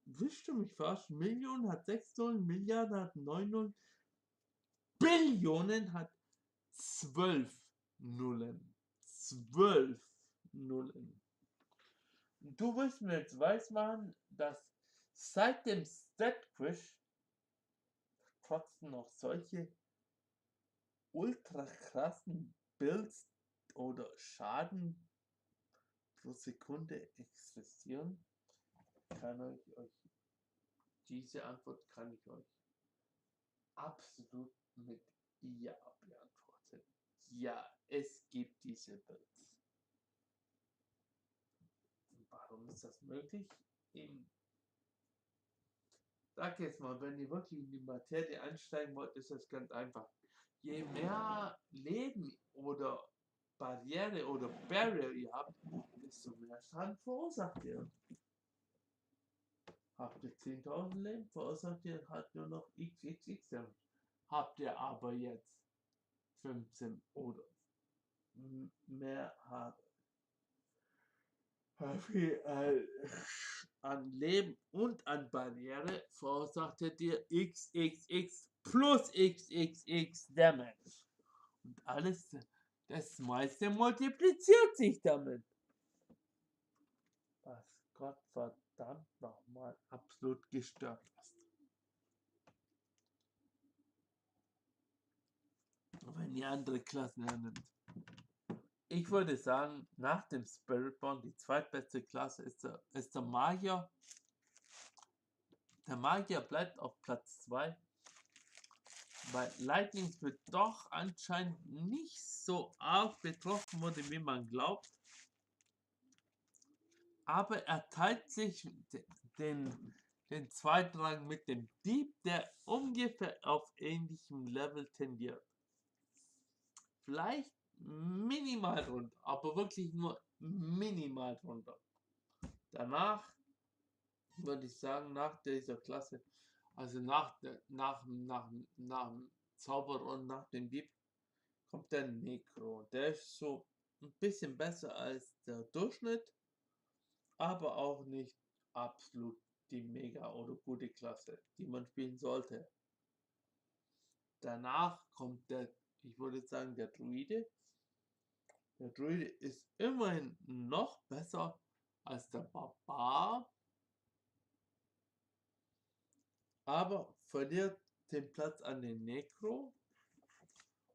wischt du mich verarschen? Millionen hat 6 Nullen, Milliarden hat 9 Nullen, Billionen hat 12 Nullen. 12 Nullen. Du willst mir jetzt weismachen, dass seit dem Stat-Quiz trotzdem noch solche ultra krassen Builds oder Schaden pro Sekunde existieren? Diese Antwort kann ich euch absolut mit Ja beantworten. Ja, es gibt diese Builds. Warum ist das möglich? Sag jetzt mal, wenn ihr wirklich in die Materie einsteigen wollt, ist das ganz einfach. Je mehr Leben oder Barriere oder Barrier ihr habt, desto mehr Schaden verursacht ihr. Habt ihr 10.000 Leben, verursacht ihr halt nur noch XXX Damage. Habt ihr aber jetzt 15 oder mehr an Leben und an Barriere, verursacht ihr dir XXX plus XXX Damage. Und alles, das meiste multipliziert sich damit. Was Gott verdammt nochmal absolut gestört ist. Wenn ihr andere Klassen hernimmt. Ich würde sagen, nach dem Spiritborn, die zweitbeste Klasse ist der Magier. Der Magier bleibt auf Platz 2. Weil Lightning wird doch anscheinend nicht so arg betroffen wurde, wie man glaubt. Aber er teilt sich den zweiten Rang mit dem Dieb, der ungefähr auf ähnlichem Level tendiert. Vielleicht minimal runter, aber wirklich nur minimal runter. Danach würde ich sagen, nach dieser Klasse, also nach dem Zauberer und nach dem Dieb, kommt der Necro. Der ist so ein bisschen besser als der Durchschnitt, aber auch nicht absolut die mega oder gute Klasse, die man spielen sollte. Danach kommt ich würde sagen, der Druide. Der Druide ist immerhin noch besser als der Barbar, aber verliert den Platz an den Necro,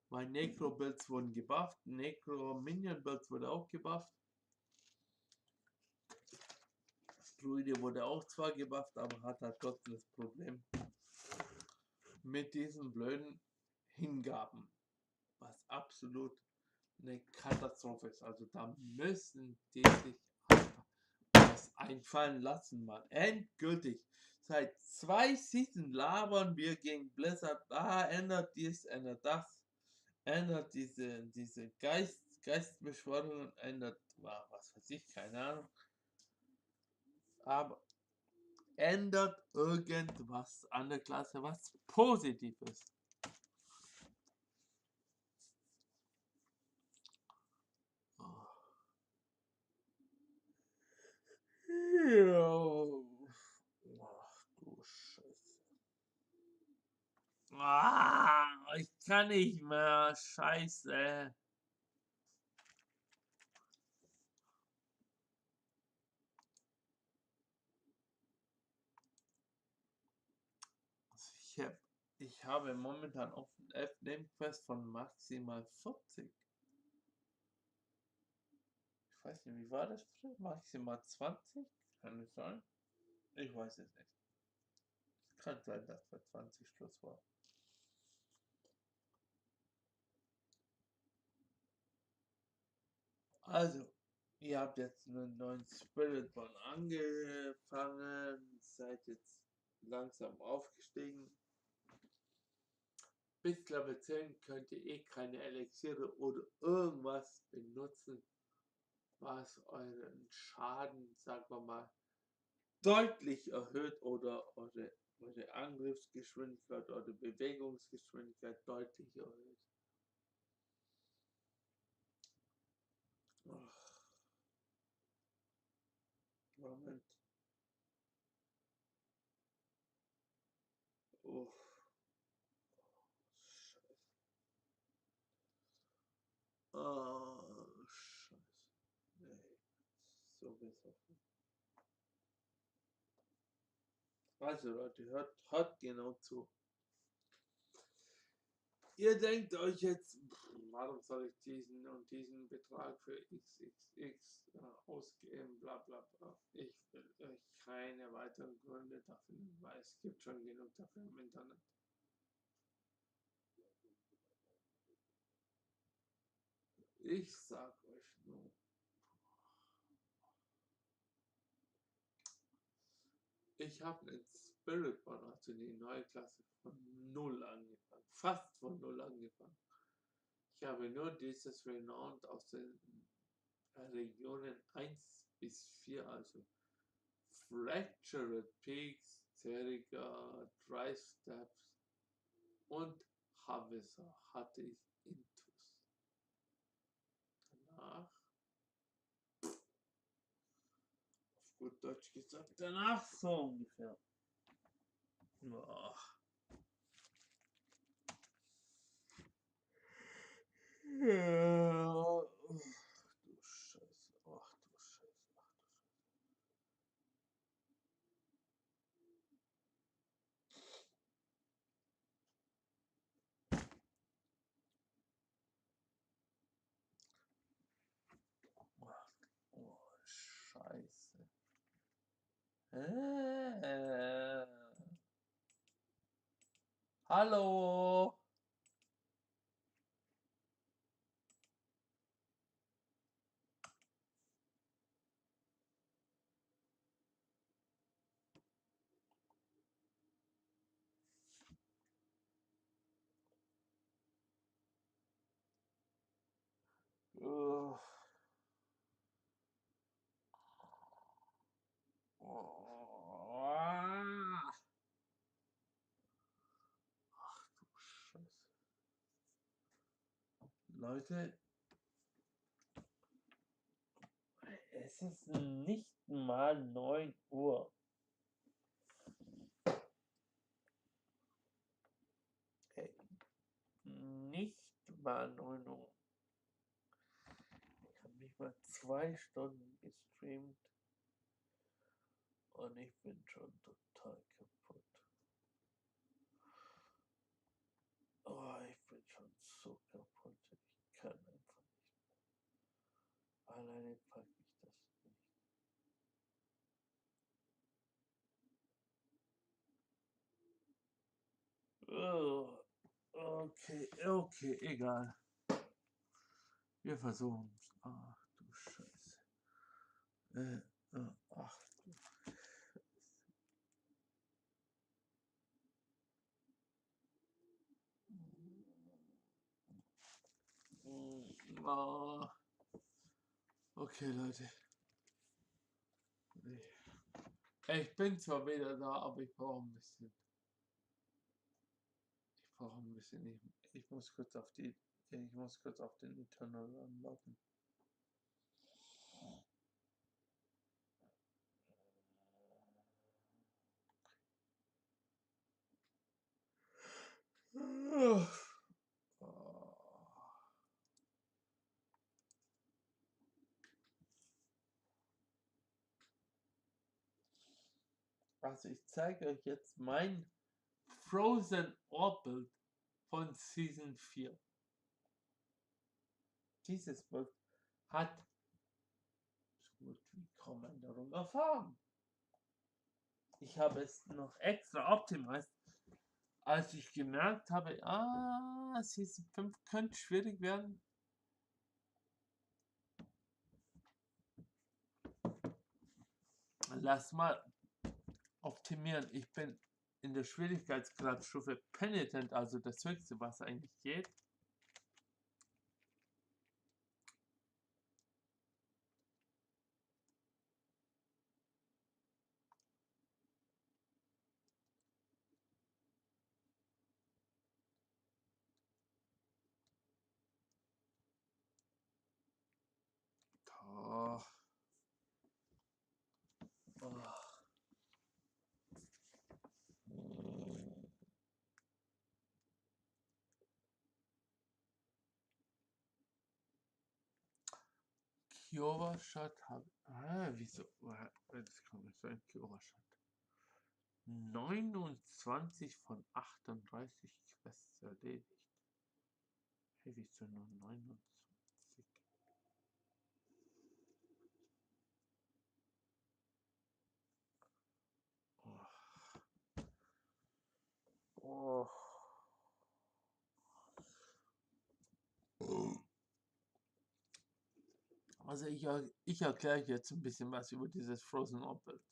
weil Necro-Builds wurden gebufft, Necro-Minion-Builds wurde auch gebufft. Druide wurde auch zwar gebufft, aber hat halt trotzdem das Problem mit diesen blöden Hingaben, was absolut eine Katastrophe ist. Also da müssen die sich einfach was einfallen lassen, mal endgültig. Das Seit 2 Seasons labern wir gegen Blizzard. Ändert dies, ändert das. Ändert diese Geistbeschwörungen, ändert, was weiß ich, keine Ahnung. Aber ändert irgendwas an der Klasse, was positiv ist. Oh. Ach du Scheiße. Ich kann nicht mehr. Scheiße. Ich habe momentan auf dem F-Name-Quest von maximal 40. Ich weiß nicht, wie war das früher? Maximal 20? Kann es sein? Ich weiß es nicht. Es kann sein, dass bei 20 Schluss war. Also, ihr habt jetzt einen neuen Spiritborn angefangen, seid jetzt langsam aufgestiegen. Bis Level 10 könnt ihr eh keine Elixiere oder irgendwas benutzen, was euren Schaden, sagen wir mal, deutlich erhöht oder eure Angriffsgeschwindigkeit oder Bewegungsgeschwindigkeit deutlich erhöht. Moment. Scheiße. Scheiße. Nee. So besoffen. Also Leute, hört genau zu. Ihr denkt euch jetzt, warum soll ich diesen und diesen Betrag für XXX ausgeben, bla bla bla. Ich will euch keine weiteren Gründe dafür nennen, weil es gibt schon genug dafür im Internet. Ich sag euch nur, ich habe einen Spiritborn, also die neue Klasse, von 0 angefangen, fast von 0 angefangen. Ich habe nur dieses Renowned aus den Regionen 1 bis 4, also Fractured Peaks, Terriga, Dry Steps und Havisa hatte ich Intus. Danach, auf gut Deutsch gesagt, danach so ungefähr. Oh. Ja. Du Scheiße, ach du Scheiße, ach du Scheiße. Oh, Scheiße. Hallo. Oh. Ach du Scheiße. Leute, es ist nicht mal 9 Uhr. Hey, nicht mal 9 Uhr. Ich habe nicht mal 2 Stunden gestreamt und ich bin schon total kaputt. Oh, ich bin schon so kaputt. Ich kann einfach nicht mehr. Alleine packe ich das nicht. Oh, okay, egal. Wir versuchen es. Ach du Scheiße. Ach du Scheiße. Oh. Okay, Leute. Ich bin zwar wieder da, aber ich brauche ein bisschen. Ich muss kurz auf den Eternal Run warten. Also ich zeige euch jetzt mein Frozen Orbild von Season 4. Dieses Bild hat so gut wie kaum Änderung erfahren. Ich habe es noch extra optimiert, als ich gemerkt habe, Season 5 könnte schwierig werden. Lass mal optimieren. Ich bin in der Schwierigkeitsgradstufe Penitent, also das höchste, was eigentlich geht. Oh. Oh. Kiowa Shot habe. Wieso? Das kann nicht sein. Kiowa Shot. 29 von 38 Quests erledigt. Hey, wieso nur 29? Oh. Oh. Also ich erkläre jetzt ein bisschen was über dieses Frozen Orbild.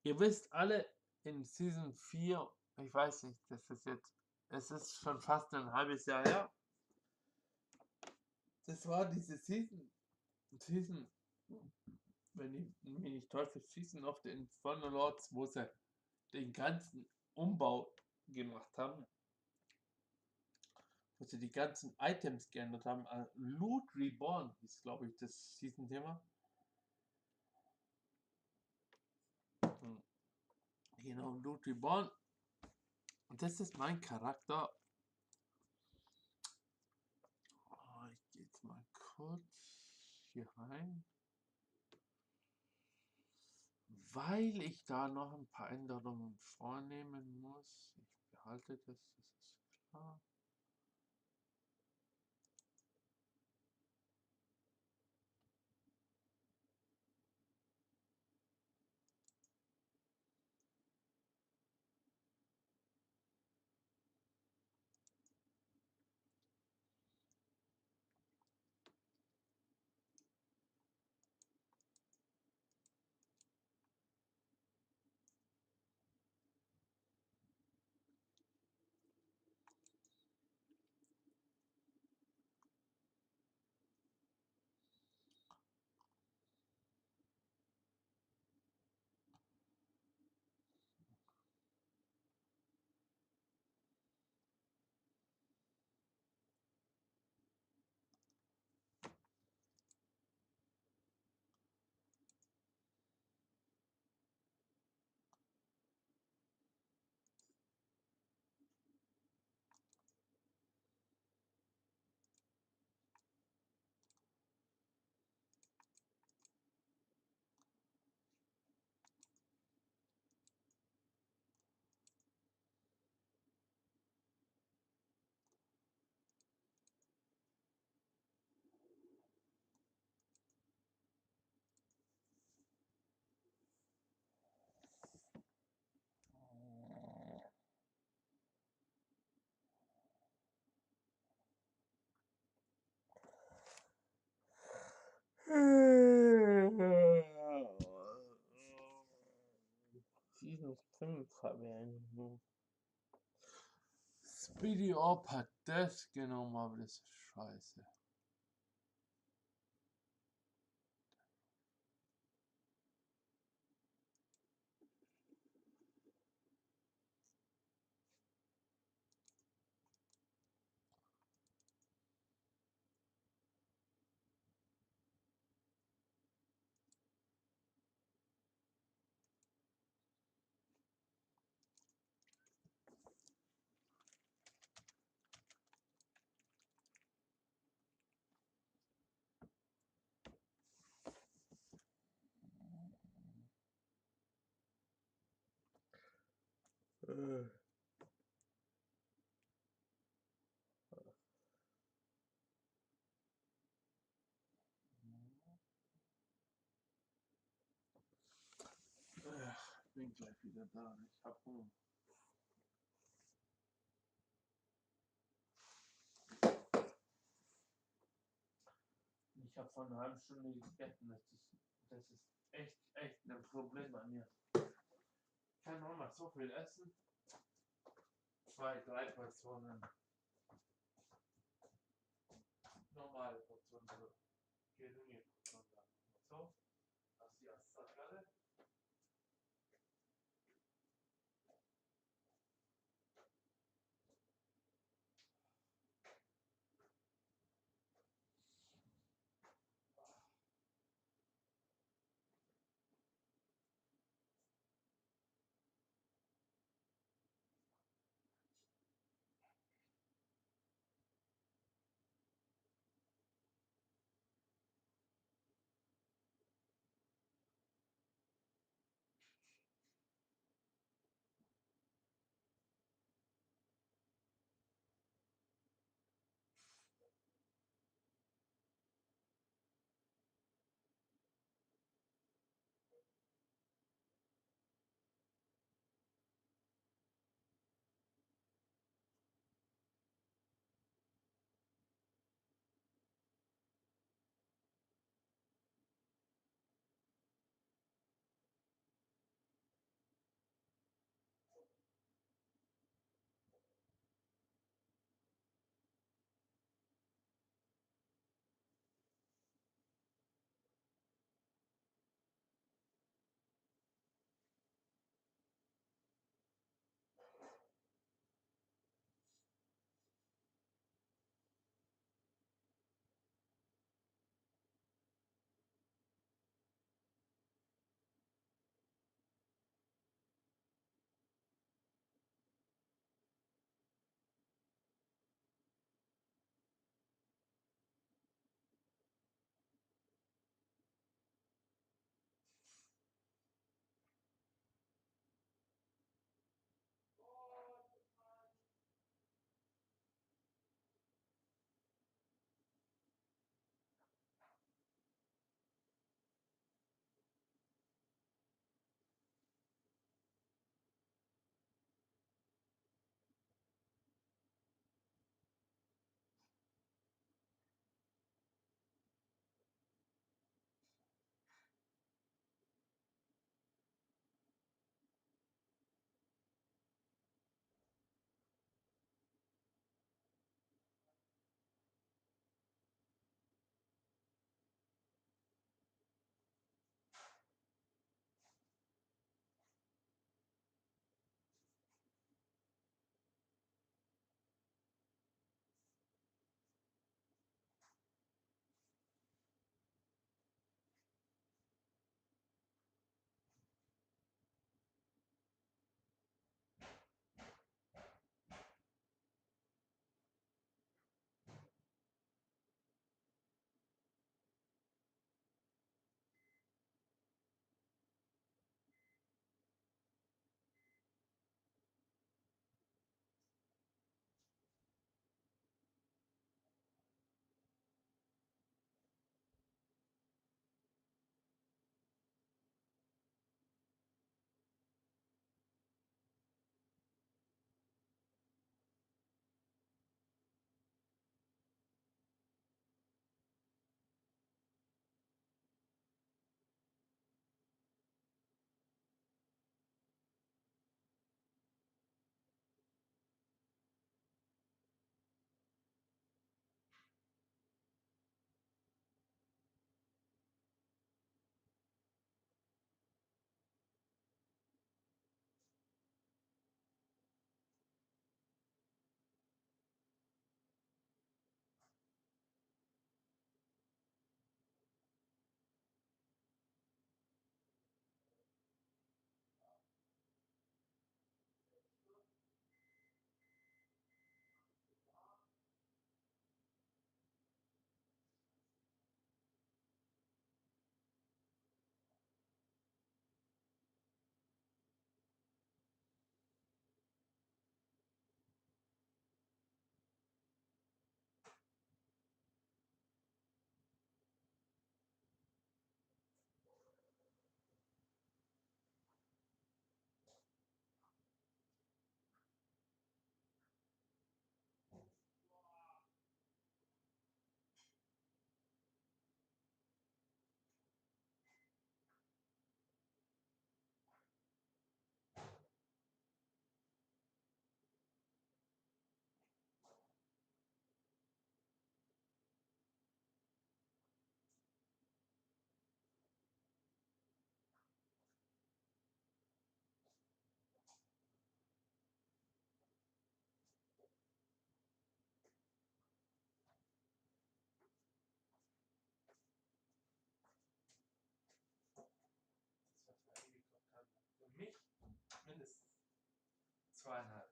Ihr wisst alle, in Season 4, ich weiß nicht, es ist schon fast ein halbes Jahr her. Das war diese Season, wenn ich mich nicht täusche, Season of the Infernal Lords, wo sie den ganzen Umbau gemacht haben. Wo sie die ganzen Items geändert haben. Loot Reborn ist, glaube ich, das Season-Thema. Genau, Loot Reborn. Und das ist mein Charakter. Oh, ich gehe jetzt mal kurz hier rein. Weil ich da noch ein paar Änderungen vornehmen muss. Ich behalte das ist klar. Season 5 habe ich eigentlich nur. Speedy Orb hat das genommen, aber das ist scheiße. Äh. Bin gleich wieder da. Ich hab Hunger. Ich habe vor einer halben Stunde gegessen. Das ist echt ein Problem bei mir. Ich kann auch mal so viel essen. 2, 3 Portionen. Normale Portionen. So. Geringe Portionen. So. Das hier ist Sackgasse.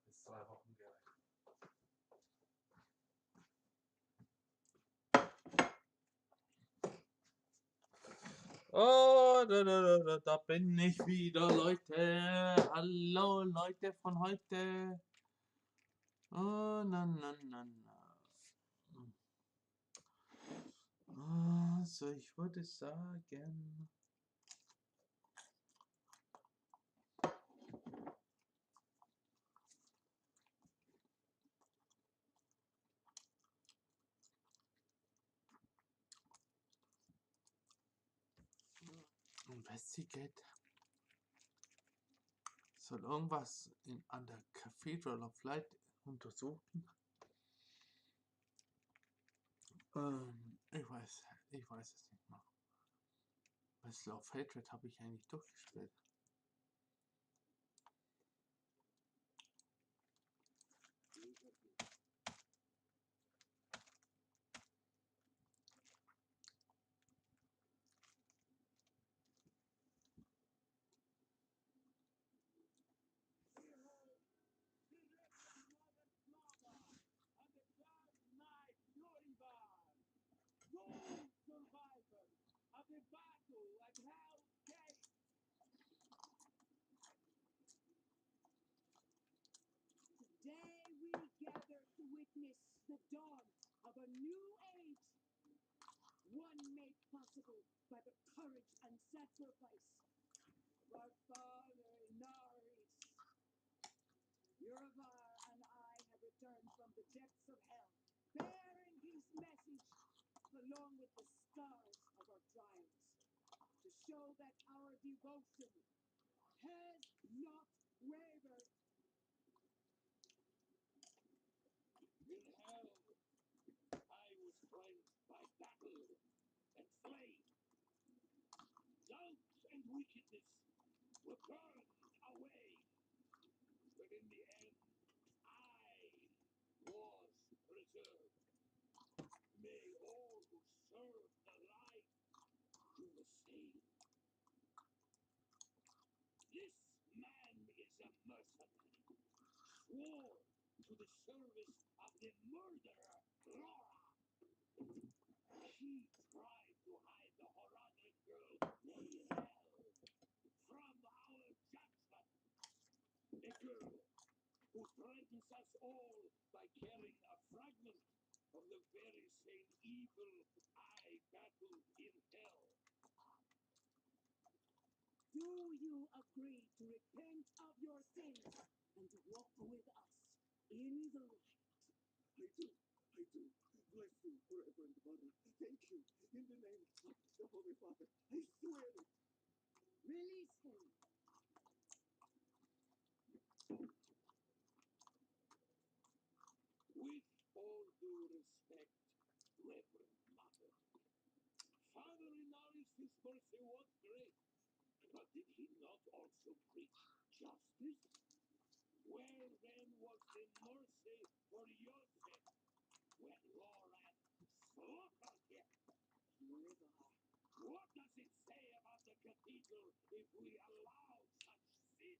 bis 2 Wochen gereicht. Oh, da bin ich wieder, Leute. Hallo, Leute von heute. Oh, Also, ich würde sagen... Investigate. Soll irgendwas an der Cathedral of Light untersuchen? Ich weiß es nicht mehr. Wrestle of Hatred habe ich eigentlich durchgespielt. Today we gather to witness the dawn of a new age, one made possible by the courage and sacrifice of our father Naris. Yuravar and I have returned from the depths of hell, bearing his message along with the scars of our trials, to show that our devotion has not wavered. In hell, I was cleansed by battle and flame. Doubt and wickedness were burned away. But in the end, I was preserved. May all who serve the light do the same. This man is a mercenary, sworn to the service of the murderer, Laura. She tried to hide the Horadric girl, Nahel, from our judgment. A girl who threatens us all by carrying a fragment of the very same evil I battled in hell. Do you agree to repent of your sins and to walk with us in the light? I do. Bless you forever and ever. Thank you. In the name of the Holy Father, I swear it. Release him. With all due respect, Reverend Mother, Father Inaris' mercy was great, but did he not also preach justice? Where then was the mercy for Joseph when Loran slaughtered him? What does it say about the cathedral if we allow such sin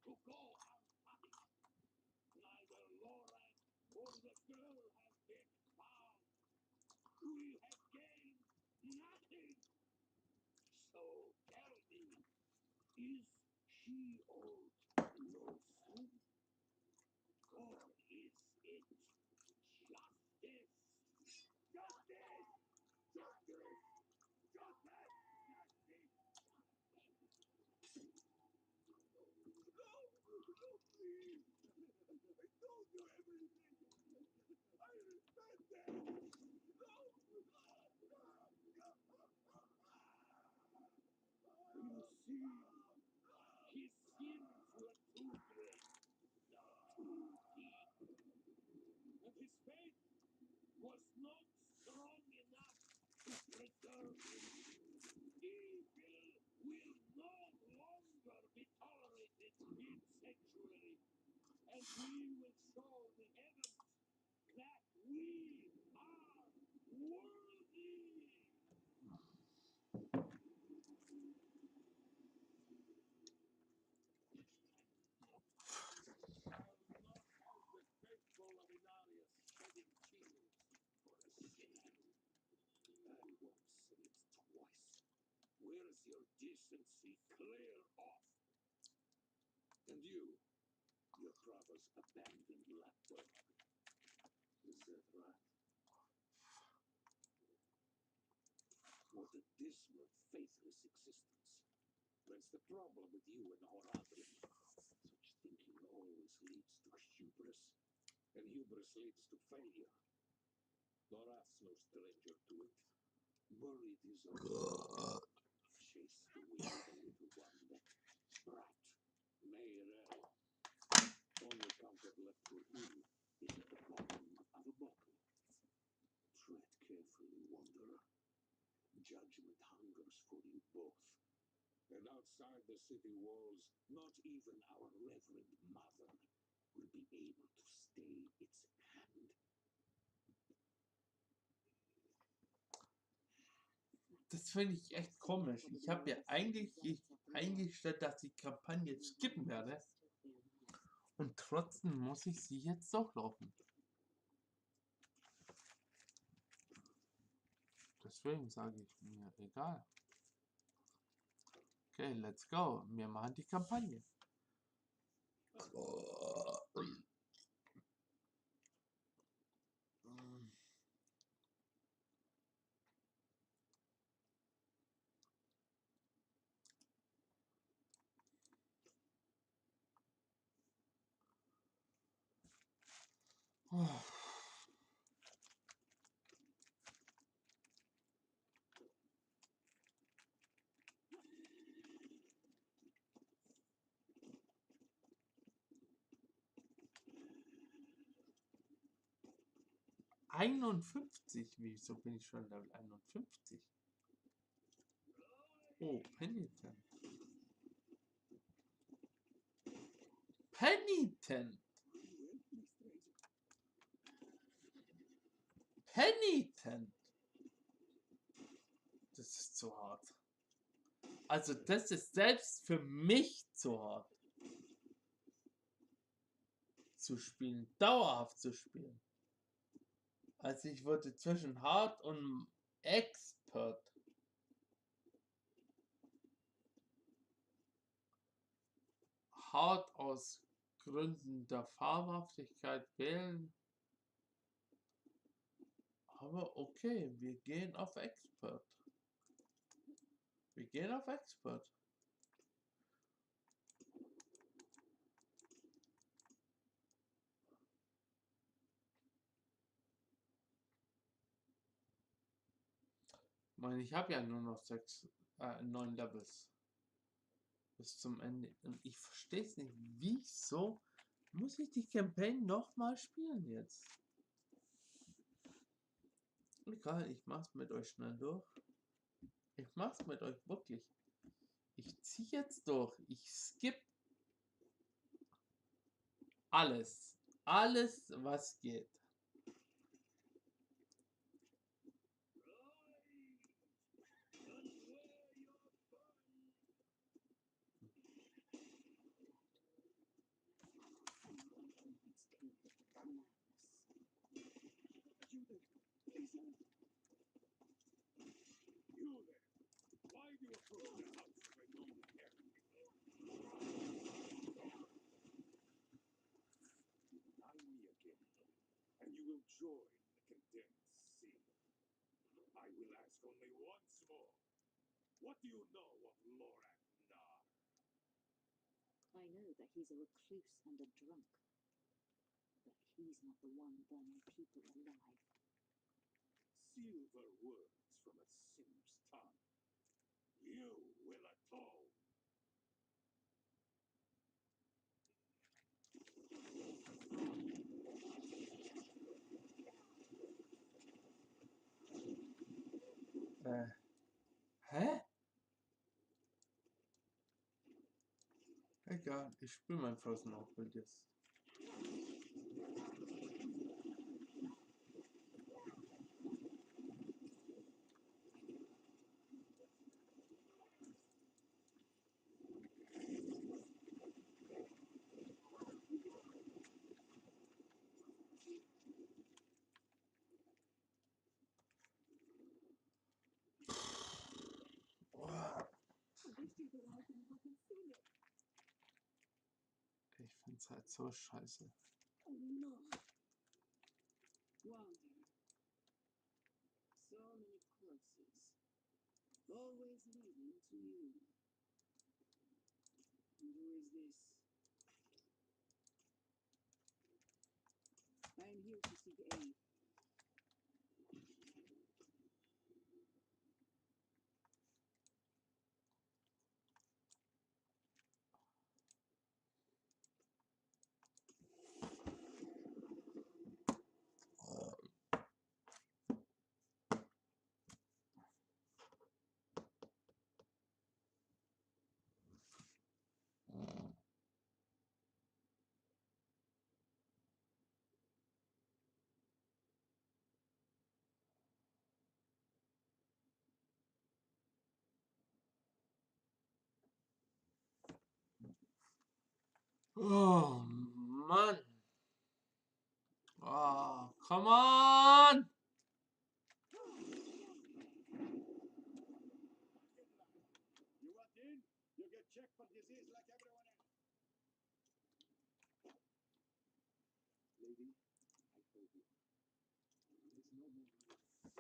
to go unpunished? Neither Loran or the girl have been found. We have gained nothing. So tell me, is she owed no sin? Or is it justice? Justice! Justice! Justice! No! No, please! I told you everything! I repented! No! You see, his sins were too great, too deep, and his faith was not strong enough to preserve him. Evil will no longer be tolerated in sanctuary, and we will show the heavens that we are worthy. your decency clear off. And you, your brother's abandoned lapdog. Is that right? What a dismal, faithless existence. That's the problem with you and Horadrim. Such thinking always leads to hubris, and hubris leads to failure. Lorath's no stranger to it. Buried his own soul. Chased away the little one that brat, Mayrel. Only comfort left for him is at the bottom of a bottle. Tread carefully, wanderer. Judgment hungers for you both. And outside the city walls, not even our reverend mother will be able to stay its hand. Das finde ich echt komisch. Ich habe ja eigentlich eingestellt, dass ich die Kampagne skippen werde. Und trotzdem muss ich sie jetzt durchlaufen. Deswegen sage ich mir, egal. Okay, let's go. Wir machen die Kampagne. 51? Wieso bin ich schon Level 51? Oh, Penitent. Penitent! Penitent! Das ist zu hart. Also das ist selbst für mich zu hart. Zu spielen, dauerhaft zu spielen. Also ich würde zwischen hart und Expert. Hart aus Gründen der Farbenhaftigkeit wählen. Aber okay, wir gehen auf Expert. Wir gehen auf Expert. Ich meine, ich habe ja nur noch 9 Levels. Bis zum Ende. Und ich verstehe es nicht. Wieso muss ich die Campaign nochmal spielen jetzt? Egal, ich mach's mit euch schnell durch. Ich mach's mit euch wirklich. Ich ziehe jetzt durch. Ich skip alles. Alles, was geht. You there! Why do you approach the house of a known heretic? Deny me again, and you will join the condemned sea. I will ask only once more. What do you know of Lorath Nar? I know that he's a recluse and a drunk. But he's not the one burning people alive. Silver words from a sinner's tongue. You will atone. Hä? Egal, ich spiele mein Frozen Outfit jetzt. Ich find's halt so scheiße. Oh no. Walter. So many corpses. Always leading to you. And who is this? I am here to seek aid. Oh, Mann. Oh, come on. You walk in, you get checked for disease like everyone else. Lady, I told you. There's no more.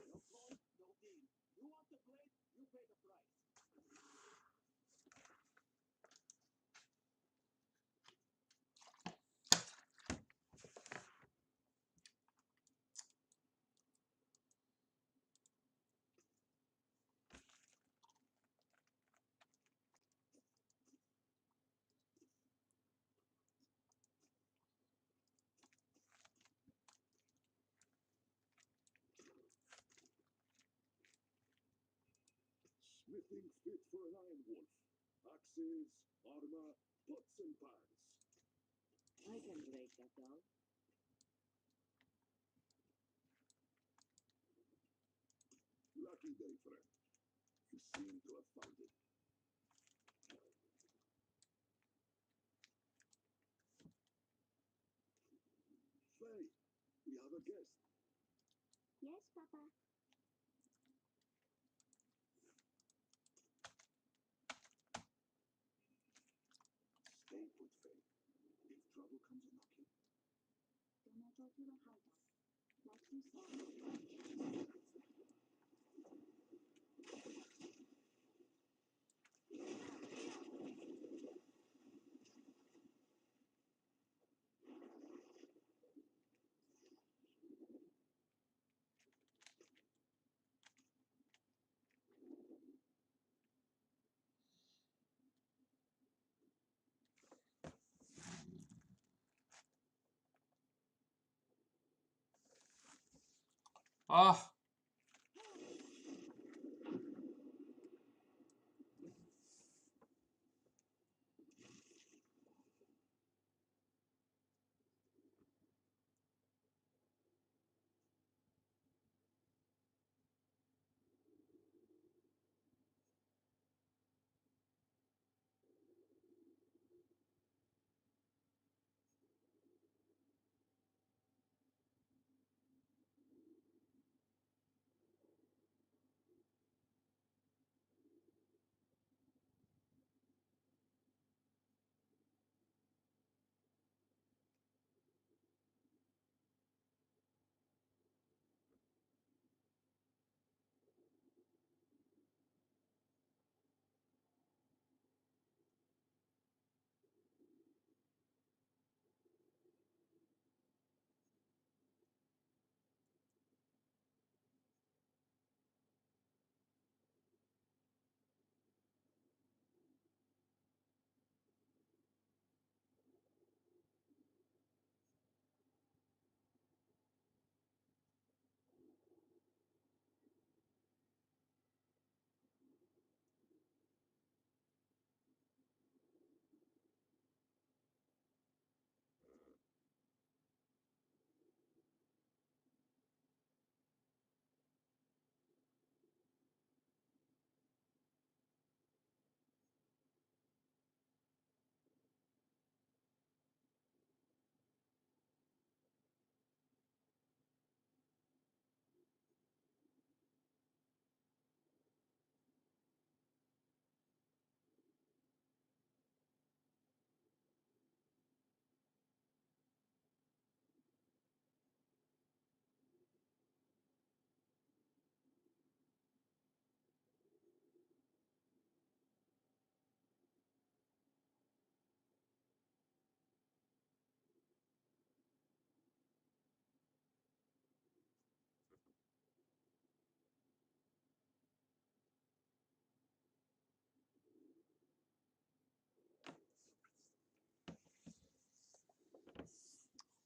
No coin, no deal. You want the blade, you pay the price. Smithing fit for an iron wolf. Axes, armor, pots and pans. I can break that doll. Lucky day, friend. You seem to have found it. Faye, we have a guest. Yes, Papa. Stay put, Faye. If trouble comes a-knocking, Don't I go to the hideout? Like you said. Ah.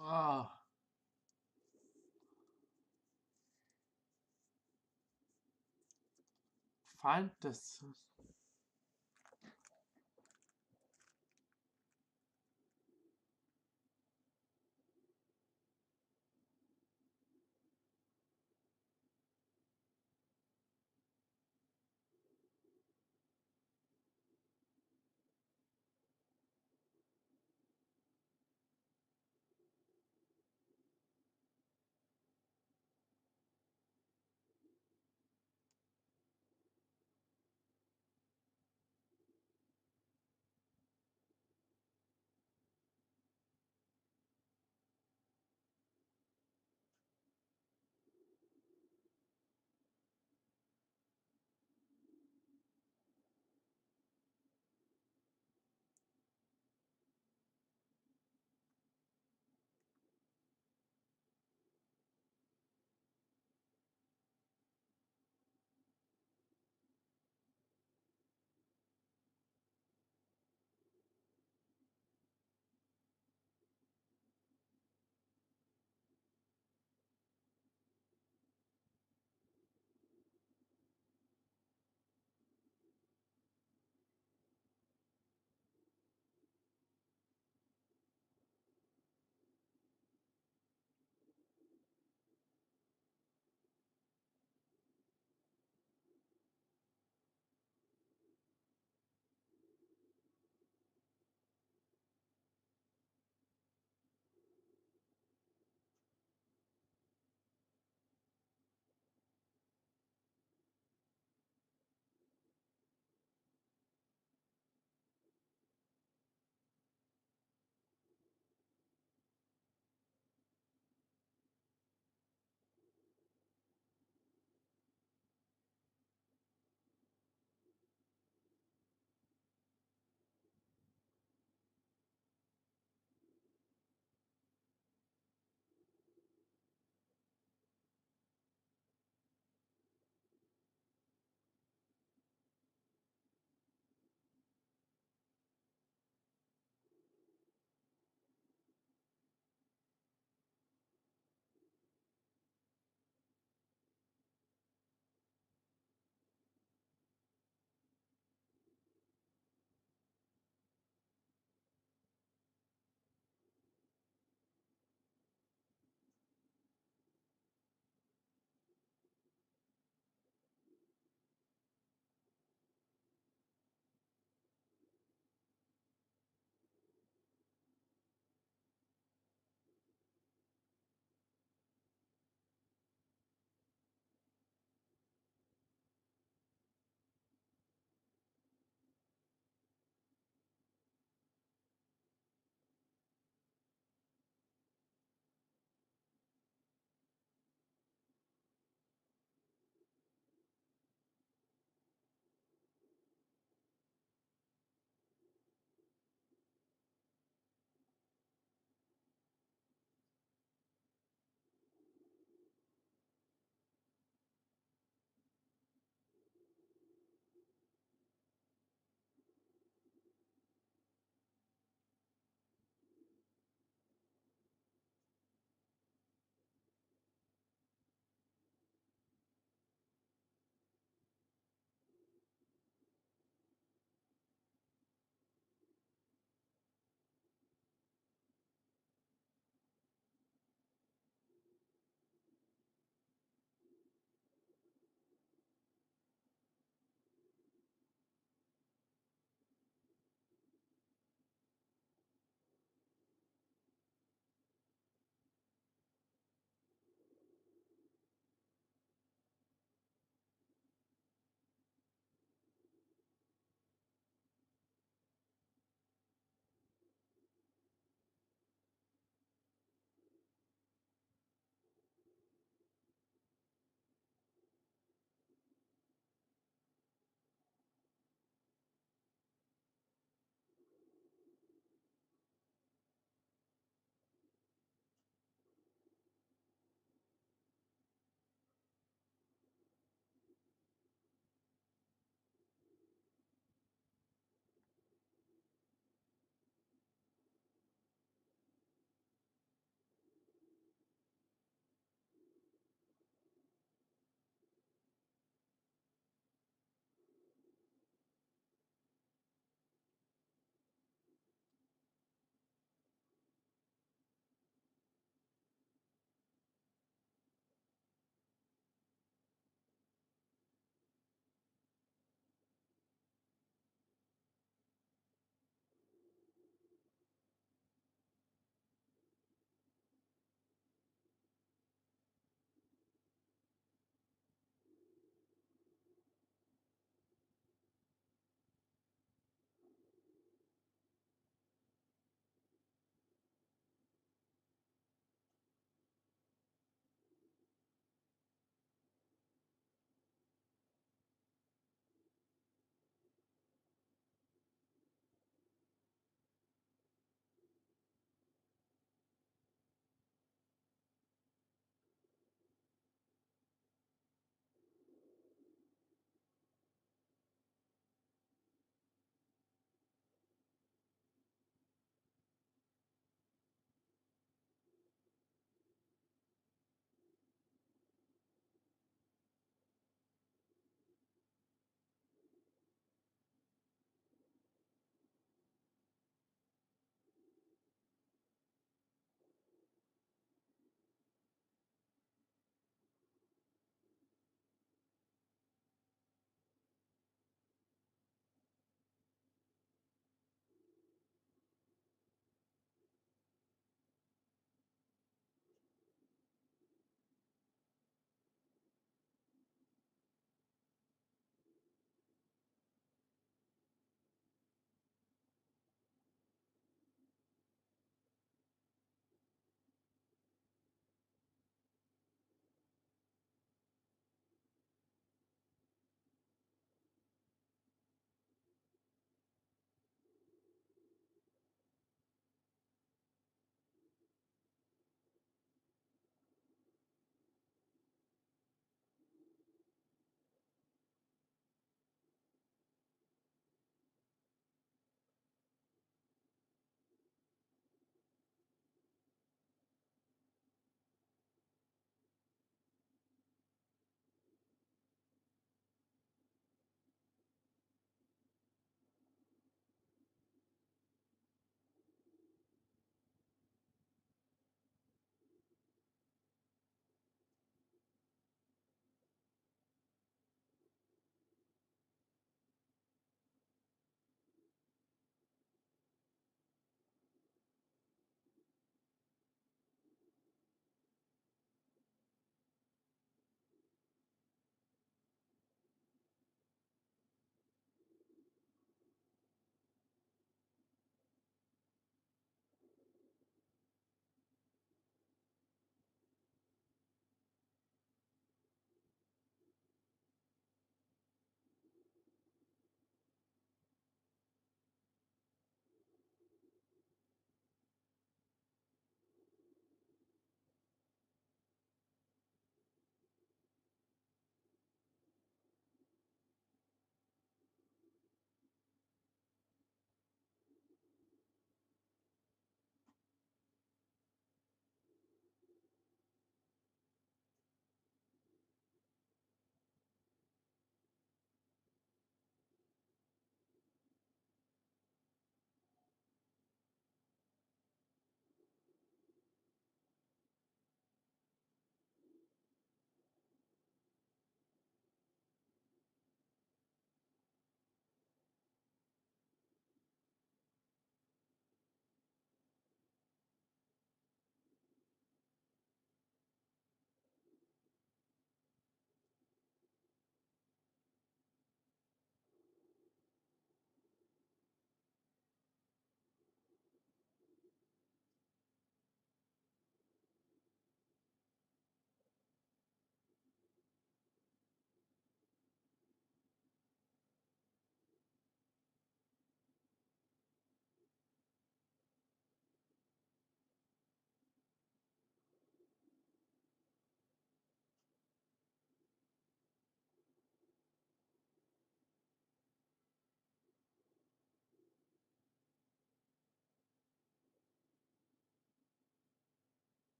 Ah. Find this.